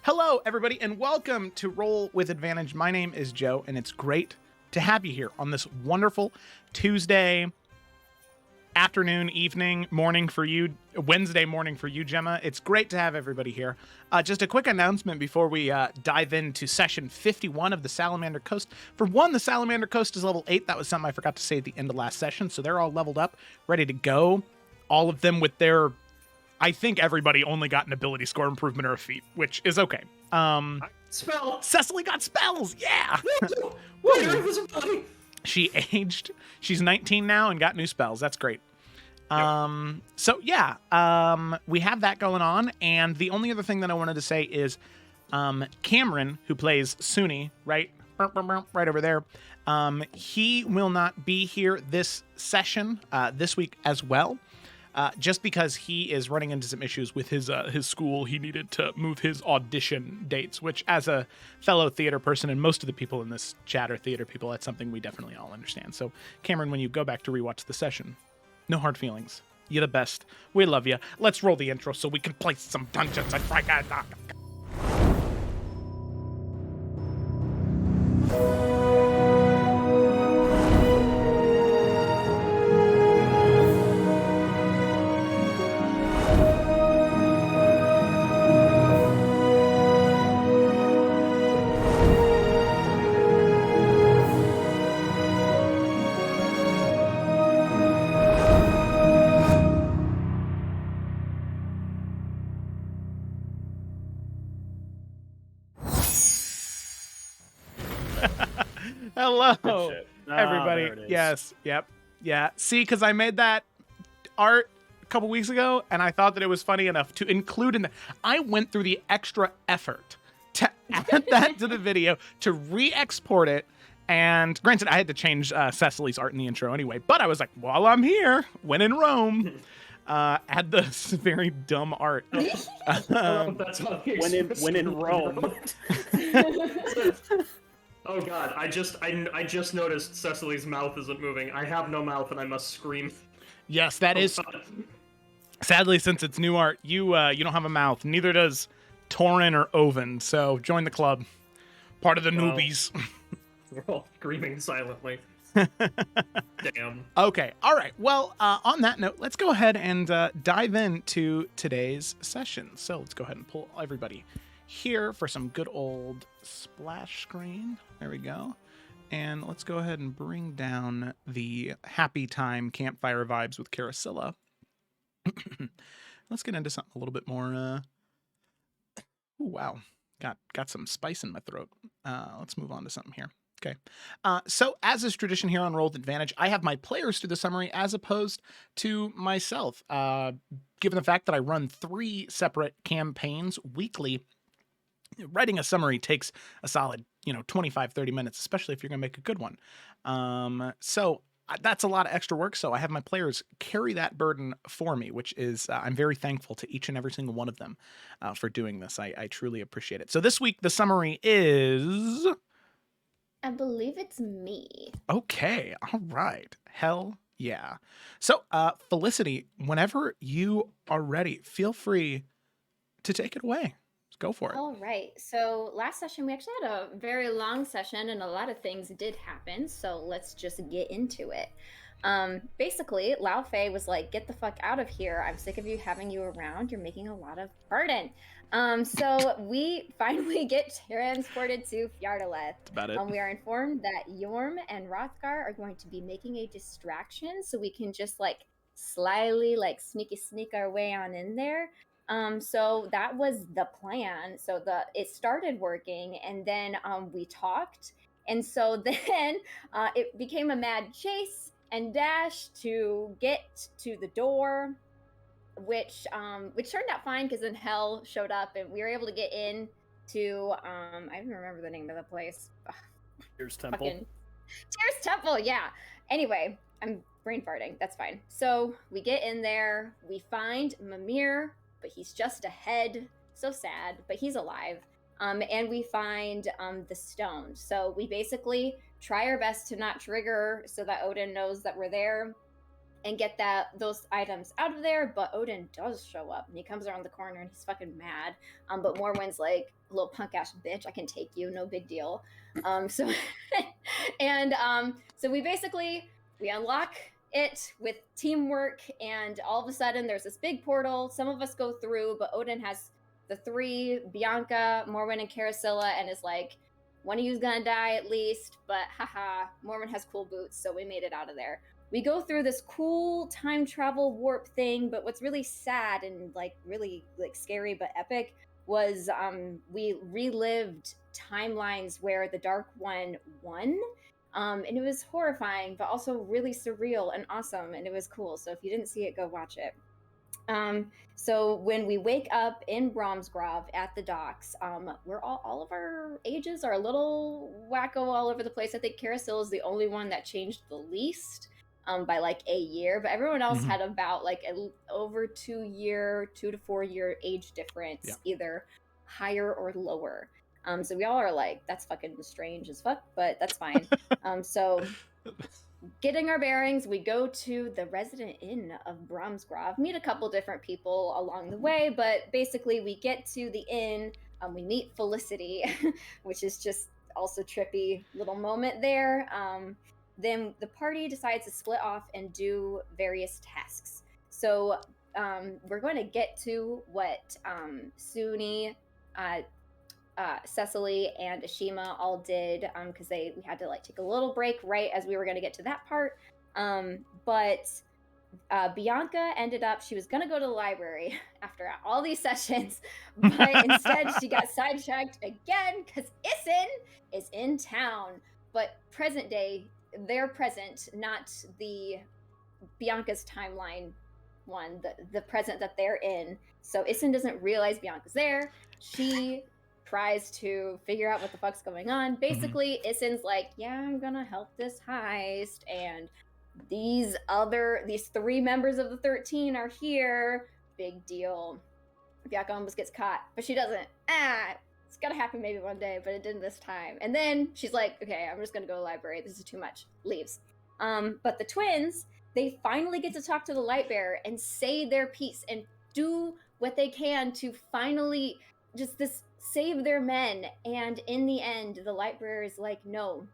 Hello, everybody, and welcome to Roll with Advantage. My name is Joe, and it's great to have you here on this wonderful Tuesday afternoon, evening, morning for you, Wednesday morning for you, Gemma. It's great to have everybody here. Just a quick announcement before we dive into session 51 of the Salamander Coast. For one, the Salamander Coast is level 8. That was something I forgot to say at the end of last session, so they're all leveled up, ready to go. All of them with their... I think everybody only got an ability score improvement or a feat, which is okay. Spell. Cecily got spells, yeah! Woo! She aged. She's 19 now and got new spells. That's great. So yeah, we have that going on. And the only other thing that I wanted to say is Cameron, who plays Suni, right over there, he will not be here this session, this week as well. Just because he is running into some issues with his school. He needed to move his audition dates, which as a fellow theater person, and most of the people in this chat are theater people, that's something we definitely all understand. So Cameron, when you go back to rewatch the session, no hard feelings. You're the best. We love you. Let's roll the intro so we can play some Dungeons and Dragons. Hello, everybody. Yes, yep, yeah. See, because I made that art a couple weeks ago, and I thought that it was funny enough to include in the... I went through the extra effort to add that to the video, to re-export it, and granted, I had to change Cecily's art in the intro anyway, but I was like, while I'm here, when in Rome, add this very dumb art. That's how when in Rome. Oh god, I just noticed Cecily's mouth isn't moving. I have no mouth and I must scream. Yes, that is... Sadly, since it's new art, you don't have a mouth. Neither does Torin or Oven, so join the club. Part of the newbies. We're all screaming silently. Damn. Okay, all right. Well, on that note, let's go ahead and dive into today's session. So let's go ahead and pull everybody here for some good old splash screen. There we go. And let's go ahead and bring down the happy time campfire vibes with Carasilla. Let's get into something a little bit more... Ooh, wow. Got some spice in my throat. Let's move on to something here. Okay. So as is tradition here on Roll with Advantage, I have my players do the summary as opposed to myself. Given the fact that I run 3 separate campaigns weekly, writing a summary takes a solid, 25, 30 minutes, especially if you're going to make a good one. So that's a lot of extra work. So I have my players carry that burden for me, which is, I'm very thankful to each and every single one of them for doing this. I truly appreciate it. So this week, the summary is... I believe it's me. Okay. All right. Hell yeah. So, Felicity, whenever you are ready, feel free to take it away. Go for it. All right. So last session, we actually had a very long session and a lot of things did happen. So let's just get into it. Basically, Lao Fei was like, get the fuck out of here. I'm sick of you having you around. You're making a lot of burden. So we finally get transported to Fjardalet. That's about it. We are informed that Yorm and Rothgar are going to be making a distraction so we can just slyly sneak our way on in there. So that was the plan. So it started working, and then we talked, and so then it became a mad chase and dash to get to the door, which turned out fine because then Hell showed up and we were able to get in to I don't even remember the name of the place. Tears Temple. Tears Temple, yeah. Anyway, I'm brain farting. That's fine. So we get in there, we find Mimir, but he's just ahead. So sad, but he's alive. And we find the stone. So we basically try our best to not trigger so that Odin knows that we're there. and get those items out of there. But Odin does show up, and he comes around the corner, and he's fucking mad. But Morwen's like, little punk ass bitch, I can take you, no big deal. So we unlock it with teamwork, and all of a sudden there's this big portal. Some of us go through, but Odin has the three, Bianca, Morwen, and Carasilla, and is like, one of you's gonna die at least, but haha, Morwen has cool boots, so we made it out of there. We go through this cool time travel warp thing, but what's really sad and like really like scary but epic was we relived timelines where the Dark One won. And it was horrifying, but also really surreal and awesome, and it was cool. So if you didn't see it, go watch it. So when we wake up in Bromsgrove at the docks, we're all of our ages are a little wacko all over the place. I think Carousel is the only one that changed the least, by like a year, but everyone else had about like over 2 to 4 year age difference, either higher or lower. So we all are like, that's fucking strange as fuck, but that's fine. So getting our bearings, we go to the Resident Inn of Bromsgrove, meet a couple different people along the way, but basically we get to the inn, we meet Felicity, which is just also trippy little moment there. Then the party decides to split off and do various tasks. So we're going to get to what Suni, Cecily, and Ashima all did, because we had to like take a little break right as we were going to get to that part. But Bianca ended up, she was going to go to the library after all these sessions, but instead she got sidetracked again because Issen is in town. But present day, they're present, not the Bianca's timeline one, the present that they're in. So Issen doesn't realize Bianca's there. She tries to figure out what the fuck's going on. Basically, Issen's like, yeah, I'm gonna help this heist, and these three members of the 13 are here. Big deal. Bianca almost gets caught, but she doesn't. It's gonna happen maybe one day, but it didn't this time. And then she's like, okay, I'm just gonna go to the library. This is too much. Leaves. But the twins, they finally get to talk to the Lightbearer and say their piece and do what they can to finally save their men. And in the end, the Lightbearer is like, no,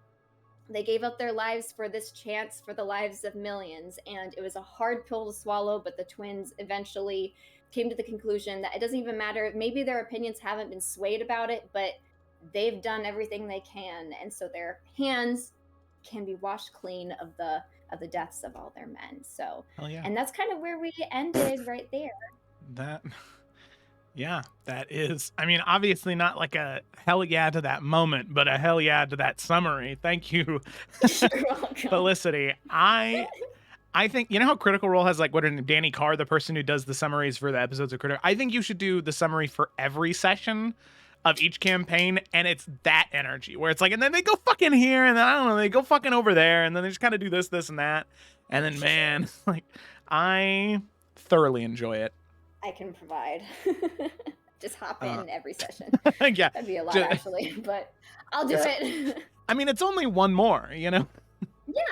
they gave up their lives for this chance for the lives of millions. And it was a hard pill to swallow, but the twins eventually came to the conclusion that it doesn't even matter. Maybe their opinions haven't been swayed about it, but they've done everything they can. And so their hands can be washed clean of the deaths of all their men. So, and that's kind of where we ended right there. That is, I mean, obviously not like a hell yeah to that moment, but a hell yeah to that summary. Thank you, Felicity. I think, you know how Critical Role has like Danny Carr, the person who does the summaries for the episodes of Critical. I think you should do the summary for every session of each campaign, and it's that energy where it's like, and then they go fucking here, and then I don't know, they go fucking over there, and then they just kind of do this, and that, and then man, like I thoroughly enjoy it. I can provide. Just hop in every session. Yeah, that'd be a lot actually, but I'll do it. I mean, it's only one more, you know.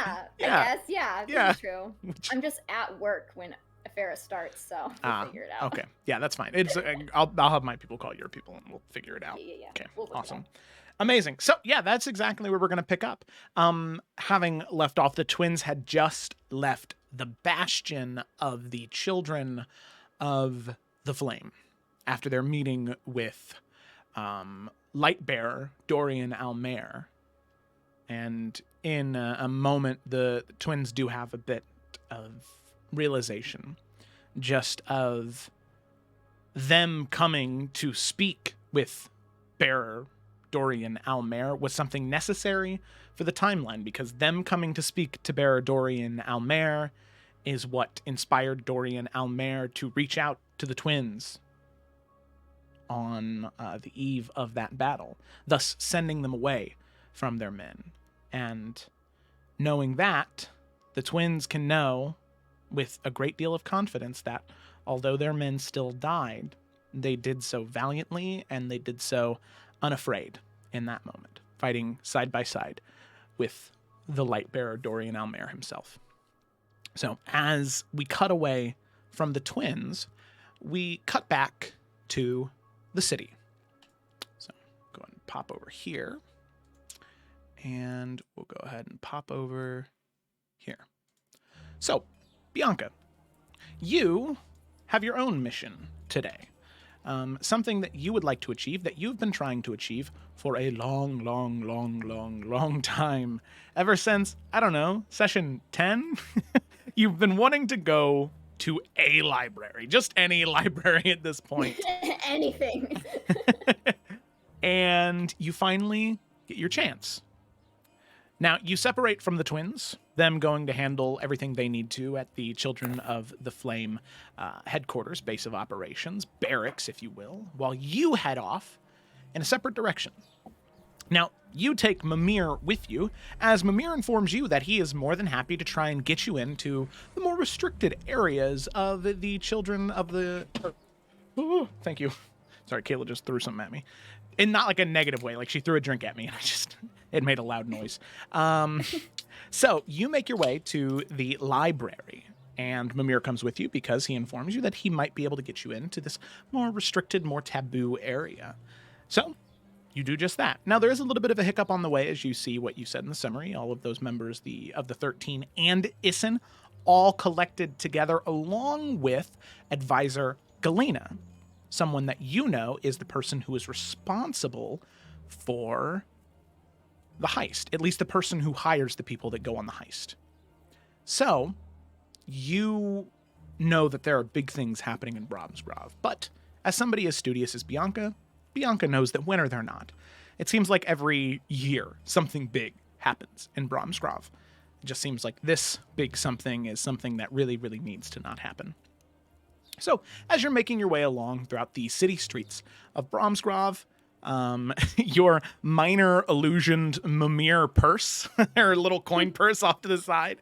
I guess. Yeah, that's true. I'm just at work when Affaira starts, so we'll figure it out. Okay, yeah, that's fine. It's I'll have my people call your people, and we'll figure it out. Yeah. Okay, awesome. Amazing. So yeah, that's exactly where we're going to pick up. Having left off, the twins had just left the bastion of the children of the flame after their meeting with Lightbearer Dorian Almaer. And in a moment, the twins do have a bit of realization just of them coming to speak with Bearer Dorian Almaer was something necessary for the timeline, because them coming to speak to Bearer Dorian Almaer is what inspired Dorian Almaer to reach out to the twins on the eve of that battle, thus sending them away from their men. And knowing that, the twins can know with a great deal of confidence that although their men still died, they did so valiantly, and they did so unafraid in that moment, fighting side by side with the Lightbearer Dorian Almaer himself. So as we cut away from the twins, we cut back to the city. So go ahead and pop over here. And we'll go ahead and pop over here. So, Bianca, you have your own mission today. Something that you would like to achieve, that you've been trying to achieve for a long time. Ever since, I don't know, session 10? You've been wanting to go to a library, just any library at this point. Anything. And you finally get your chance. Now, you separate from the twins, them going to handle everything they need to at the Children of the Flame headquarters, base of operations, barracks, if you will, while you head off in a separate direction. Now, you take Mimir with you, as Mimir informs you that he is more than happy to try and get you into the more restricted areas of the Children of the... Oh, thank you. Sorry, Kayla just threw something at me. In not like a negative way, like she threw a drink at me and it made a loud noise. So you make your way to the library, and Mimir comes with you because he informs you that he might be able to get you into this more restricted, more taboo area. So you do just that. Now, there is a little bit of a hiccup on the way, as you see what you said in the summary. All of those members of the 13 and Issen all collected together, along with Advisor Galena, someone that you know is the person who is responsible for the heist, at least the person who hires the people that go on the heist. So you know that there are big things happening in Bromsgrove, but as somebody as studious as Bianca knows that when are there not? It seems like every year something big happens in Bromsgrove. It just seems like this big something is something that really, really needs to not happen. So, as you're making your way along throughout the city streets of Bromsgrove, your minor illusioned Mimir purse, or little coin purse off to the side,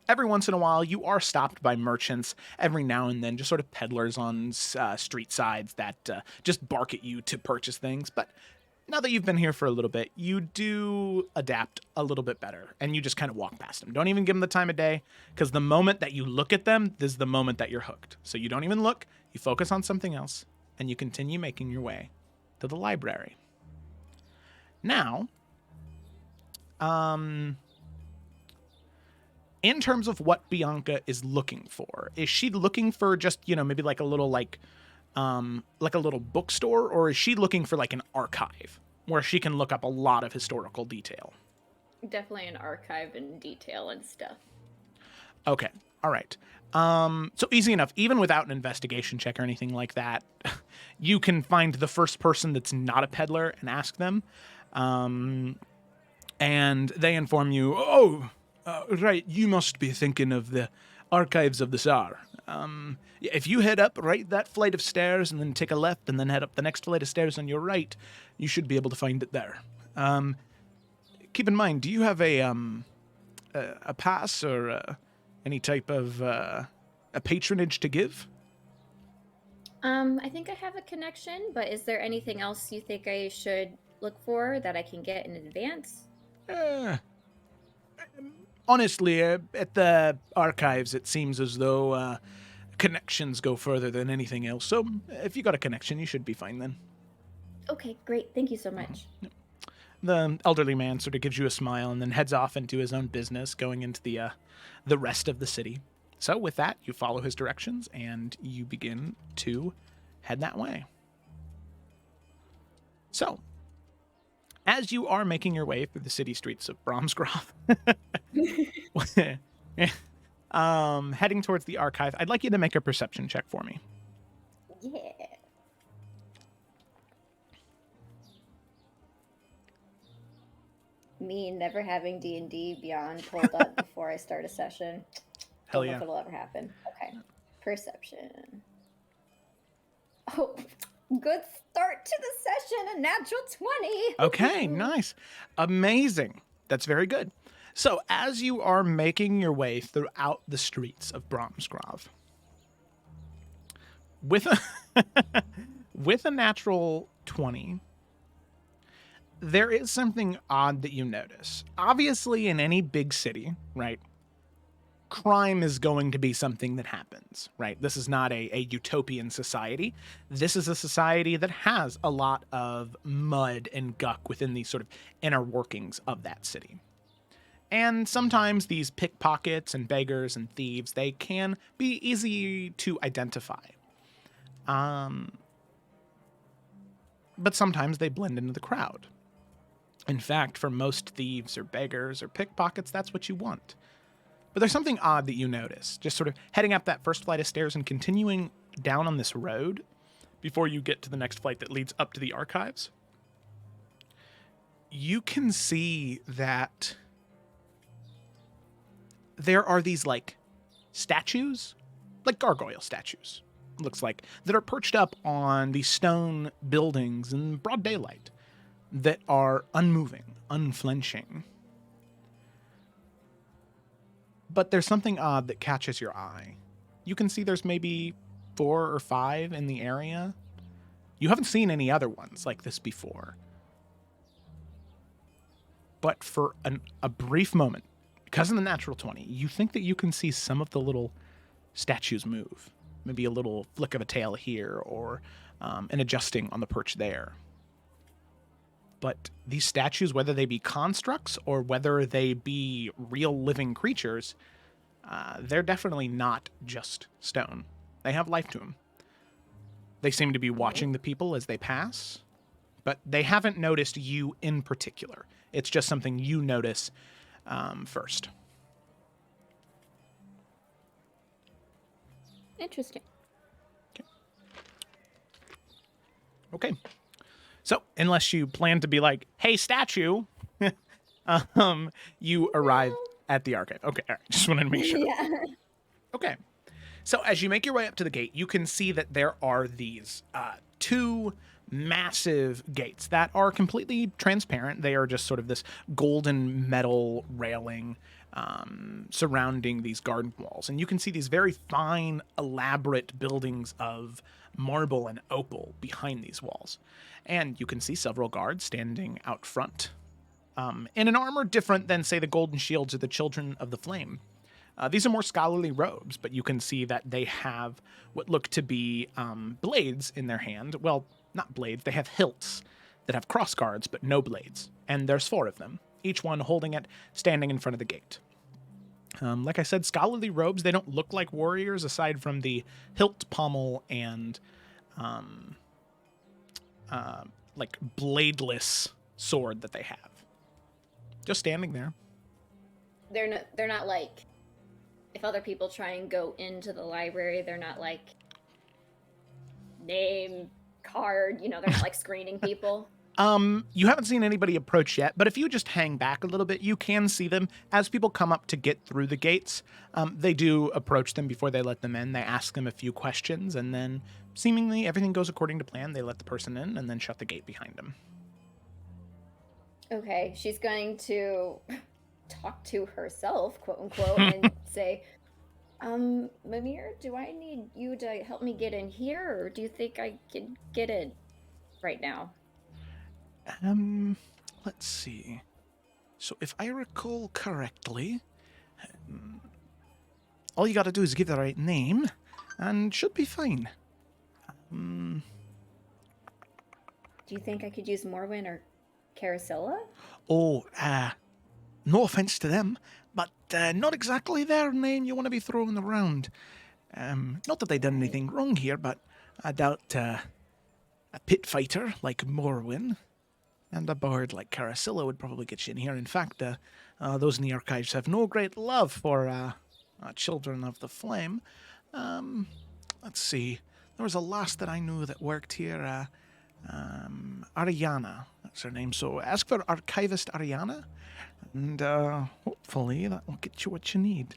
every once in a while you are stopped by merchants, every now and then just sort of peddlers on street sides that just bark at you to purchase things. But now that you've been here for a little bit, you do adapt a little bit better, and you just kind of walk past them. Don't even give them the time of day, because the moment that you look at them is the moment that you're hooked. So you don't even look, you focus on something else, and you continue making your way to the library. Now, in terms of what Bianca is looking for, is she looking for just, maybe like a little a little bookstore, or is she looking for like an archive where she can look up a lot of historical detail? Definitely an archive and detail and stuff. Okay. All right. So easy enough, even without an investigation check or anything like that, you can find the first person that's not a peddler and ask them. And they inform you, right, you must be thinking of the archives of the Tsar. If you head up right that flight of stairs and then take a left and then head up the next flight of stairs on your right, you should be able to find it there. Keep in mind, do you have a pass or any type of a patronage to give? I think I have a connection, but is there anything else you think I should look for that I can get in advance? Honestly, at the archives, it seems as though connections go further than anything else. So if you got a connection, you should be fine then. Okay, great. Thank you so much. The elderly man sort of gives you a smile and then heads off into his own business, going into the rest of the city. So with that, you follow his directions and you begin to head that way. So, as you are making your way through the city streets of Bromsgrove, heading towards the archive, I'd like you to make a perception check for me. Yeah. Me never having D&D Beyond pulled up before I start a session. Hell Don't know yeah. if it'll ever happen. Okay. Perception. Oh, good start to the session, a natural 20. Okay, nice. Amazing. That's very good. So, as you are making your way throughout the streets of Bromsgrove, with a natural 20, there is something odd that you notice. Obviously, in any big city, right, crime is going to be something that happens, right? This is not a utopian society. This is a society that has a lot of mud and guck within the sort of inner workings of that city. And sometimes these pickpockets and beggars and thieves, they can be easy to identify. But sometimes they blend into the crowd. In fact, for most thieves or beggars or pickpockets, that's what you want. But there's something odd that you notice, just sort of heading up that first flight of stairs and continuing down on this road before you get to the next flight that leads up to the archives. You can see that there are these, like, statues, like gargoyle statues, looks like, that are perched up on these stone buildings in broad daylight that are unmoving, unflinching. But there's something odd that catches your eye. You can see there's maybe 4 or 5 in the area. You haven't seen any other ones like this before. But for a brief moment, because of the natural 20, you think that you can see some of the little statues move. Maybe a little flick of a tail here or an adjusting on the perch there. But these statues, whether they be constructs or whether they be real living creatures, they're definitely not just stone. They have life to them. They seem to be watching the people as they pass, but they haven't noticed you in particular. It's just something you notice first. Interesting. Okay. So, unless you plan to be like, hey, statue, you arrive at the archive. Okay, all right. Just wanted to make sure. Yeah. Okay. So, as you make your way up to the gate, you can see that there are these 2 massive gates that are completely transparent. They are just sort of this golden metal railing surrounding these garden walls. And you can see these very fine, elaborate buildings of marble and opal behind these walls. And you can see several guards standing out front in an armor different than, say, the golden shields of the Children of the Flame. These are more scholarly robes, but you can see that they have what look to be blades in their hand. Well, not blades, they have hilts that have cross guards, but no blades. And there's 4 of them, each one holding it, standing in front of the gate. Like I said, scholarly robes, they don't look like warriors aside from the hilt, pommel, and like bladeless sword that they have. Just standing there. They're not like, if other people try and go into the library, they're not like name, card, they're not like screening people. You haven't seen anybody approach yet, but if you just hang back a little bit, you can see them. As people come up to get through the gates, they do approach them before they let them in. They ask them a few questions, and then seemingly everything goes according to plan. They let the person in and then shut the gate behind them. Okay, she's going to talk to herself, quote unquote, and say, Mimir, do I need you to help me get in here, or do you think I can get in right now? Let's see. So if I recall correctly, all you gotta do is give the right name, and should be fine. Do you think I could use Morwen or Carasilla? Oh, no offense to them, but not exactly their name you want to be throwing around. Not that they done anything wrong here, but I doubt a pit fighter like Morwen and a bard like Carasilla would probably get you in here. In fact, those in the archives have no great love for Children of the Flame. Let's see. There was a lass that I knew that worked here, Ariana. That's her name. So ask for Archivist Ariana, and hopefully that will get you what you need.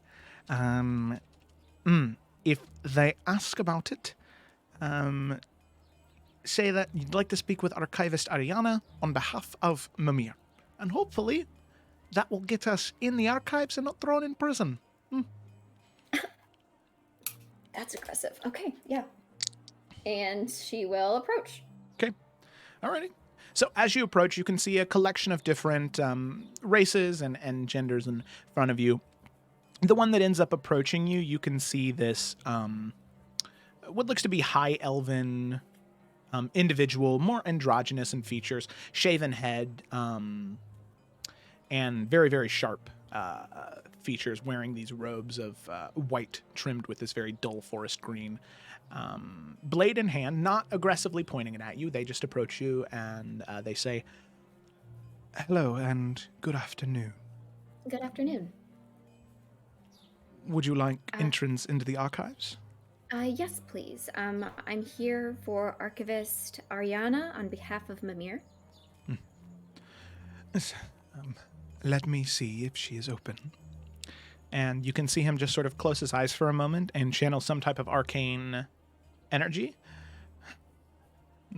If they ask about it, say that you'd like to speak with Archivist Ariana on behalf of Mimir. And hopefully that will get us in the archives and not thrown in prison. That's aggressive. Okay, yeah. And she will approach. Okay. Alrighty. So as you approach, you can see a collection of different races and genders in front of you. The one that ends up approaching you, you can see this, what looks to be high elven individual, more androgynous in features, shaven head, and very, very sharp features, wearing these robes of white trimmed with this very dull forest green. Blade in hand, not aggressively pointing it at you. They just approach you and they say, "Hello and good afternoon. Good afternoon. Would you like entrance into the archives?" Yes, please. I'm here for Archivist Ariana on behalf of Mimir. Yes, let me see if she is open. And you can see him just sort of close his eyes for a moment and channel some type of arcane energy.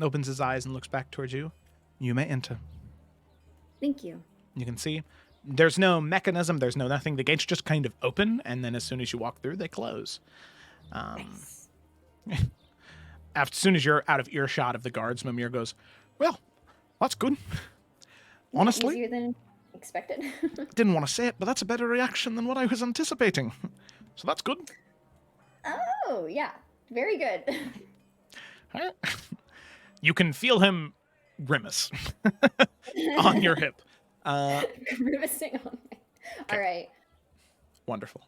Opens his eyes and looks back towards you. You may enter. Thank you. You can see there's no mechanism, there's no nothing. The gates just kind of open, and then as soon as you walk through, they close. Nice. As soon as you're out of earshot of the guards, Mimir goes, "Well, that's good. Honestly, Easier than expected. didn't want to say it, but that's a better reaction than what I was anticipating. So that's good." Oh, yeah. Very good. You can feel him grimace on your hip. Grimacing on me. All right. Wonderful.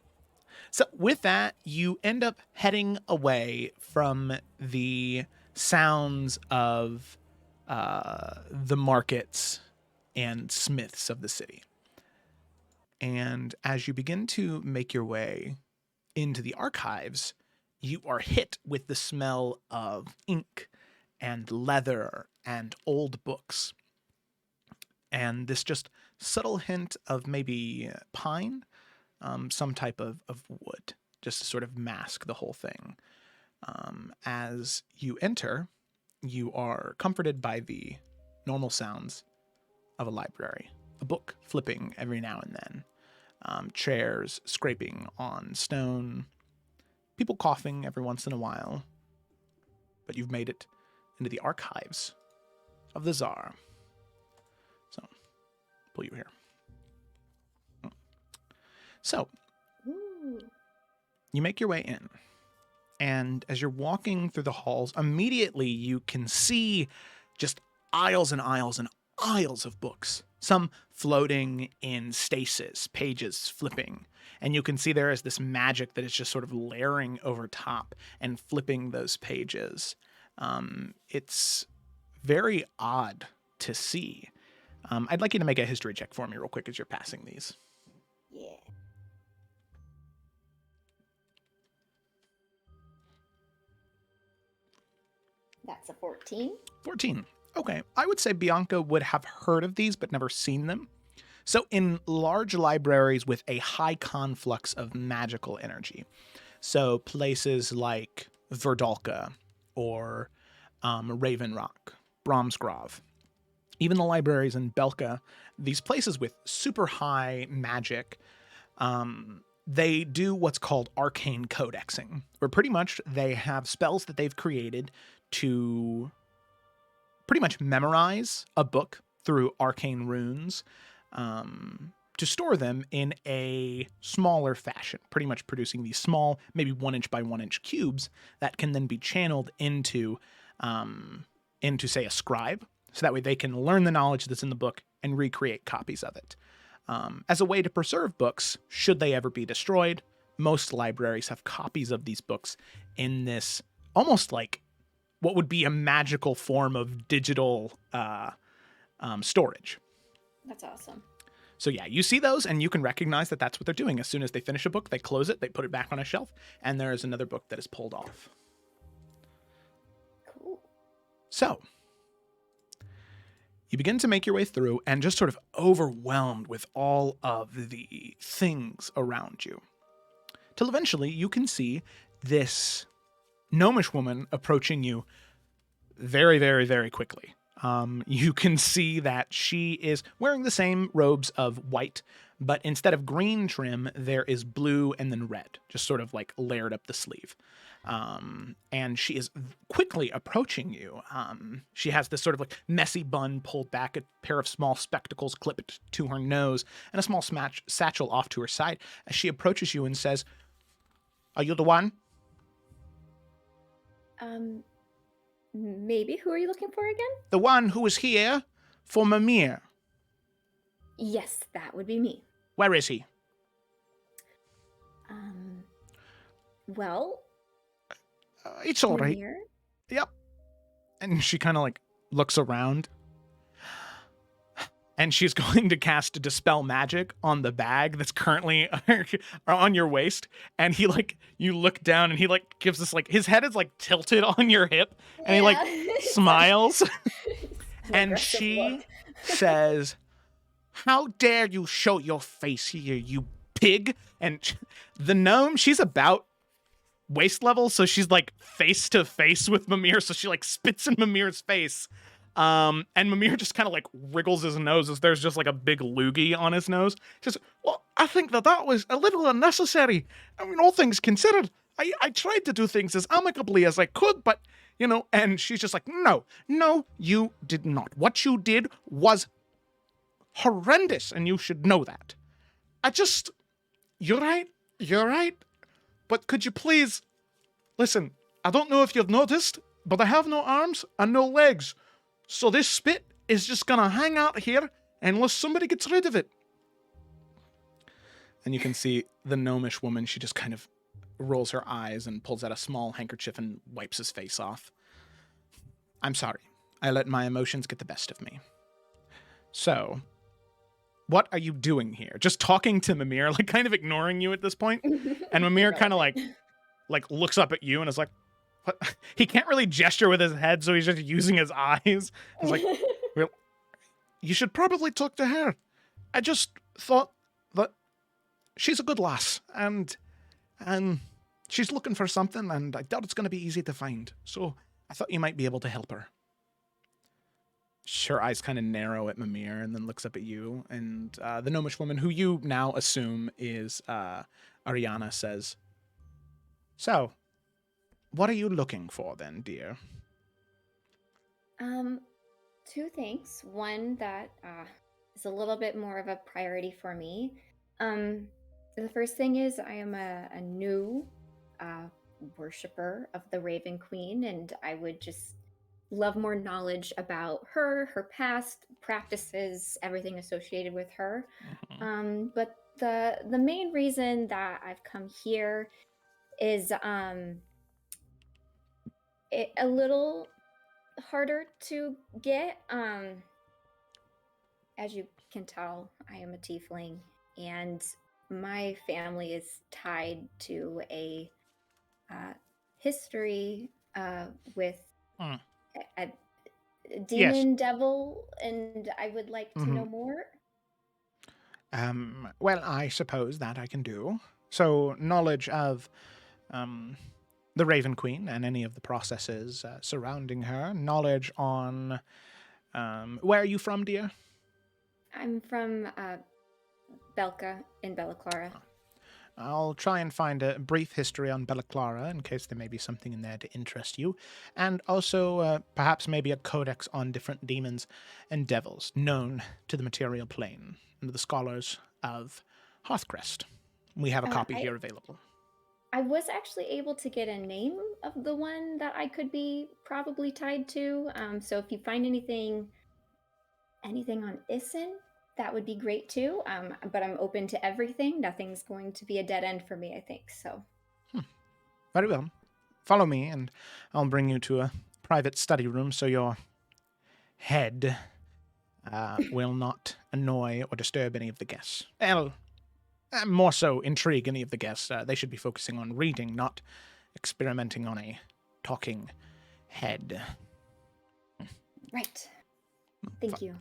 So with that, you end up heading away from the sounds of the markets and smiths of the city. And as you begin to make your way into the archives, you are hit with the smell of ink and leather and old books. And this just subtle hint of maybe pine, some type of wood, just to sort of mask the whole thing. As you enter, you are comforted by the normal sounds of a library, a book flipping every now and then, chairs scraping on stone, people coughing every once in a while. But you've made it into the archives of the Tsar. So, pull you here. So, Ooh. you make your way in. And as you're walking through the halls, immediately you can see just aisles and aisles and aisles of books. Some floating in stasis, pages flipping. And you can see there is this magic that is just sort of layering over top and flipping those pages. It's very odd to see. I'd like you to make a history check for me real quick as you're passing these. Yeah. That's a 14. 14. Okay. I would say Bianca would have heard of these, but never seen them. So in large libraries with a high conflux of magical energy, so places like Verdalka or Raven Rock, Bromsgrove, even the libraries in Belka, these places with super high magic, they do what's called Arcane Codexing, where pretty much they have spells that they've created to pretty much memorize a book through arcane runes, to store them in a smaller fashion, pretty much producing these small, maybe 1 inch by 1 inch cubes that can then be channeled into say, a scribe. So that way they can learn the knowledge that's in the book and recreate copies of it. As a way to preserve books, should they ever be destroyed, most libraries have copies of these books in this almost like what would be a magical form of digital storage. That's awesome. So yeah, you see those and you can recognize that that's what they're doing. As soon as they finish a book, they close it, they put it back on a shelf, and there is another book that is pulled off. Cool. So you begin to make your way through and just sort of overwhelmed with all of the things around you. Till eventually you can see this gnomish woman approaching you very, very, very quickly. You can see that she is wearing the same robes of white, but instead of green trim, there is blue and then red, just sort of like layered up the sleeve. And she is quickly approaching you. She has this sort of like messy bun pulled back, a pair of small spectacles clipped to her nose, and a small satchel off to her side as she approaches you and says, "Are you the one?" Maybe. Who are you looking for again? "The one who is here for Mimir." Yes, that would be me. "Where is he?" Well, "It's all right." Mimir? "Yep." And she kind of like looks around. And she's going to cast Dispel Magic on the bag that's currently on your waist. And he like, you look down and he like gives this like, his head is like tilted on your hip. And he like smiles. And she says, "How dare you show your face here, you pig?" And the gnome, she's about waist level. So she's like face to face with Mimir. So she like spits in Mimir's face. And Mimir just kind of like wriggles his nose as there's just like a big loogie on his nose. Just, "Well, I think that was a little unnecessary. I mean, all things considered, I tried to do things as amicably as I could, but, you know," and she's just like, no, you did not. What you did was horrendous, and you should know that. You're right, but could you please, listen, I don't know if you've noticed, but I have no arms and no legs. So this spit is just gonna hang out here unless somebody gets rid of it. And you can see the gnomish woman, she just kind of rolls her eyes and pulls out a small handkerchief and wipes his face off. "I'm sorry. I let my emotions get the best of me. So, what are you doing here?" Just talking to Mimir, like kind of ignoring you at this point. And Mimir kind of like looks up at you and is like, what? He can't really gesture with his head, so he's just using his eyes. He's like, "Well, you should probably talk to her. I just thought that she's a good lass, and she's looking for something, and I doubt it's going to be easy to find. So I thought you might be able to help her." Her eyes kind of narrow at Mimir, and then looks up at you, and the gnomish woman, who you now assume is Ariana, says, "So, what are you looking for then, dear?" Two things. One that is a little bit more of a priority for me. The first thing is I am a new worshiper of the Raven Queen, and I would just love more knowledge about her past practices, everything associated with her. But the main reason that I've come here is a little harder to get. As you can tell, I am a tiefling, and my family is tied to a history with a demon devil, and I would like to know more. Well, I suppose that I can do. So, knowledge of the Raven Queen and any of the processes surrounding her. Knowledge on... where are you from, dear? I'm from Belka in Bella Clara. I'll try and find a brief history on Bella Clara in case there may be something in there to interest you. And also, perhaps maybe a codex on different demons and devils known to the material plane and the scholars of Hearthcrest. We have a copy here available. I was actually able to get a name of the one that I could be probably tied to. So if you find anything on Issen, that would be great too. But I'm open to everything. Nothing's going to be a dead end for me, I think. So. Very well. Follow me, and I'll bring you to a private study room so your head will not annoy or disturb any of the guests. More so intrigue any of the guests. They should be focusing on reading, not experimenting on a talking head. Right. Thank you.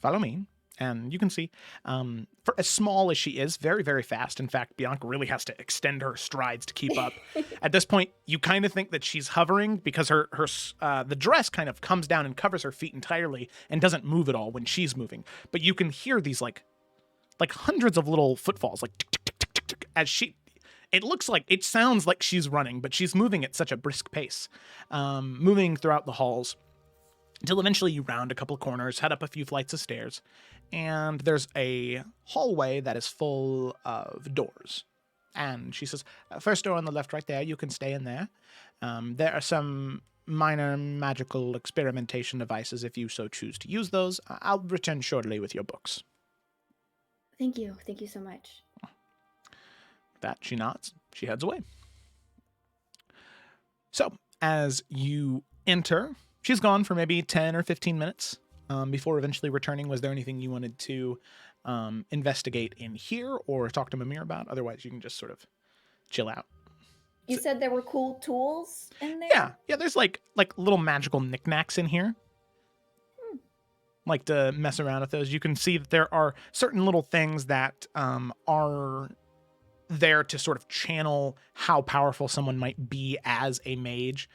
Follow me. And you can see, for as small as she is, very, very fast. In fact, Bianca really has to extend her strides to keep up. At this point, you kind of think that she's hovering because the dress kind of comes down and covers her feet entirely and doesn't move at all when she's moving. But you can hear these like hundreds of little footfalls, like tick, tick, tick, tick, tick, as it sounds like she's running, but she's moving at such a brisk pace, moving throughout the halls until eventually you round a couple of corners, head up a few flights of stairs, and there's a hallway that is full of doors. And she says, first door on the left right there, you can stay in there. There are some minor magical experimentation devices if you so choose to use those. I'll return shortly with your books. Thank you. Thank you so much. That she nods. She heads away. So, as you enter, she's gone for maybe 10 or 15 minutes before eventually returning. Was there anything you wanted to investigate in here or talk to Mimir about? Otherwise, you can just sort of chill out. You said there were cool tools in there? Yeah, there's like little magical knickknacks in here. Like to mess around with those. You can see that there are certain little things that are there to sort of channel how powerful someone might be as a mage,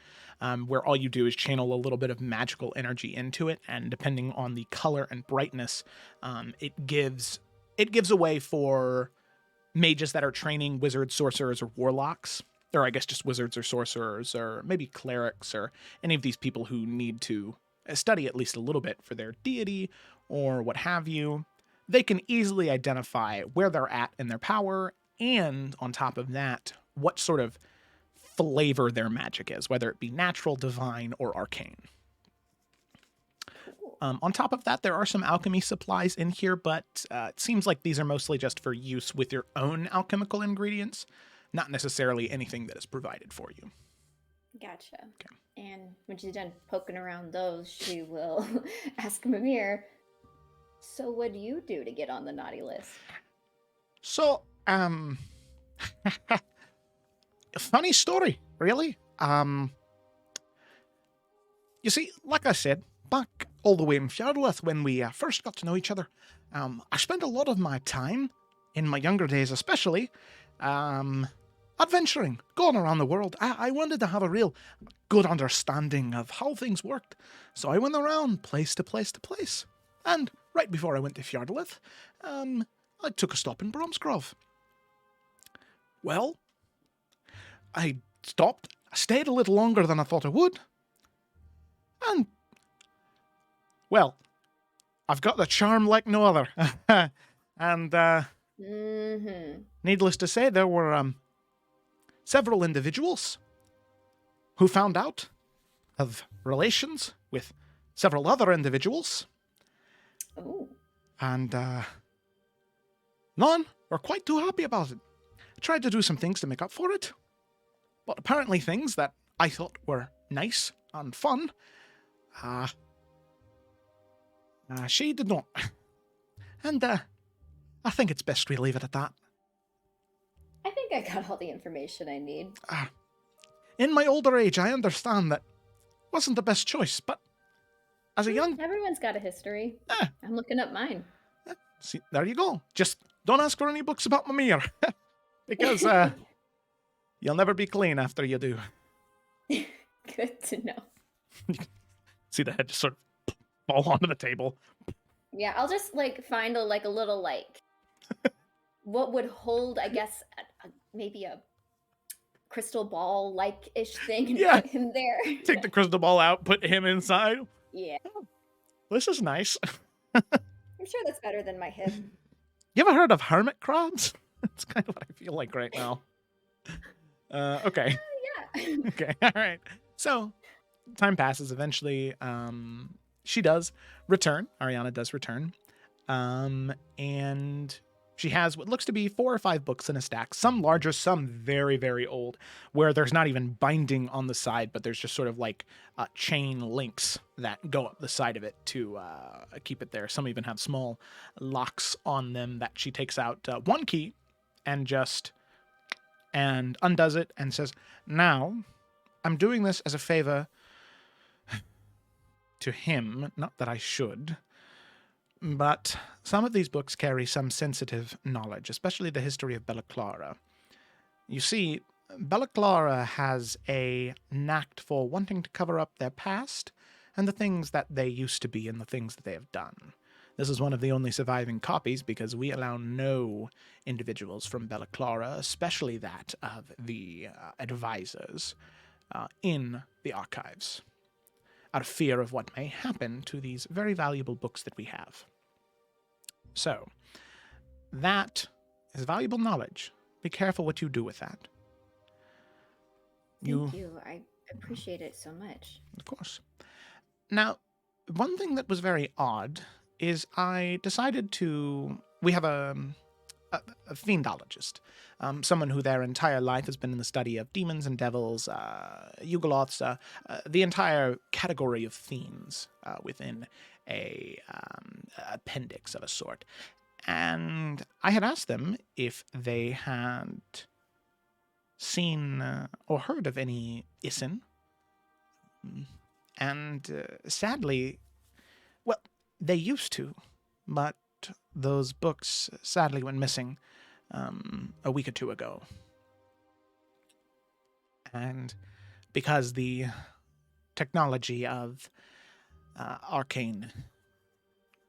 where all you do is channel a little bit of magical energy into it, and depending on the color and brightness, it gives a way for mages that are training wizards, sorcerers, or warlocks, or I guess just wizards or sorcerers, or maybe clerics, or any of these people who need to study at least a little bit for their deity or what have you. They can easily identify where they're at in their power, and on top of that, what sort of flavor their magic is, whether it be natural, divine, or arcane. On top of that, there are some alchemy supplies in here, but it seems like these are mostly just for use with your own alchemical ingredients, not necessarily anything that is provided for you. Gotcha. Okay. And when she's done poking around those, she will ask Mimir, so what do you do to get on the naughty list? So, funny story, really. You see, like I said, back all the way in Yugoloths when we first got to know each other, I spent a lot of my time, in my younger days especially, adventuring, going around the world. I wanted to have a real good understanding of how things worked, so I went around place to place to place. And right before I went to Yugoloths, I took a stop in Bromsgrove. Well, I stopped, stayed a little longer than I thought I would, and, well, I've got the charm like no other. And, needless to say, there were, several individuals who found out of relations with several other individuals. Oh. And, none were quite too happy about it. I tried to do some things to make up for it, but apparently things that I thought were nice and fun, she did not. And, I think it's best we leave it at that. I think I got all the information I need. In my older age, I understand that wasn't the best choice, but as a young... Everyone's got a history. I'm looking up mine. See, there you go. Just don't ask for any books about Mimir, because you'll never be clean after you do. Good to know. See the head just sort of fall onto the table. Yeah, I'll just find a little what would hold, I guess, maybe a crystal ball ish thing and put him there. Take the crystal ball out, put him inside. Yeah. Oh, this is nice. I'm sure that's better than my hip. You ever heard of hermit crabs? That's kind of what I feel like right now. Okay. Yeah. Okay, all right. So, time passes. Eventually, she does return. Ariana does return. And she has what looks to be 4 or 5 books in a stack, some larger, some very, very old, where there's not even binding on the side, but there's just sort of chain links that go up the side of it to keep it there. Some even have small locks on them that she takes out one key and undoes it and says, now, I'm doing this as a favor to him, not that I should. But some of these books carry some sensitive knowledge, especially the history of Clara. You see, Clara has a knack for wanting to cover up their past and the things that they used to be and the things that they have done. This is one of the only surviving copies because we allow no individuals from Bella Clara, especially that of the advisors, in the archives, out of fear of what may happen to these very valuable books that we have. So, that is valuable knowledge. Be careful what you do with that. Thank you. I appreciate it so much. Of course. Now, one thing that was very odd is I decided to... We have a fiendologist, someone who their entire life has been in the study of demons and devils, Yugoloths, the entire category of fiends within a appendix of a sort. And I had asked them if they had seen or heard of any Isin. And sadly, well, they used to, but those books sadly went missing a week or two ago. And because the technology of arcane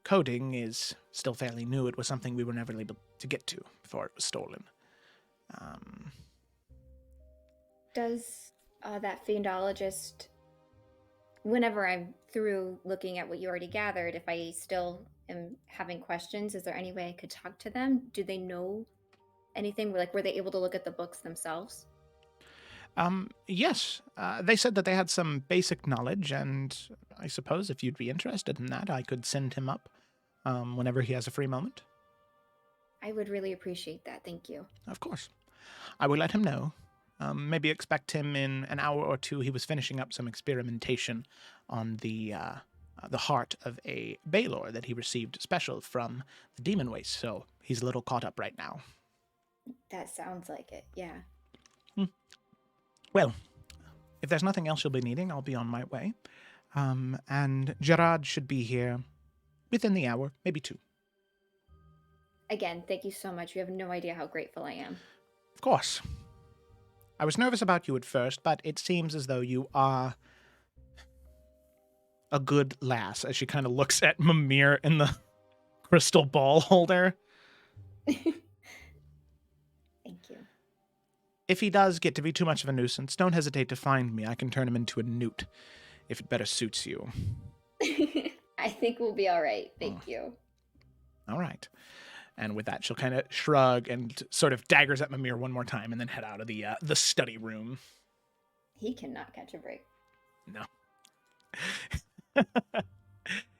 coding is still fairly new, it was something we were never able to get to before it was stolen. Does that fiendologist, whenever I'm through looking at what you already gathered, if I still am having questions, is there any way I could talk to them? Do they know anything? Like, were they able to look at the books themselves? Yes. They said that they had some basic knowledge, and I suppose if you'd be interested in that, I could send him up whenever he has a free moment. I would really appreciate that. Thank you. Of course. I will let him know. Maybe expect him in an hour or two. He was finishing up some experimentation on the heart of a Baylor that he received special from the Demon Waste, so he's a little caught up right now. That sounds like it, yeah. Well, if there's nothing else you'll be needing, I'll be on my way. And Gerard should be here within the hour, maybe two. Again, thank you so much. You have no idea how grateful I am. Of course. I was nervous about you at first, but it seems as though you are a good lass, as she kind of looks at Mimir in the crystal ball holder. Thank you. If he does get to be too much of a nuisance, don't hesitate to find me. I can turn him into a newt, if it better suits you. I think we'll be all right. Thank you. All right. And with that, she'll kind of shrug and sort of daggers at Mimir one more time and then head out of the study room. He cannot catch a break. No.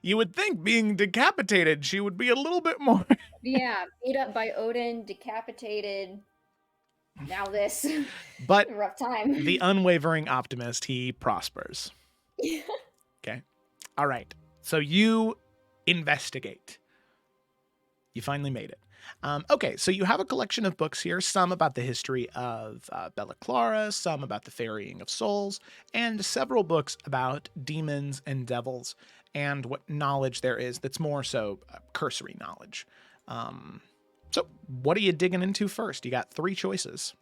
You would think being decapitated, she would be a little bit more... Yeah, beat up by Odin, decapitated. Now this. But rough time. The unwavering optimist, he prospers. Okay. All right. So you investigate. You finally made it. Okay, so you have a collection of books here, some about the history of Bella Clara, some about the Ferrying of Souls, and several books about demons and devils and what knowledge there is that's more so cursory knowledge. So what are you digging into first? You got 3 choices.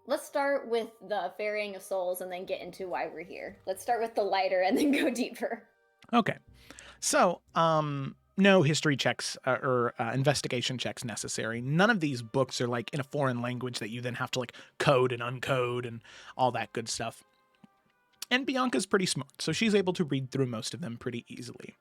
Let's start with the Ferrying of Souls and then get into why we're here. Let's start with the lighter and then go deeper. Okay. So, no history checks or investigation checks necessary. None of these books are like in a foreign language that you then have to like code and uncode and all that good stuff. And Bianca's pretty smart, so she's able to read through most of them pretty easily.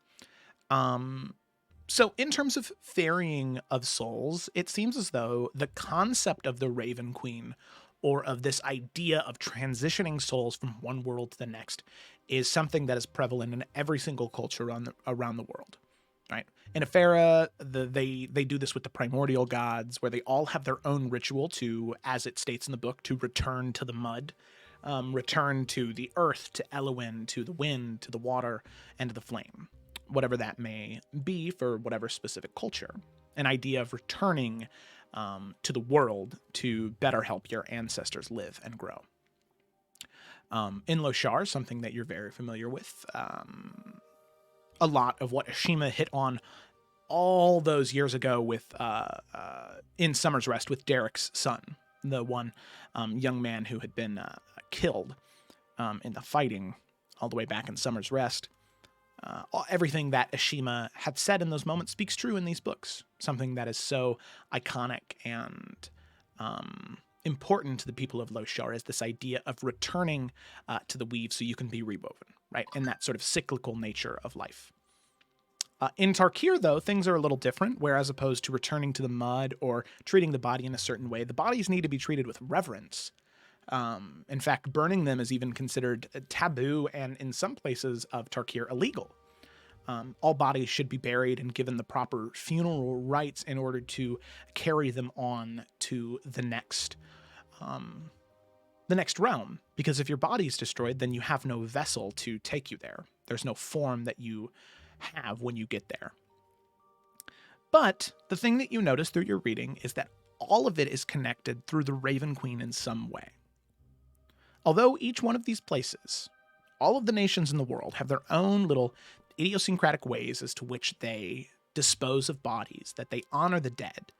So in terms of Ferrying of Souls, it seems as though the concept of the Raven Queen, or of this idea of transitioning souls from one world to the next, is something that is prevalent in every single culture around the world, right? In Ephera, they do this with the primordial gods, where they all have their own ritual to, as it states in the book, to return to the mud, return to the earth, to Elowin, to the wind, to the water, and to the flame, whatever that may be for whatever specific culture. An idea of returning to the world to better help your ancestors live and grow. In Loshar, something that you're very familiar with, a lot of what Ashima hit on all those years ago with in Summer's Rest with Derek's son, the one young man who had been killed, in the fighting all the way back in Summer's Rest. Everything that Ashima had said in those moments speaks true in these books. Something that is so iconic and important to the people of Loshar is this idea of returning to the weave so you can be rewoven, right? And that sort of cyclical nature of life. In Tarkir, though, things are a little different, whereas opposed to returning to the mud or treating the body in a certain way, the bodies need to be treated with reverence. In fact, burning them is even considered taboo and in some places of Tarkir illegal. All bodies should be buried and given the proper funeral rites in order to carry them on to the next realm. Because if your body is destroyed, then you have no vessel to take you there. There's no form that you have when you get there. But the thing that you notice through your reading is that all of it is connected through the Raven Queen in some way. Although each one of these places, all of the nations in the world have their own little idiosyncratic ways as to which they dispose of bodies, that they honor the dead,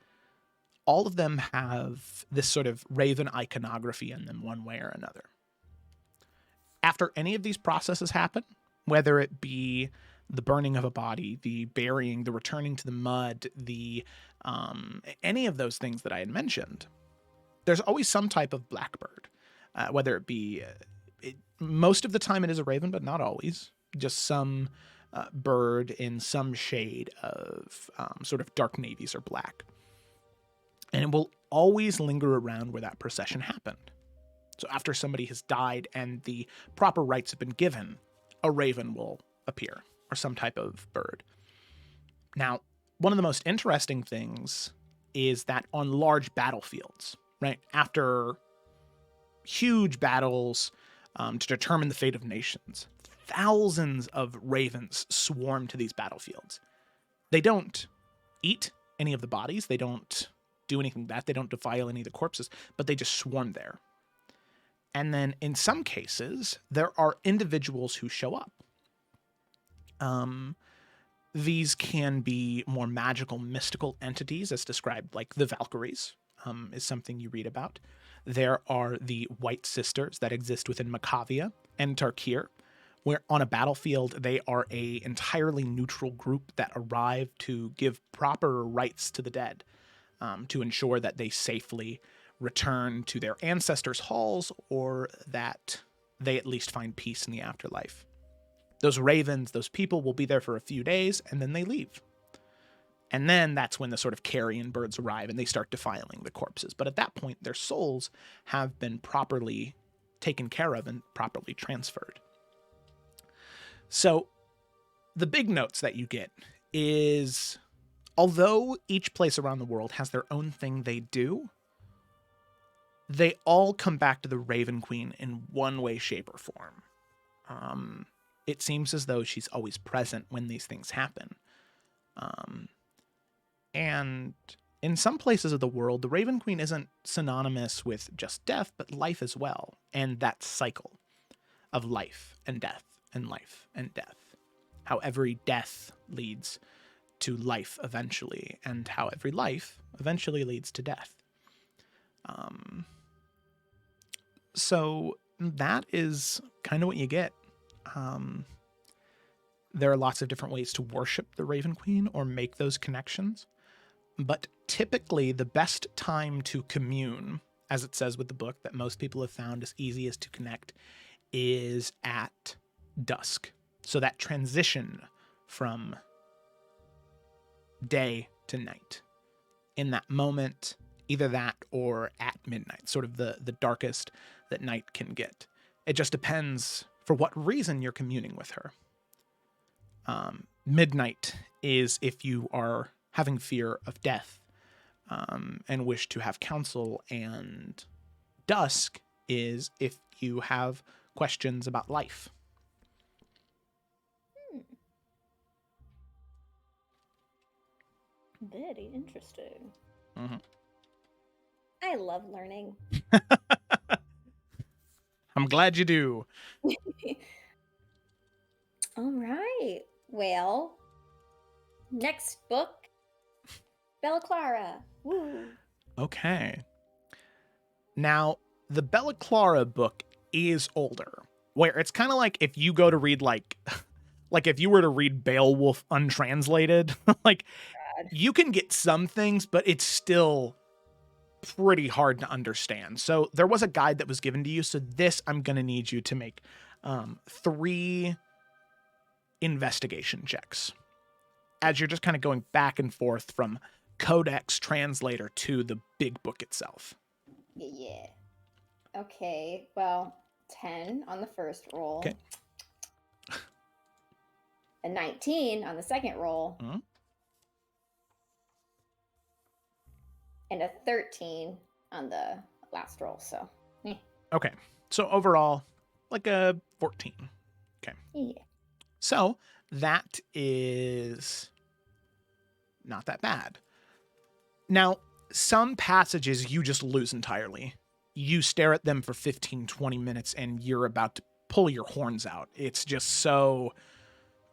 all of them have this sort of raven iconography in them one way or another. After any of these processes happen, whether it be the burning of a body, the burying, the returning to the mud, the any of those things that I had mentioned, there's always some type of blackbird, whether it be, most of the time it is a raven, but not always, just some bird in some shade of sort of dark navies or black. And it will always linger around where that procession happened. So after somebody has died and the proper rites have been given, a raven will appear, or some type of bird. Now, one of the most interesting things is that on large battlefields, right, after huge battles to determine the fate of nations, thousands of ravens swarm to these battlefields. They don't eat any of the bodies. They don't do anything bad. They don't defile any of the corpses, but they just swarm there. And then in some cases, there are individuals who show up. These can be more magical, mystical entities, as described, like the Valkyries, is something you read about. There are the White Sisters that exist within Macavia and Tarkir, where on a battlefield, they are a entirely neutral group that arrive to give proper rites to the dead, to ensure that they safely return to their ancestors' halls, or that they at least find peace in the afterlife. Those ravens, those people will be there for a few days, and then they leave. And then that's when the sort of carrion birds arrive and they start defiling the corpses. But at that point, their souls have been properly taken care of and properly transferred. So the big notes that you get is, although each place around the world has their own thing they do, they all come back to the Raven Queen in one way, shape, or form. It seems as though she's always present when these things happen. And in some places of the world, the Raven Queen isn't synonymous with just death, but life as well. And that cycle of life and death and life and death. How every death leads to life eventually, and how every life eventually leads to death. So that is kind of what you get. There are lots of different ways to worship the Raven Queen or make those connections. But typically the best time to commune, as it says with the book, that most people have found is easiest to connect, is at dusk. So that transition from day to night. In that moment, either that or at midnight, sort of the darkest that night can get. It just depends for what reason you're communing with her. Midnight is if you are having fear of death and wish to have counsel, and dusk is if you have questions about life. Very interesting. Mm-hmm. I love learning. I'm glad you do. All right. Well, next book, Bella Clara. Woo. Okay. Now, the Bella Clara book is older. where it's kind of like if you go to read like if you were to read Beowulf untranslated, like God. you can get some things, but it's still pretty hard to understand. So there was a guide that was given to you. So this, I'm going to need you to make 3 investigation checks as you're just kind of going back and forth from Codex Translator to the big book itself. Yeah. Okay, well, 10 on the first roll. Okay. A 19 on the second roll. Mm-hmm. And a 13 on the last roll, so. Okay. So overall, like a 14. Okay. Yeah. So that is not that bad. Now, some passages you just lose entirely. You stare at them for 15, 20 minutes and you're about to pull your horns out. It's just so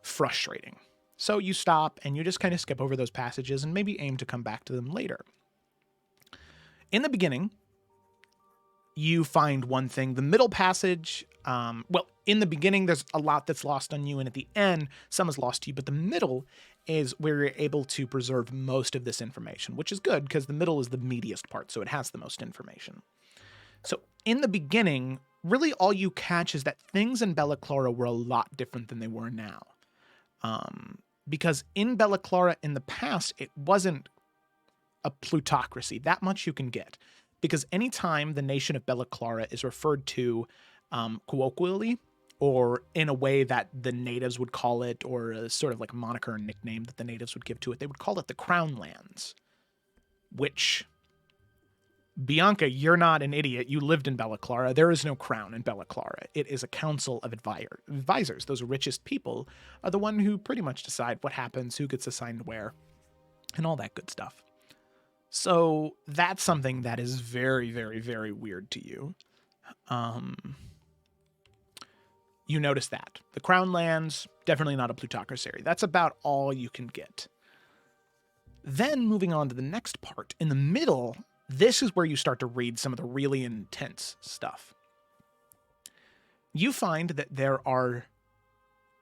frustrating. So you stop and you just kind of skip over those passages and maybe aim to come back to them later. In the beginning, you find one thing. The middle passage, in the beginning, there's a lot that's lost on you, and at the end, some is lost to you, but the middle is where you're able to preserve most of this information, which is good because the middle is the meatiest part, so it has the most information. So in the beginning, really all you catch is that things in Bella Clara were a lot different than they were now. Because in Bella Clara in the past, it wasn't a plutocracy. That much you can get. Because anytime the nation of Bella Clara is referred to colloquially, or in a way that the natives would call it, or a sort of like moniker and nickname that the natives would give to it, they would call it the Crown Lands. Which, Bianca, you're not an idiot. You lived in Bella Clara. There is no crown in Bella Clara. It is a council of advisors. Those richest people are the one who pretty much decide what happens, who gets assigned where, and all that good stuff. So that's something that is very, very, very weird to you. You notice that. The Crown Lands, definitely not a plutocracy. That's about all you can get. Then moving on to the next part, in the middle, this is where you start to read some of the really intense stuff. You find that there are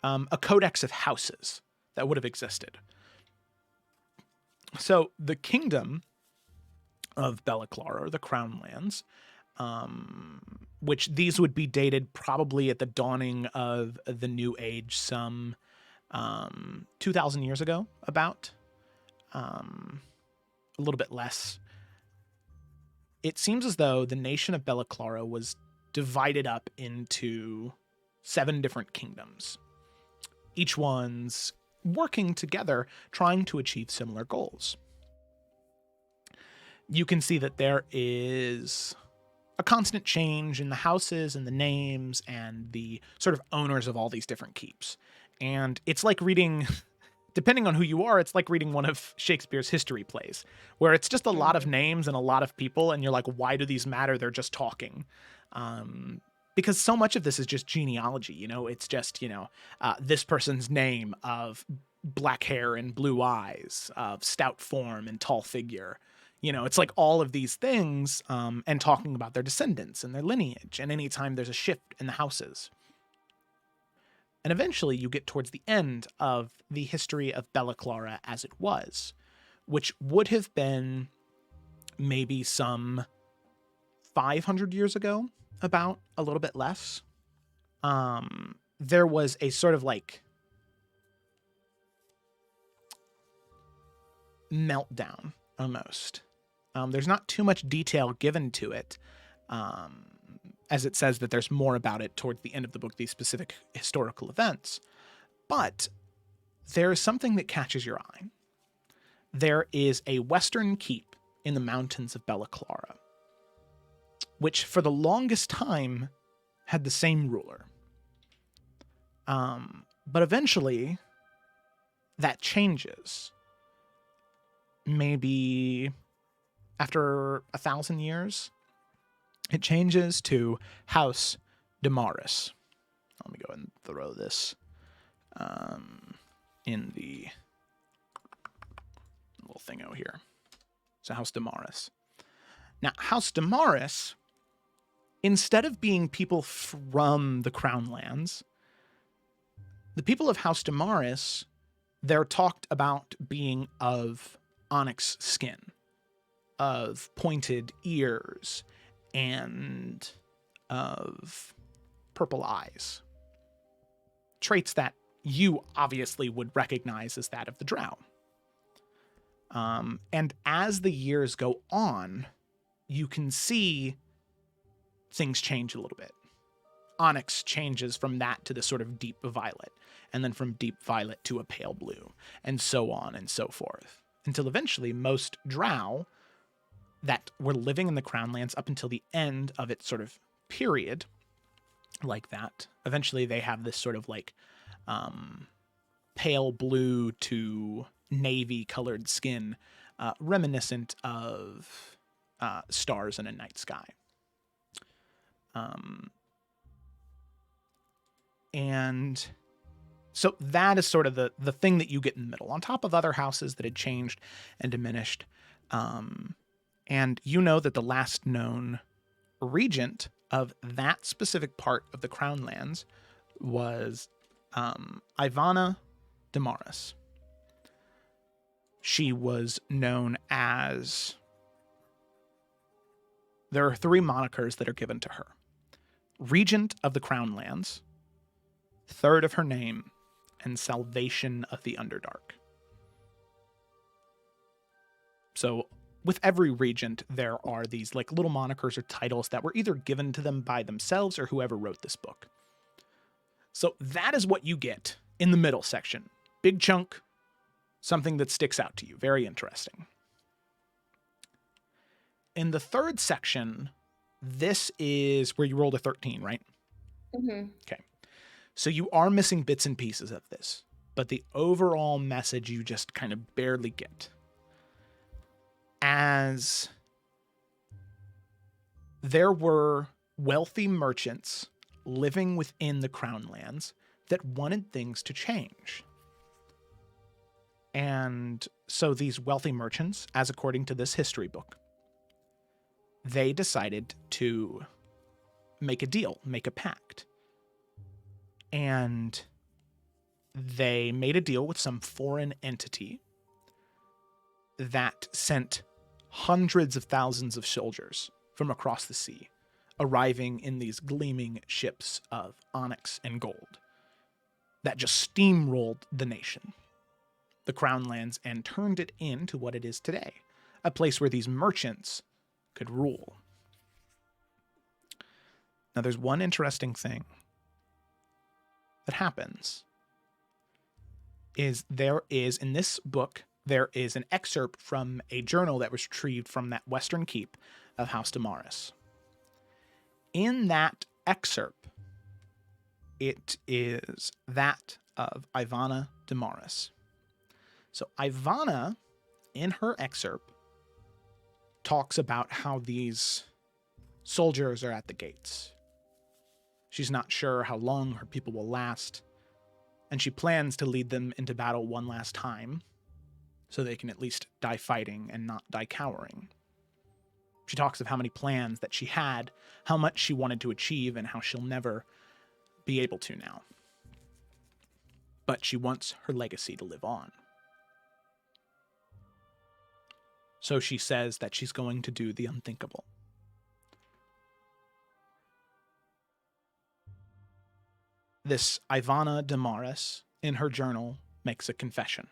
a codex of houses that would have existed. So the kingdom of Bella Clara, or the Crown Lands, which these would be dated probably at the dawning of the New Age, some 2,000 years ago, about. A little bit less. It seems as though the nation of Bella Clara was divided up into 7 different kingdoms. Each one's working together, trying to achieve similar goals. You can see that there is a constant change in the houses and the names and the sort of owners of all these different keeps. And it's like reading, depending on who you are, it's like reading one of Shakespeare's history plays, where it's just a lot of names and a lot of people, and you're like, why do these matter? They're just talking. Because so much of this is just genealogy, you know? It's just, this person's name of black hair and blue eyes, of stout form and tall figure. It's like all of these things, and talking about their descendants and their lineage, and anytime there's a shift in the houses. And eventually you get towards the end of the history of Bella Clara as it was, which would have been maybe some 500 years ago, about a little bit less. There was a sort of like meltdown almost. There's not too much detail given to it, as it says that there's more about it towards the end of the book, these specific historical events. But there is something that catches your eye. There is a western keep in the mountains of Bella Clara, which for the longest time had the same ruler. But eventually that changes. Maybe after 1,000 years, it changes to House Damaris. Let me go and throw this in the little thing out here. So House Damaris. Now, House Damaris, instead of being people from the Crown Lands, the people of House Damaris, they're talked about being of onyx skin, of pointed ears, and of purple eyes. Traits that you obviously would recognize as that of the Drow. And as the years go on, you can see things change a little bit. Onyx changes from that to the sort of deep violet, and then from deep violet to a pale blue, and so on and so forth, until eventually most Drow that were living in the Crown Lands up until the end of its sort of period like that, eventually they have this sort of like pale blue to navy colored skin, reminiscent of stars in a night sky. And so that is sort of the thing that you get in the middle, on top of other houses that had changed and diminished. And you know that the last known regent of that specific part of the Crown Lands was Ivana Damaris. She was known as... There are 3 monikers that are given to her. Regent of the Crown Lands, Third of her name, and Salvation of the Underdark. So with every regent, there are these like little monikers or titles that were either given to them by themselves or whoever wrote this book. So that is what you get in the middle section. Big chunk, something that sticks out to you. Very interesting. In the third section, this is where you rolled a 13, right? Mm-hmm. Okay. So you are missing bits and pieces of this, but the overall message you just kind of barely get. As there were wealthy merchants living within the Crown Lands that wanted things to change. And so these wealthy merchants, as according to this history book, they decided to make a deal, make a pact. And they made a deal with some foreign entity that sent hundreds of thousands of soldiers from across the sea, arriving in these gleaming ships of onyx and gold that just steamrolled the nation, the Crown Lands, and turned it into what it is today, a place where these merchants could rule. Now, there's one interesting thing that happens. There is in this book, there is an excerpt from a journal that was retrieved from that western keep of House Damaris. In that excerpt, it is that of Ivana Damaris. So Ivana, in her excerpt, talks about how these soldiers are at the gates. She's not sure how long her people will last, and she plans to lead them into battle one last time, so they can at least die fighting and not die cowering. She talks of how many plans that she had, how much she wanted to achieve, and how she'll never be able to now. But she wants her legacy to live on. So she says that she's going to do the unthinkable. This Ivana Damaris, in her journal, makes a confession.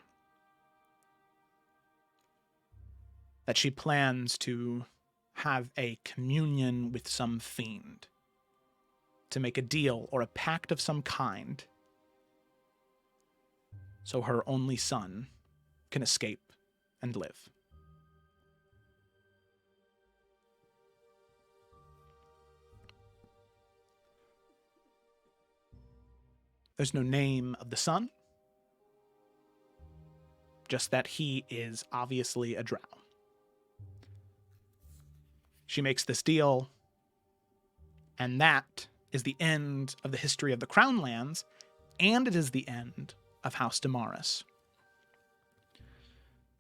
That she plans to have a communion with some fiend, to make a deal or a pact of some kind, so her only son can escape and live. There's no name of the son, just that he is obviously a drow. She makes this deal, and that is the end of the history of the Crown Lands, and it is the end of House Damaris.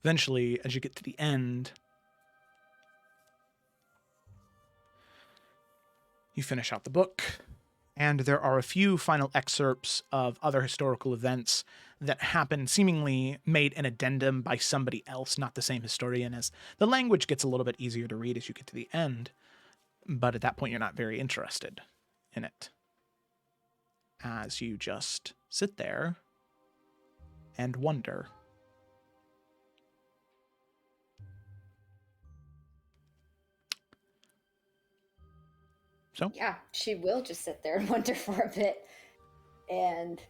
Eventually, as you get to the end, You finish out the book, and there are a few final excerpts of other historical events that happen, seemingly made an addendum by somebody else, not the same historian, as the language gets a little bit easier to read as you get to the end. But at that point, you're not very interested in it, as you just sit there and wonder. So Yeah, she will just sit there and wonder for a bit and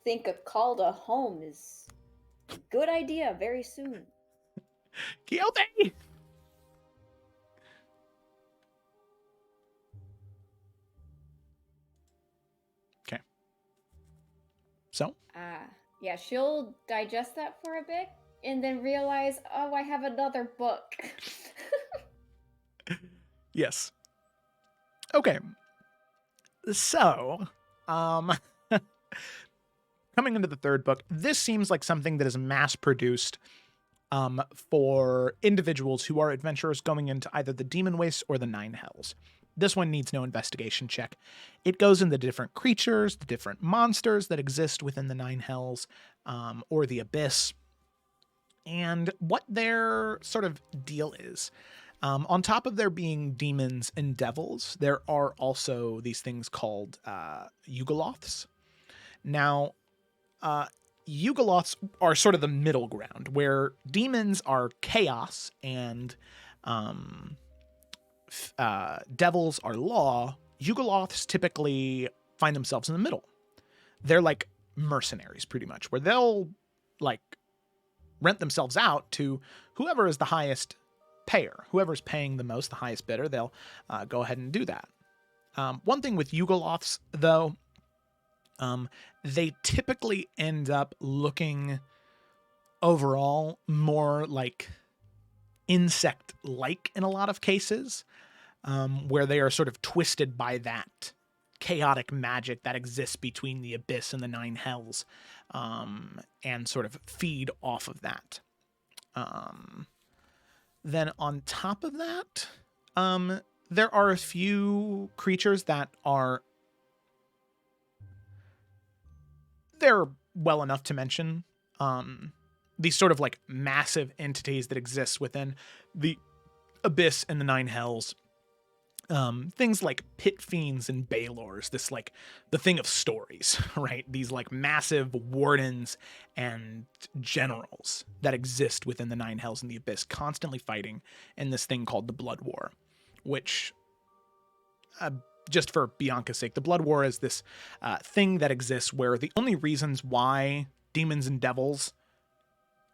think a call to home is a good idea very soon. Quixote! Okay. So? Yeah, she'll digest that for a bit and then realize, oh, I have another book. Yes. Okay. So, coming into the third book, this seems like something that is mass-produced for individuals who are adventurers going into either the Demon Wastes or the Nine Hells. This one needs no investigation check. It goes into the different creatures, the different monsters that exist within the Nine Hells, or the Abyss, and what their sort of deal is. On top of there being demons and devils, there are also these things called Yugoloths. Now, Yugoloths are sort of the middle ground, where demons are chaos and devils are law. Yugoloths typically find themselves in the middle. They're like mercenaries, pretty much, where they'll like rent themselves out to whoever is the highest payer. Whoever's paying the most, the highest bidder, they'll go ahead and do that. One thing with Yugoloths, though, they typically end up looking overall more like insect-like in a lot of cases, where they are sort of twisted by that chaotic magic that exists between the Abyss and the Nine Hells, and sort of feed off of that. Then on top of that, there are a few creatures that they're well enough to mention. These sort of like massive entities that exist within the Abyss and the Nine Hells. Things like pit fiends and balors, this like the thing of stories, right? These like massive wardens and generals that exist within the Nine Hells and the Abyss, constantly fighting in this thing called the Blood War, which, just for Bianca's sake, the Blood War is this thing that exists where the only reasons why demons and devils,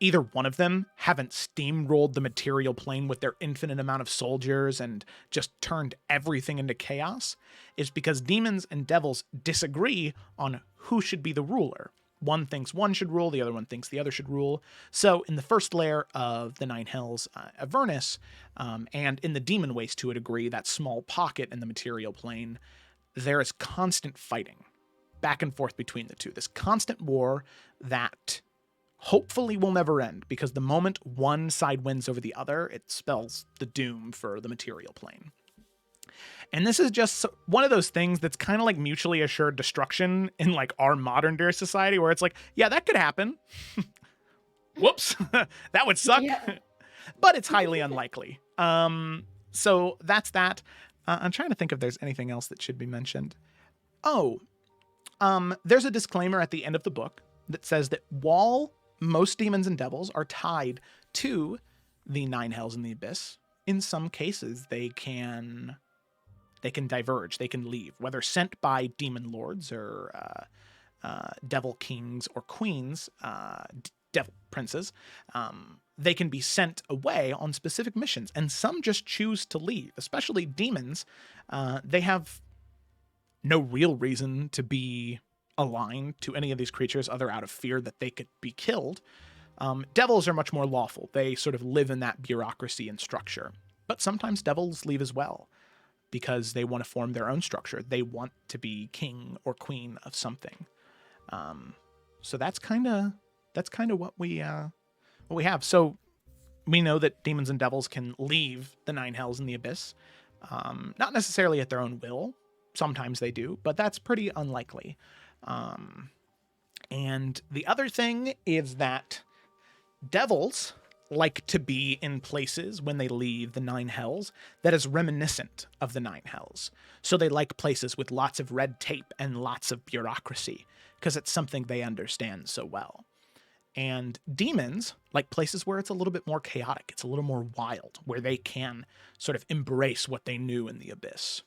either one of them, haven't steamrolled the material plane with their infinite amount of soldiers and just turned everything into chaos is because demons and devils disagree on who should be the ruler. One thinks one should rule, the other one thinks the other should rule. So in the first layer of the Nine Hells, Avernus, and in the Demon Waste to a degree, that small pocket in the material plane, there is constant fighting back and forth between the two. This constant war that hopefully will never end, because the moment one side wins over the other, it spells the doom for the material plane. And this is just one of those things that's kind of like mutually assured destruction in like our modern day society, where it's like, yeah, that could happen. Whoops, that would suck. Yeah. But it's highly unlikely. So that's that. I'm trying to think if there's anything else that should be mentioned. Oh, there's a disclaimer at the end of the book that says that while most demons and devils are tied to the Nine Hells and the Abyss, in some cases they can diverge, they can leave, whether sent by demon lords or devil kings or queens, devil princes. They can be sent away on specific missions, and some just choose to leave, especially demons. They have no real reason to be aligned to any of these creatures other out of fear that they could be killed. Devils are much more lawful. They sort of live in that bureaucracy and structure. But sometimes devils leave as well because they want to form their own structure. They want to be king or queen of something. So that's kind of what we have. So we know that demons and devils can leave the Nine Hells and the Abyss. Not necessarily at their own will. Sometimes they do, but that's pretty unlikely. And the other thing is that devils like to be in places when they leave the Nine Hells that is reminiscent of the Nine Hells. So they like places with lots of red tape and lots of bureaucracy, because it's something they understand so well. And demons like places where it's a little bit more chaotic, it's a little more wild, where they can sort of embrace what they knew in the abyss.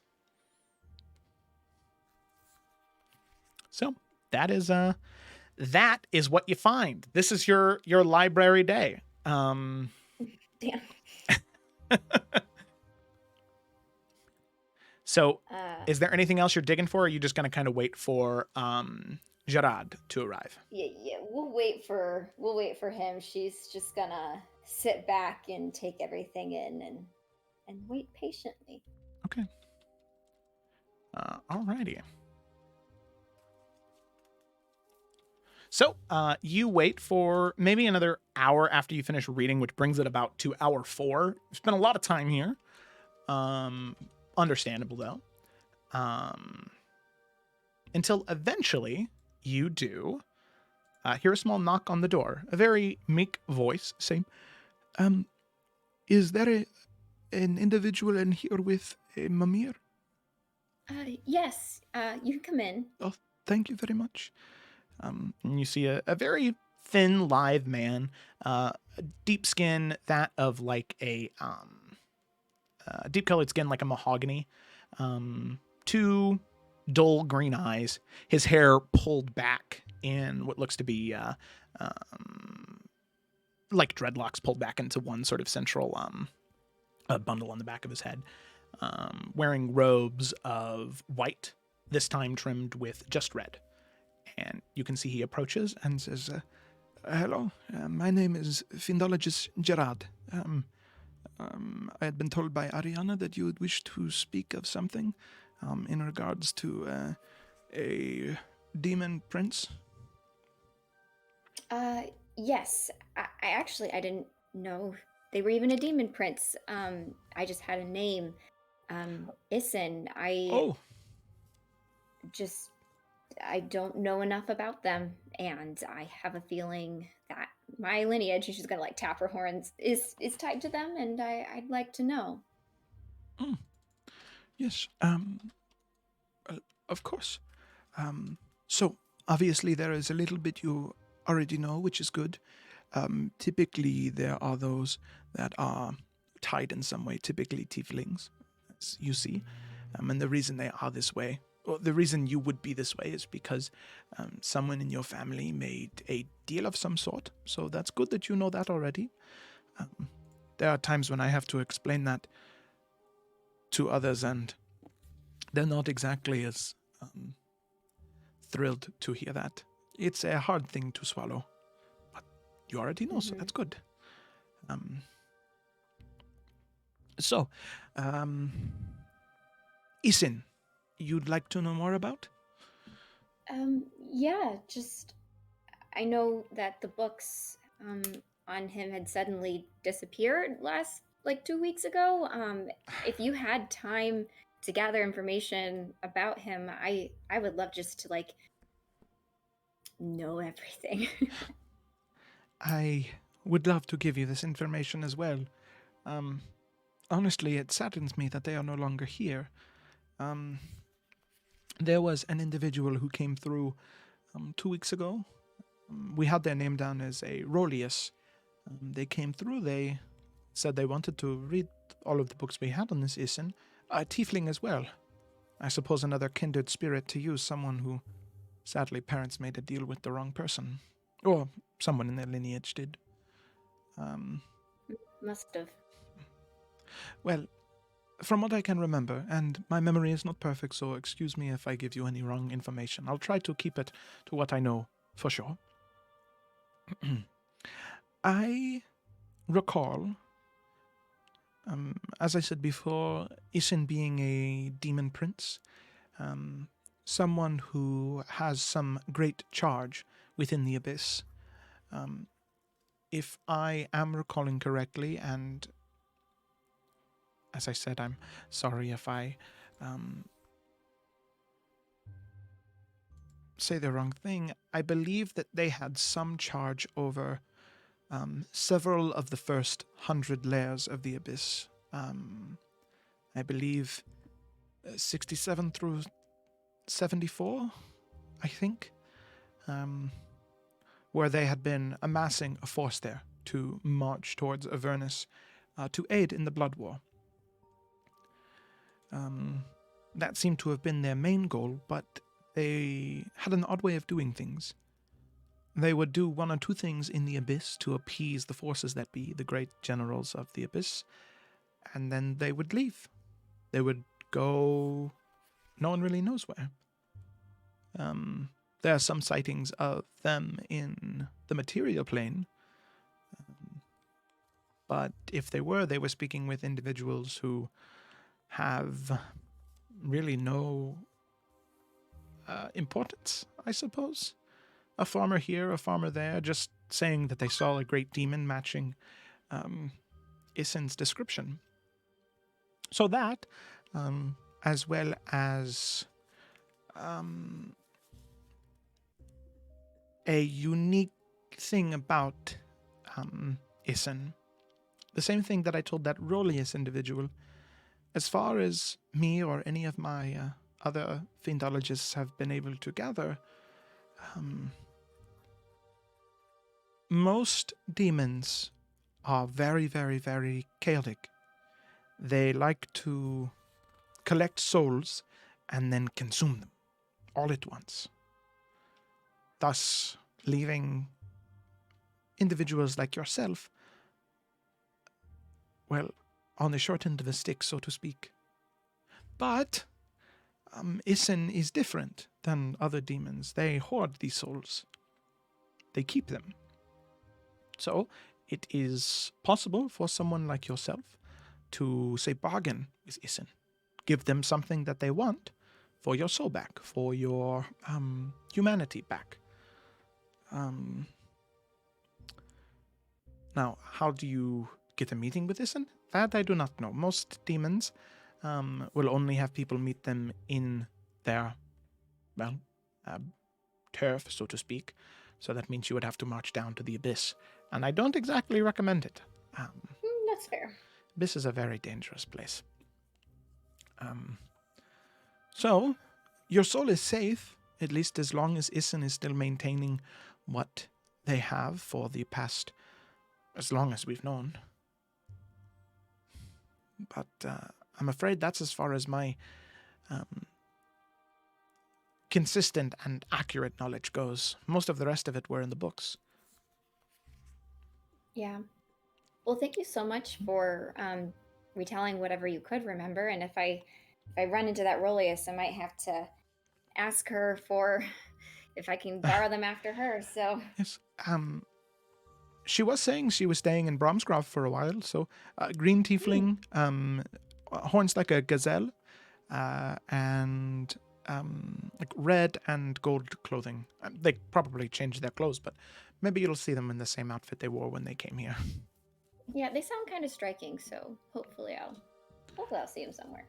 So that is what you find. This is your library day. Damn. So is there anything else you're digging for, or are you just going to kind of wait for Gerard to arrive? Yeah, we'll wait for him. She's just gonna sit back and take everything in and wait patiently. Okay. Alrighty. So you wait for maybe another hour after you finish reading, which brings it about to hour 4. You spent a lot of time here. Understandable, though. Until eventually you do hear a small knock on the door. A very meek voice saying, is there an individual in here with a Mimir? Yes, you can come in. Oh, thank you very much. And you see a very thin, lithe man, deep skin, that of like a deep colored skin, like a mahogany, 2 dull green eyes, his hair pulled back in what looks to be like dreadlocks pulled back into one sort of central bundle on the back of his head, wearing robes of white, this time trimmed with just red. And you can see he approaches and says, hello, my name is Findologist Gerard. I had been told by Ariana that you would wish to speak of something in regards to a demon prince. Yes. I didn't know they were even a demon prince. I just had a name. Isin. I don't know enough about them, and I have a feeling that my lineage, she's gonna like tap her horns, is tied to them, and I'd like to know. Yes, of course. So, obviously there is a little bit you already know, which is good. Typically there are those that are tied in some way, typically tieflings, as you see. And the reason they are this way, or the reason you would be this way, is because someone in your family made a deal of some sort. So that's good that you know that already. There are times when I have to explain that to others, and they're not exactly as thrilled to hear that. It's a hard thing to swallow, but you already know, so that's good. Isin, you'd like to know more about? Yeah, just I know that the books on him had suddenly disappeared last 2 weeks ago. If you had time to gather information about him, I would love just to know everything. I would love to give you this information as well. Honestly, it saddens me that they are no longer here. There was an individual who came through 2 weeks ago. We had their name down as a Rolius. They came through, they said they wanted to read all of the books we had on this Isin. A tiefling as well. I suppose another kindred spirit to you, someone who, sadly, parents made a deal with the wrong person. Or someone in their lineage did. Must have. Well, from what I can remember, and my memory is not perfect, so excuse me if I give you any wrong information. I'll try to keep it to what I know for sure. I recall, as I said before, Isin being a demon prince, someone who has some great charge within the abyss. If I am recalling correctly, and as I said, I'm sorry if I say the wrong thing. I believe that they had some charge over several of the first 100 layers of the Abyss. I believe 67 through 74, I think, where they had been amassing a force there to march towards Avernus to aid in the Blood War. That seemed to have been their main goal, but they had an odd way of doing things. They would do one or two things in the Abyss to appease the forces that be, the great generals of the Abyss, and then they would leave. They would go no one really knows where. There are some sightings of them in the material plane, but if they were speaking with individuals who have really no importance, I suppose. A farmer here, a farmer there, just saying that they saw a great demon matching Isen's description. So that, as well as a unique thing about Isen, the same thing that I told that Rolius individual, as far as me or any of my other fiendologists have been able to gather, most demons are very, very, very chaotic. They like to collect souls and then consume them all at once, thus leaving individuals like yourself, well, on the short end of a stick, so to speak. But Isen is different than other demons. They hoard these souls. They keep them. So it is possible for someone like yourself to, say, bargain with Isen. Give them something that they want for your soul back, for your humanity back. Now, how do you get a meeting with Isen? That I do not know. Most demons will only have people meet them in their, well, turf, so to speak. So that means you would have to march down to the Abyss. And I don't exactly recommend it. That's fair. Abyss is a very dangerous place. So, your soul is safe, at least as long as Isen is still maintaining what they have for the past, as long as we've known. But I'm afraid that's as far as my consistent and accurate knowledge goes. Most of the rest of it were in the books. Yeah. Well, thank you so much for retelling whatever you could remember. And if I run into that Rolius, I might have to ask her for if I can borrow them after her. So yes, she was saying she was staying in Bromsgrove for a while. So green tiefling, horns like a gazelle, and like red and gold clothing. They probably changed their clothes, but maybe you'll see them in the same outfit they wore when they came here. yeah, they sound kind of striking. So hopefully I'll see them somewhere.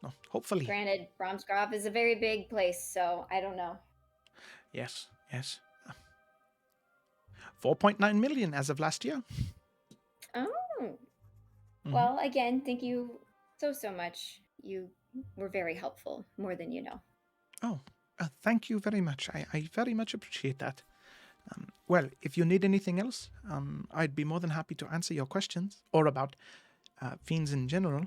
No, hopefully. Granted, Bromsgrove is a very big place, so I don't know. Yes. 4.9 million as of last year. Oh. Mm-hmm. Well, again, thank you so much. You were very helpful, more than you know. Oh, thank you very much. I very much appreciate that. Well, if you need anything else, I'd be more than happy to answer your questions or about fiends in general.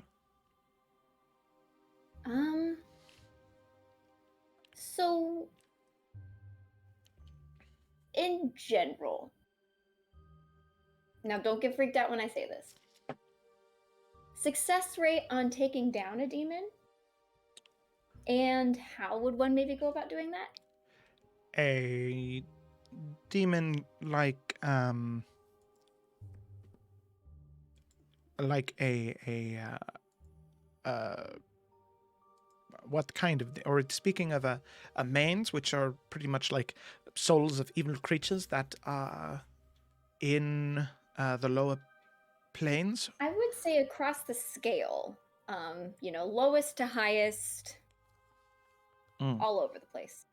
So, in general, now don't get freaked out when I say this. Success rate on taking down a demon? And how would one maybe go about doing that? A demon like what kind of, or speaking of a manes, which are pretty much like souls of evil creatures that are in the lower planes? I would say across the scale. lowest to highest, all over the place.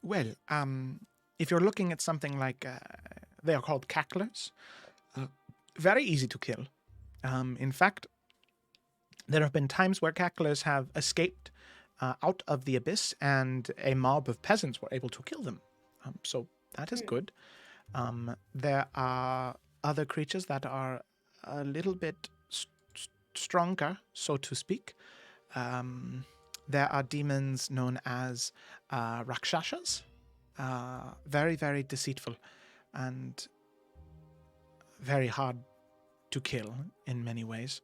Well, if you're looking at something like, they are called Cacklers, very easy to kill. In fact, there have been times where Cacklers have escaped out of the abyss, and a mob of peasants were able to kill them. So that is good. There are other creatures that are a little bit stronger, so to speak. There are demons known as Rakshasas. Very, very deceitful and very hard to kill in many ways.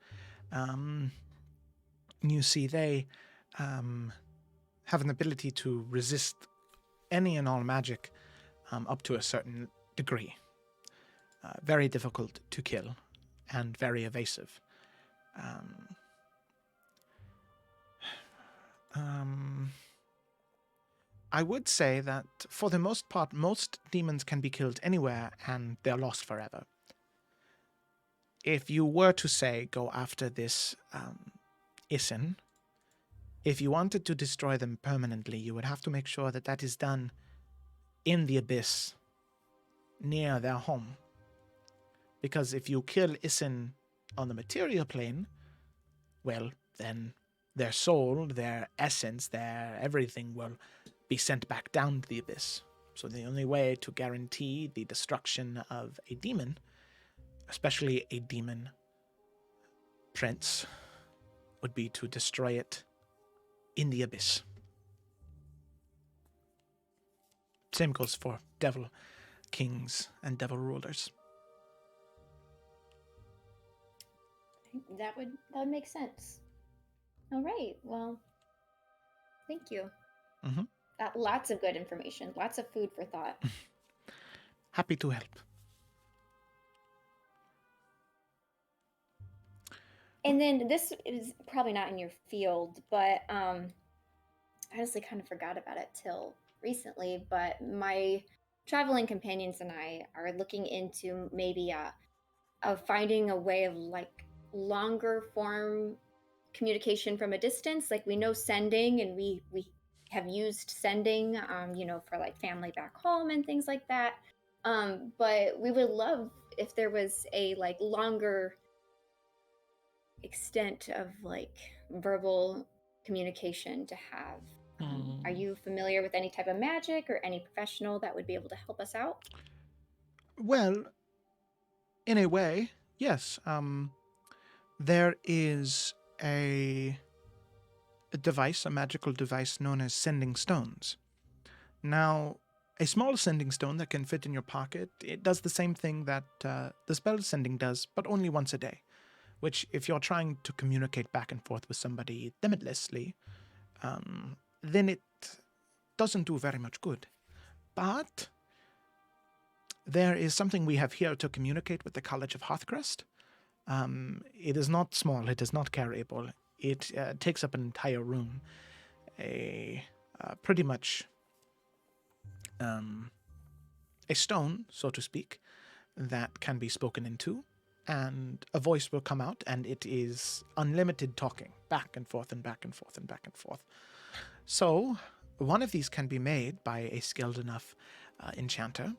You see, they have an ability to resist any and all magic up to a certain degree. Very difficult to kill and very evasive. I would say that for the most part, most demons can be killed anywhere and they're lost forever. If you were to say go after this Isin, if you wanted to destroy them permanently, you would have to make sure that that is done in the abyss, near their home. Because if you kill Isin on the material plane, well, then their soul, their essence, their everything will be sent back down to the abyss. So the only way to guarantee the destruction of a demon, especially a demon prince, would be to destroy it in the abyss. Same goes for devil kings and devil rulers. That would make sense. All right. Well, thank you. Mm-hmm. Lots of good information. Lots of food for thought. Happy to help. And then this is probably not in your field, but I honestly kind of forgot about it till recently. But my traveling companions and I are looking into maybe finding a way of like longer form communication from a distance. Like we know sending, and we have used sending, for like family back home and things like that. But we would love if there was a like longer extent of like verbal communication to have. Are you familiar with any type of magic or any professional that would be able to help us out? Well, in a way, yes. There is a device, a magical device known as sending stones. Now, a small sending stone that can fit in your pocket, it does the same thing that the spell sending does, but only once a day. Which, if you're trying to communicate back and forth with somebody limitlessly, then it doesn't do very much good. But there is something we have here to communicate with the College of Hearthcrest. It is not small, it is not carryable. It takes up an entire room. Pretty much a stone, so to speak, that can be spoken into, and a voice will come out, and it is unlimited talking, back and forth and back and forth and back and forth. So, one of these can be made by a skilled enough enchanter.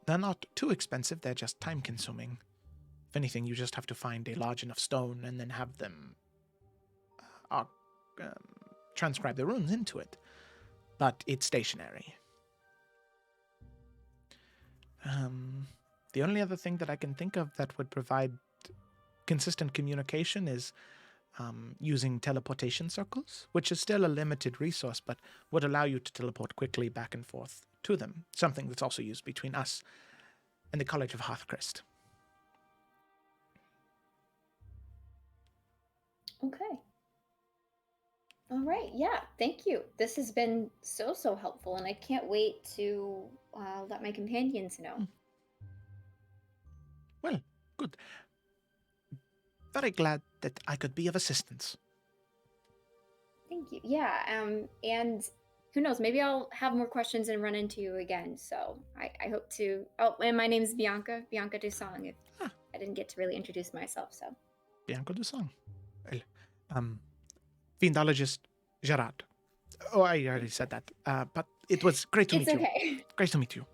They're not too expensive, they're just time-consuming. If anything, you just have to find a large enough stone and then have them transcribe the runes into it. But it's stationary. The only other thing that I can think of that would provide consistent communication is using teleportation circles, which is still a limited resource, but would allow you to teleport quickly back and forth to them, something that's also used between us and the College of Hearthcrest. Okay. All right. Yeah. Thank you. This has been so helpful, and I can't wait to let my companions know. Well, good. Very glad that I could be of assistance. Thank you. Yeah. And who knows? Maybe I'll have more questions and run into you again. So I hope to. Oh, and my name is Bianca Dusong. If I didn't get to really introduce myself, so. Bianca Dusong. Well, Fiendologist Gerard. Oh, I already said that. But it was great to It's meet you. okay. Great to meet you.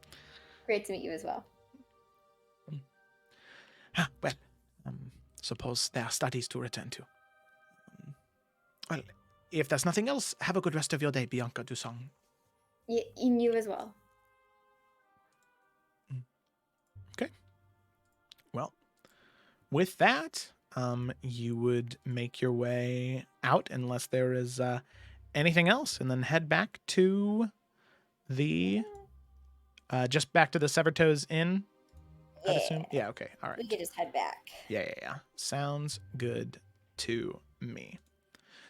Great to meet you as well. Well, suppose there are studies to return to. Well, if there's nothing else, have a good rest of your day, Bianca Dusong. You as well. Okay. Well, with that, you would make your way out unless there is anything else, and then head back to the just back to the Severed Toes Inn. I'd assume. Yeah. Okay. All right. We could just head back. Yeah. Sounds good to me.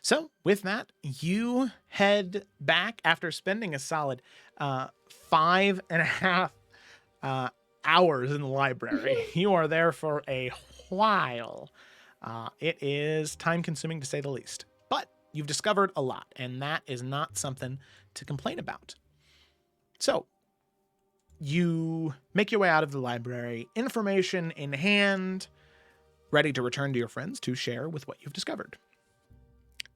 So with that, you head back after spending a solid 5.5 hours in the library. You are there for a while. It is time consuming to say the least, but you've discovered a lot, and that is not something to complain about. So you make your way out of the library, information in hand, ready to return to your friends to share with what you've discovered.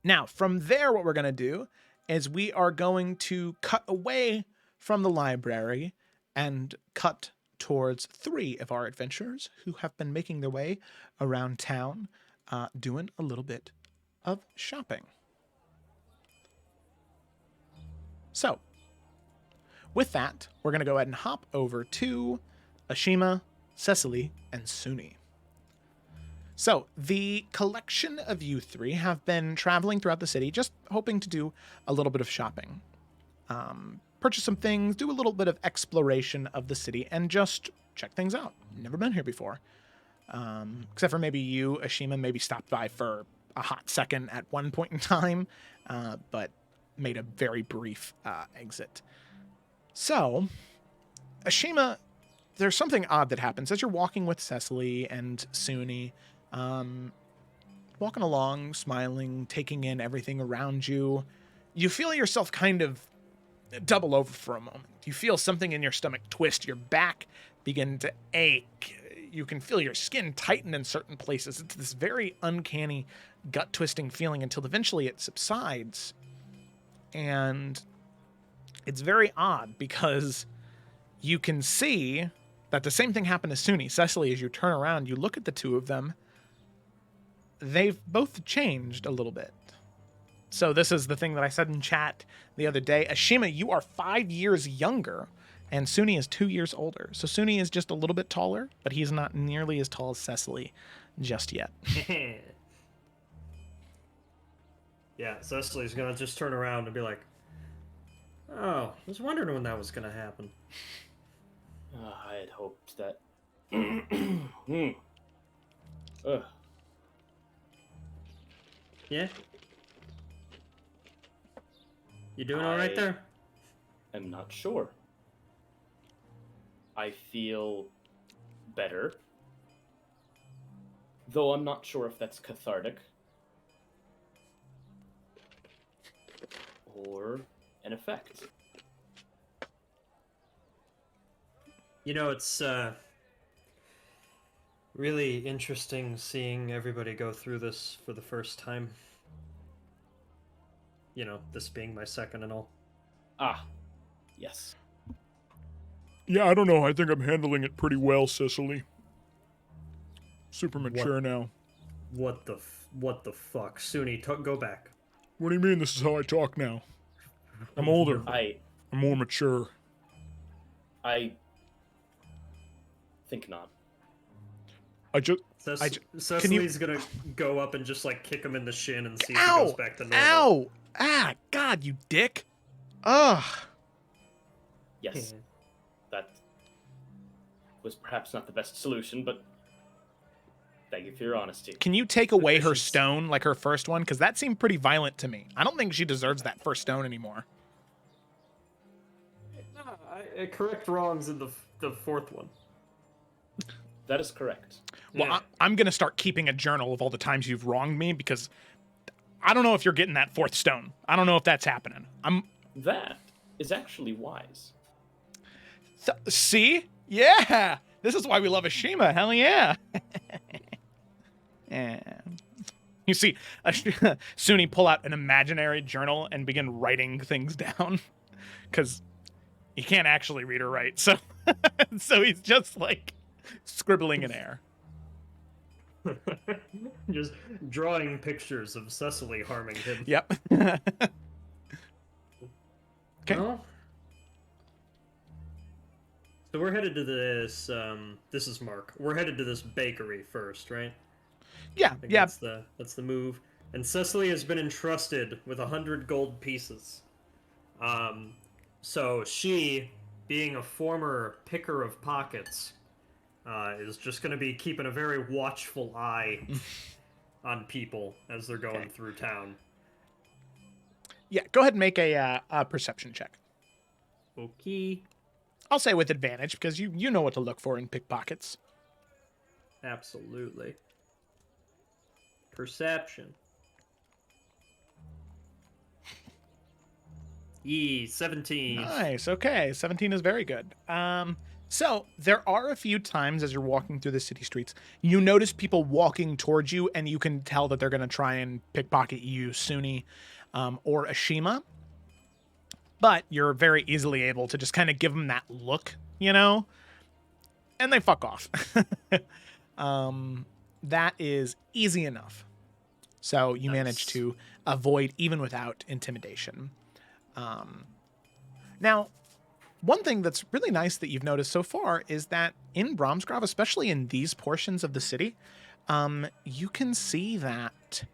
Now, from there, what we're going to do is we are going to cut away from the library and cut towards 3 of our adventurers who have been making their way around town, doing a little bit of shopping. So, with that, we're going to go ahead and hop over to Ashima, Cecily, and Suni. So, the collection of you 3 have been traveling throughout the city, just hoping to do a little bit of shopping. Purchase some things, do a little bit of exploration of the city, and just check things out. Never been here before. Except for maybe you, Ashima, maybe stopped by for a hot second at one point in time, but made a very brief exit. So, Ashima, there's something odd that happens as you're walking with Cecily and Suni, walking along, smiling, taking in everything around you. You feel yourself kind of double over for a moment. You feel something in your stomach twist, your back begin to ache. You can feel your skin tighten in certain places. It's this very uncanny, gut-twisting feeling until eventually it subsides. And it's very odd because you can see that the same thing happened to Suni. Cecily, as you turn around, you look at the two of them. They've both changed a little bit. So this is the thing that I said in chat the other day. Ashima, you are 5 years younger, and Suni is 2 years older. So Suni is just a little bit taller, but he's not nearly as tall as Cecily just yet. Yeah, Cecily's gonna just turn around and be like, "Oh, I was wondering when that was gonna happen." I had hoped that. Yeah? You doing all right there? I'm not sure. I feel better, though I'm not sure if that's cathartic or an effect. You know, it's really interesting seeing everybody go through this for the first time. You know, this being my second and all. Ah, yes. Yeah, I don't know. I think I'm handling it pretty well, Cecily. Super mature now. What the fuck? Suni, go back. What do you mean this is how I talk now? I'm older. I'm more mature. I think not. Cecily's gonna go up and just like kick him in the shin and see if he Ow! goes back to normal. Ow! Ah, God, you dick! Ugh. Yes. That was perhaps not the best solution, but thank you for your honesty. Can you take away her stone, like her first one? Because that seemed pretty violent to me. I don't think she deserves that first stone anymore. I correct wrongs in the fourth one. That is correct. Well, Yeah. I'm going to start keeping a journal of all the times you've wronged me, because I don't know if you're getting that fourth stone. I don't know if that's happening. That is actually wise. See? Yeah! This is why we love Ashima. Hell yeah! And you see Suni pull out an imaginary journal and begin writing things down because he can't actually read or write. So, so he's just like scribbling in air. Just drawing pictures of Cecily harming him. Yep. Okay. Well, so we're headed to this. This is Mark. We're headed to this bakery first, right? Yeah. I think Yeah. That's the move. And Cecily has been entrusted with 100 gold pieces. So she, being a former picker of pockets, is just going to be keeping a very watchful eye on people as they're going through town. Yeah. Go ahead and make a perception check. Okay. I'll say with advantage because you know what to look for in pickpockets. Absolutely. Perception. 17. Nice. Okay. 17 is very good. So there are a few times as you're walking through the city streets, you notice people walking towards you, and you can tell that they're going to try and pickpocket you, Suni, or Ashima. But you're very easily able to just kind of give them that look, you know, and they fuck off. That is easy enough. So you manage to avoid even without intimidation. Now, one thing that's really nice that you've noticed so far is that in Bromsgrove, especially in these portions of the city, you can see that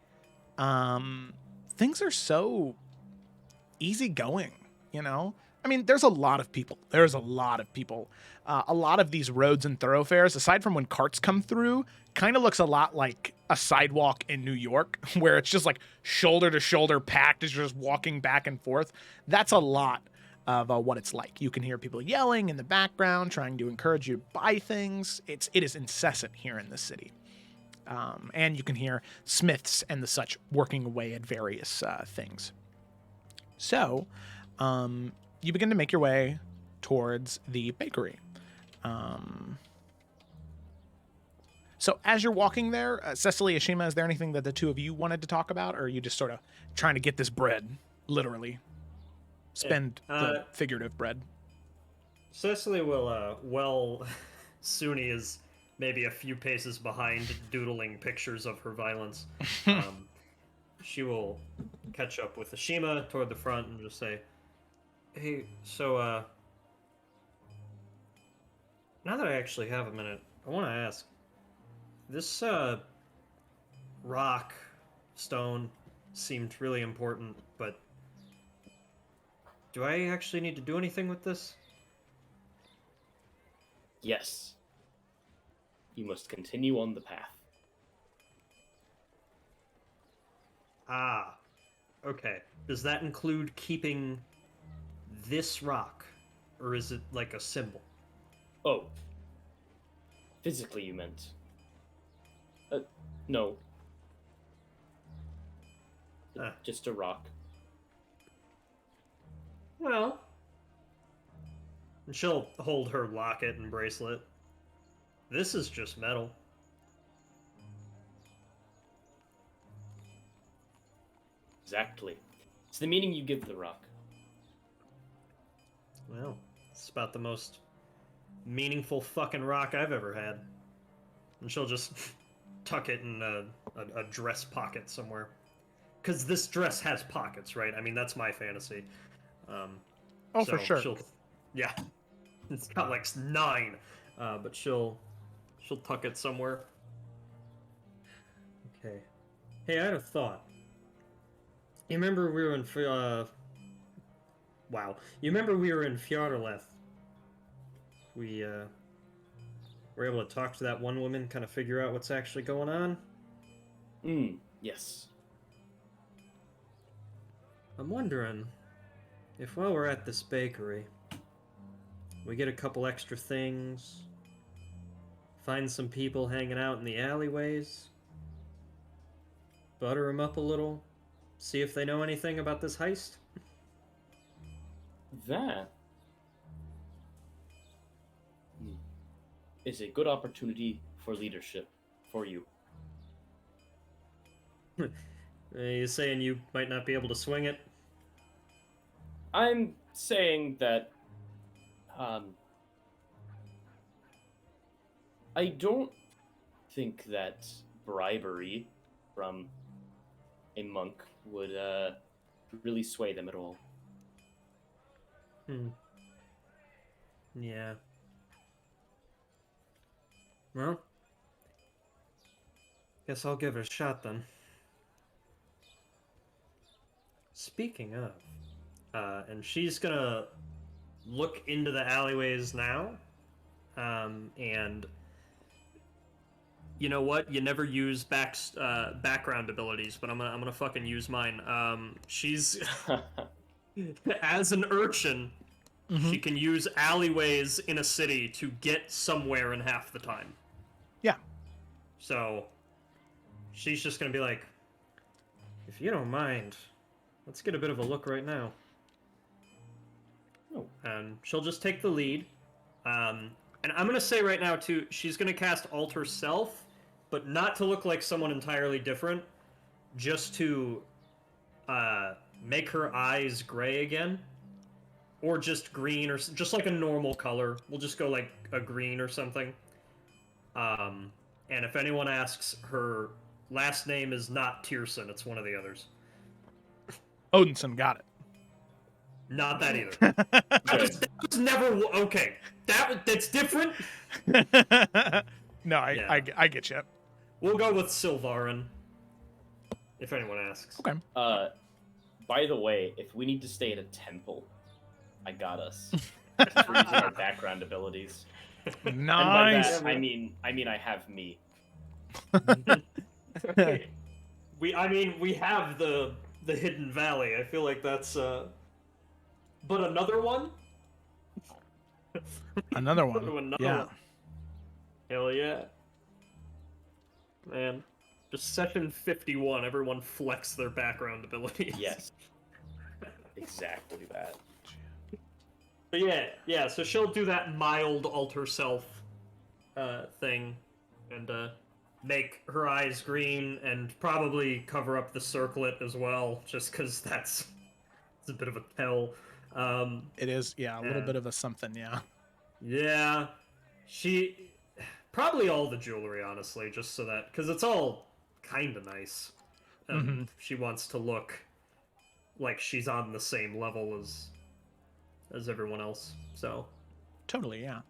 things are so easygoing, you know? I mean, there's a lot of people. There's a lot of people. A lot of these roads and thoroughfares, aside from when carts come through, kind of looks a lot like a sidewalk in New York, where it's just like shoulder to shoulder packed as you're just walking back and forth. That's a lot of what it's like. You can hear people yelling in the background, trying to encourage you to buy things. It is incessant here in the city. And you can hear smiths and the such working away at various things. So, you begin to make your way towards the bakery. So as you're walking there, Cecily, Ashima, is there anything that the two of you wanted to talk about, or are you just sort of trying to get this bread, literally? Spend the figurative bread. Cecily will, Suni is maybe a few paces behind, doodling pictures of her violence. She will catch up with Ashima toward the front and just say, hey, so, now that I actually have a minute, I want to ask, this, rock, stone, seemed really important, but do I actually need to do anything with this? Yes. You must continue on the path. Ah, okay. Does that include keeping this rock, or is it like a symbol? Oh. Physically, you meant. No. Just a rock. Well, and she'll hold her locket and bracelet. This is just metal. Exactly. It's the meaning you give the rock. Well, it's about the most meaningful fucking rock I've ever had. And she'll just tuck it in a dress pocket somewhere. Because this dress has pockets, right? I mean, that's my fantasy. Oh, for sure. Yeah. It's got like 9. But she'll tuck it somewhere. Okay. Hey, I had a thought. You remember we were in You remember we were in Fjarleth? We were able to talk to that one woman, kind of figure out what's actually going on? Yes. I'm wondering if while we're at this bakery, we get a couple extra things, find some people hanging out in the alleyways, butter them up a little, see if they know anything about this heist? That is a good opportunity for leadership for you. You saying you might not be able to swing it? I'm saying that I don't think that bribery from a monk would really sway them at all. Yeah. Well, guess I'll give it a shot then. Speaking of, and she's gonna look into the alleyways now, and you know what? You never use background abilities, but I'm gonna fucking use mine. She's as an urchin, she can use alleyways in a city to get somewhere in half the time. Yeah. So she's just gonna be like, if you don't mind, let's get a bit of a look right now. Oh. And she'll just take the lead. And I'm gonna say right now too, she's gonna cast Alter Self, but not to look like someone entirely different, just to make her eyes gray again. Or just green, or just like a normal color. We'll just go like a green or something. And if anyone asks, her last name is not Tierson, it's one of the others. Odinson, got it. Not that either. that was never... Okay, that's different. No, I get you. We'll go with Sylvarin, if anyone asks. Okay. By the way, if we need to stay at a temple, I got us. Just for using our background abilities. Nice. And by that, I mean I have me. We have the Hidden Valley. I feel like that's but another one? Another one. Another Yeah. one. Hell yeah. Man. Just session 51, everyone flex their background abilities. Yes. Exactly that. But yeah, so she'll do that mild alter self thing and make her eyes green and probably cover up the circlet as well, just because it's a bit of a tell. It is, yeah, a little bit of a something, yeah. Yeah, she probably all the jewelry, honestly, just so that, because it's all kind of nice. She wants to look like she's on the same level as everyone else. So Totally, yeah.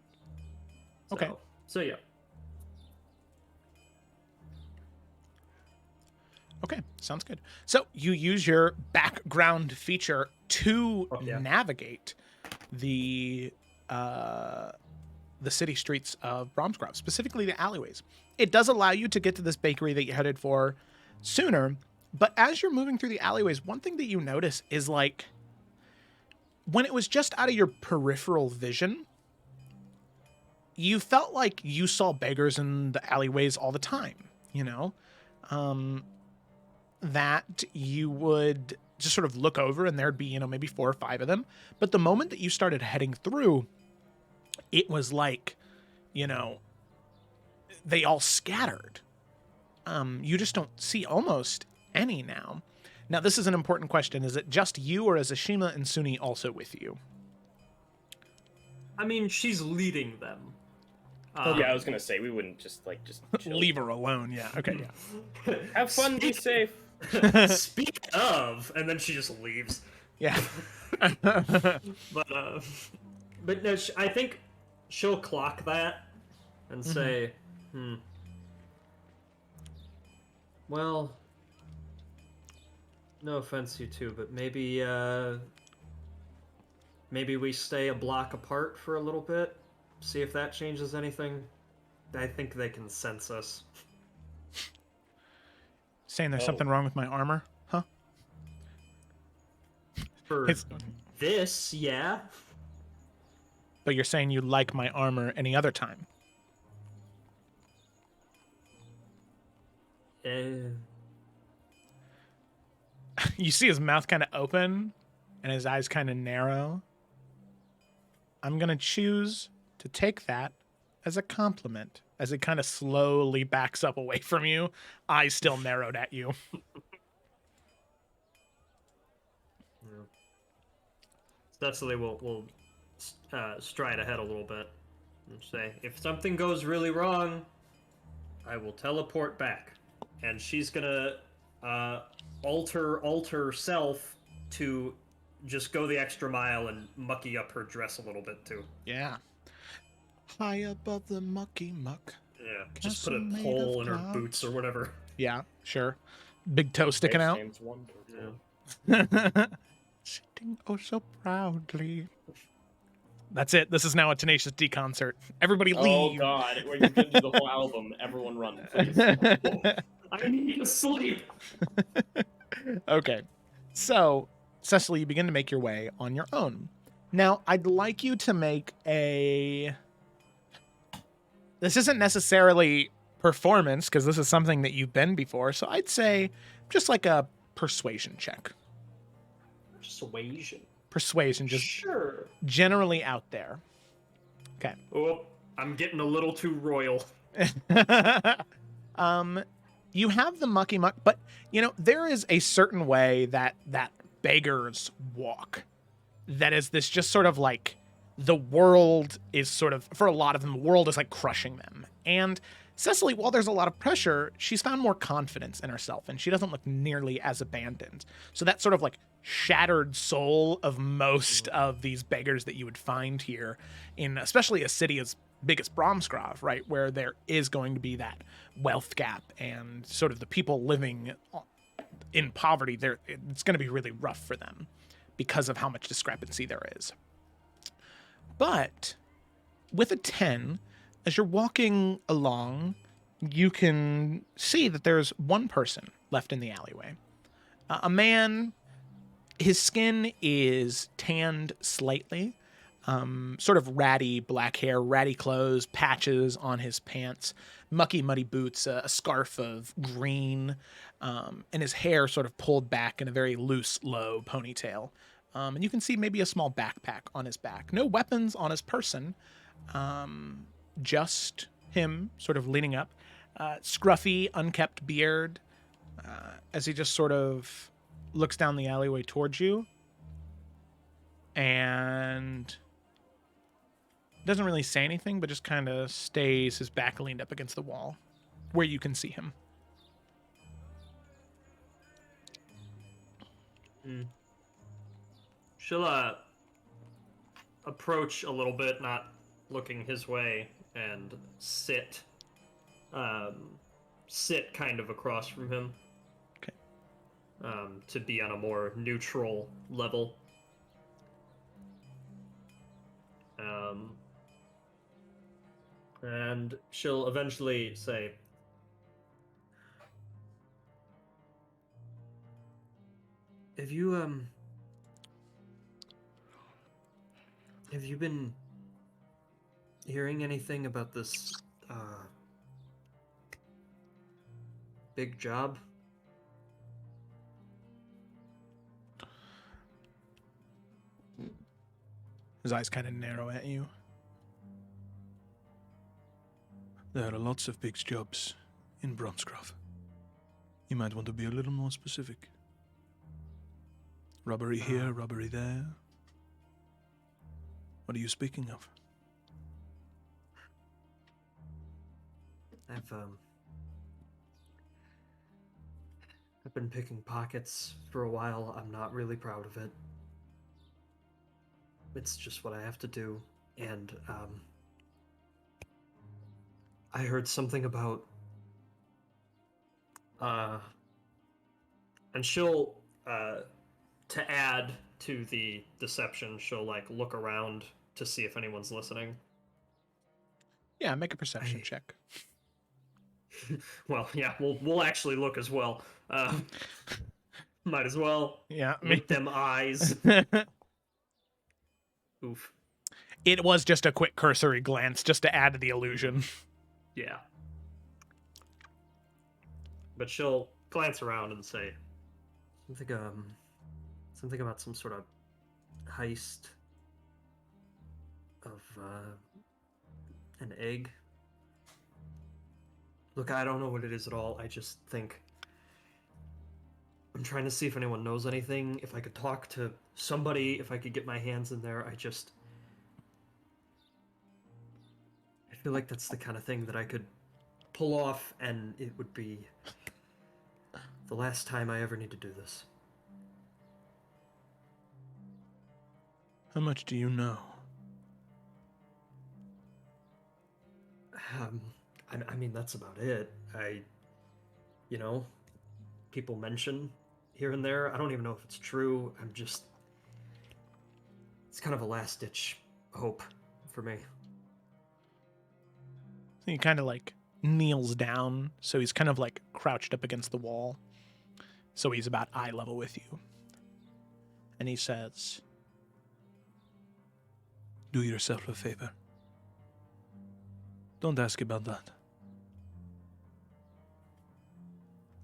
Okay. So yeah. Okay, sounds good. So you use your background feature to navigate the city streets of Bromsgrove, specifically the alleyways. It does allow you to get to this bakery that you're headed for sooner, but as you're moving through the alleyways, one thing that you notice is like when it was just out of your peripheral vision, you felt like you saw beggars in the alleyways all the time, you know? That you would just sort of look over and there'd be, you know, maybe 4 or 5 of them. But the moment that you started heading through, it was like, you know, they all scattered. You just don't see almost any now. Now, this is an important question. Is it just you, or is Ashima and Suni also with you? I mean, she's leading them. Yeah, I was gonna say we wouldn't just chill. Leave her alone. Yeah. Okay. Yeah. Have fun. Be safe. Speak of, and then she just leaves. Yeah. But no, I think she'll clock that and say, well, no offense, you two, but maybe we stay a block apart for a little bit, see if that changes anything. I think they can sense us. Saying there's something wrong with my armor, huh? For this, yeah. But you're saying you like my armor any other time? You see his mouth kind of open and his eyes kind of narrow. I'm going to choose to take that as a compliment, as it kind of slowly backs up away from you, eyes still narrowed at you. Cecily will stride ahead a little bit and say, if something goes really wrong, I will teleport back. And she's gonna alter self to just go the extra mile and mucky up her dress a little bit too. Yeah. High above the mucky muck. Yeah, just Castle put a made hole of in her clouds. boots or whatever. Yeah, sure. Big toe sticking out. James Wonderful. Yeah. Sitting oh so proudly. That's it. This is now a Tenacious D concert. Everybody Oh leave. God, we're gonna do the whole album. Everyone run, please. I need to sleep. Okay. So, Cecily, you begin to make your way on your own. Now, I'd like you to make a... This isn't necessarily performance, because this is something that you've been before, so I'd say just like a persuasion check. Persuasion, just Sure. generally out there. Okay. Oh, I'm getting a little too royal. You have the mucky muck, but there is a certain way that beggars walk. That is this just sort of like the world is sort of, for a lot of them, the world is like crushing them. And Cecily, while there's a lot of pressure, she's found more confidence in herself and she doesn't look nearly as abandoned. So that sort of like shattered soul of most of these beggars that you would find here in especially a city as big as Bromsgrove, right? Where there is going to be that wealth gap and sort of the people living in poverty, it's going to be really rough for them because of how much discrepancy there is. But with a 10, as you're walking along, you can see that there's one person left in the alleyway. A man, his skin is tanned slightly, sort of ratty black hair, ratty clothes, patches on his pants, mucky, muddy boots, a scarf of green, and his hair sort of pulled back in a very loose, low ponytail. And you can see maybe a small backpack on his back. No weapons on his person, just him sort of leaning up. Scruffy, unkept beard, as he just sort of looks down the alleyway towards you. And doesn't really say anything, but just kind of stays, his back leaned up against the wall, where you can see him. She'll approach a little bit, not looking his way, and sit kind of across from him. Okay. To be on a more neutral level. And she'll eventually say, Have you been hearing anything about this big job? His eyes kind of narrow at you. There are lots of big jobs in Bromsgrove. You might want to be a little more specific. Robbery here, robbery there. What are you speaking of? I've been picking pockets for a while. I'm not really proud of it. It's just what I have to do. And I heard something about and she'll to add to the deception, she'll like look around to see if anyone's listening. Yeah, make a perception check. Well, yeah, we'll actually look as well. Might as well. Yeah, With them eyes. Oof. It was just a quick cursory glance just to add to the illusion. Yeah. But she'll glance around and say something about some sort of heist of an egg. Look, I don't know what it is at all. I just think I'm trying to see if anyone knows anything. If I could talk to somebody, if I could get my hands in there, I feel like that's the kind of thing that I could pull off, and it would be the last time I ever need to do this. How much do you know? I mean, that's about it. People mention here and there. I don't even know if it's true. It's kind of a last-ditch hope for me. So he kind of like kneels down, so he's kind of like crouched up against the wall. So he's about eye level with you. And he says, Do yourself a favor. Don't ask about that.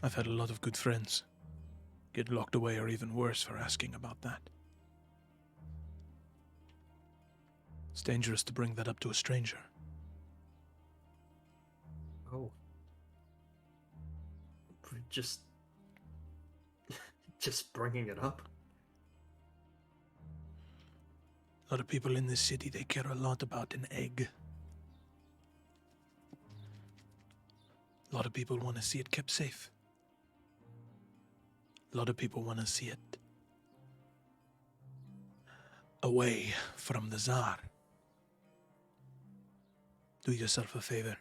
I've had a lot of good friends get locked away or even worse for asking about that. It's dangerous to bring that up to a stranger. Oh. Just bringing it up? A lot of people in this city, they care a lot about an egg. A lot of people want to see it kept safe. A lot of people want to see it away from the Tsar. Do yourself a favor.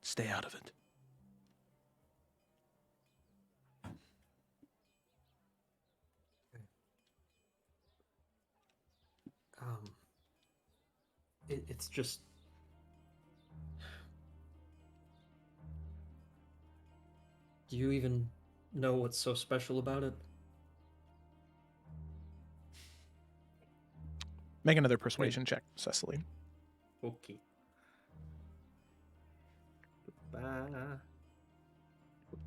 Stay out of it. It's just... Do you even know what's so special about it? make another persuasion check, Cecily. Okay. Ba.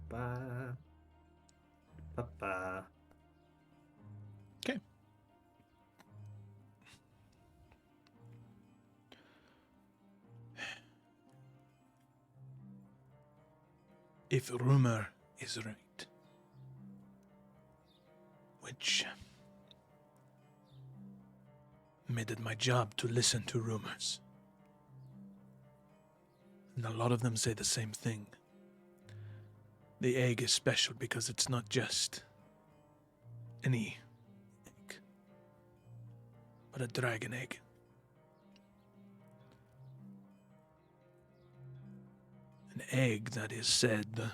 Ba. Ba. Ba. Okay. If rumor is right, which made it my job to listen to rumors, and a lot of them say the same thing. The egg is special because it's not just any egg, but a dragon egg. An egg that is said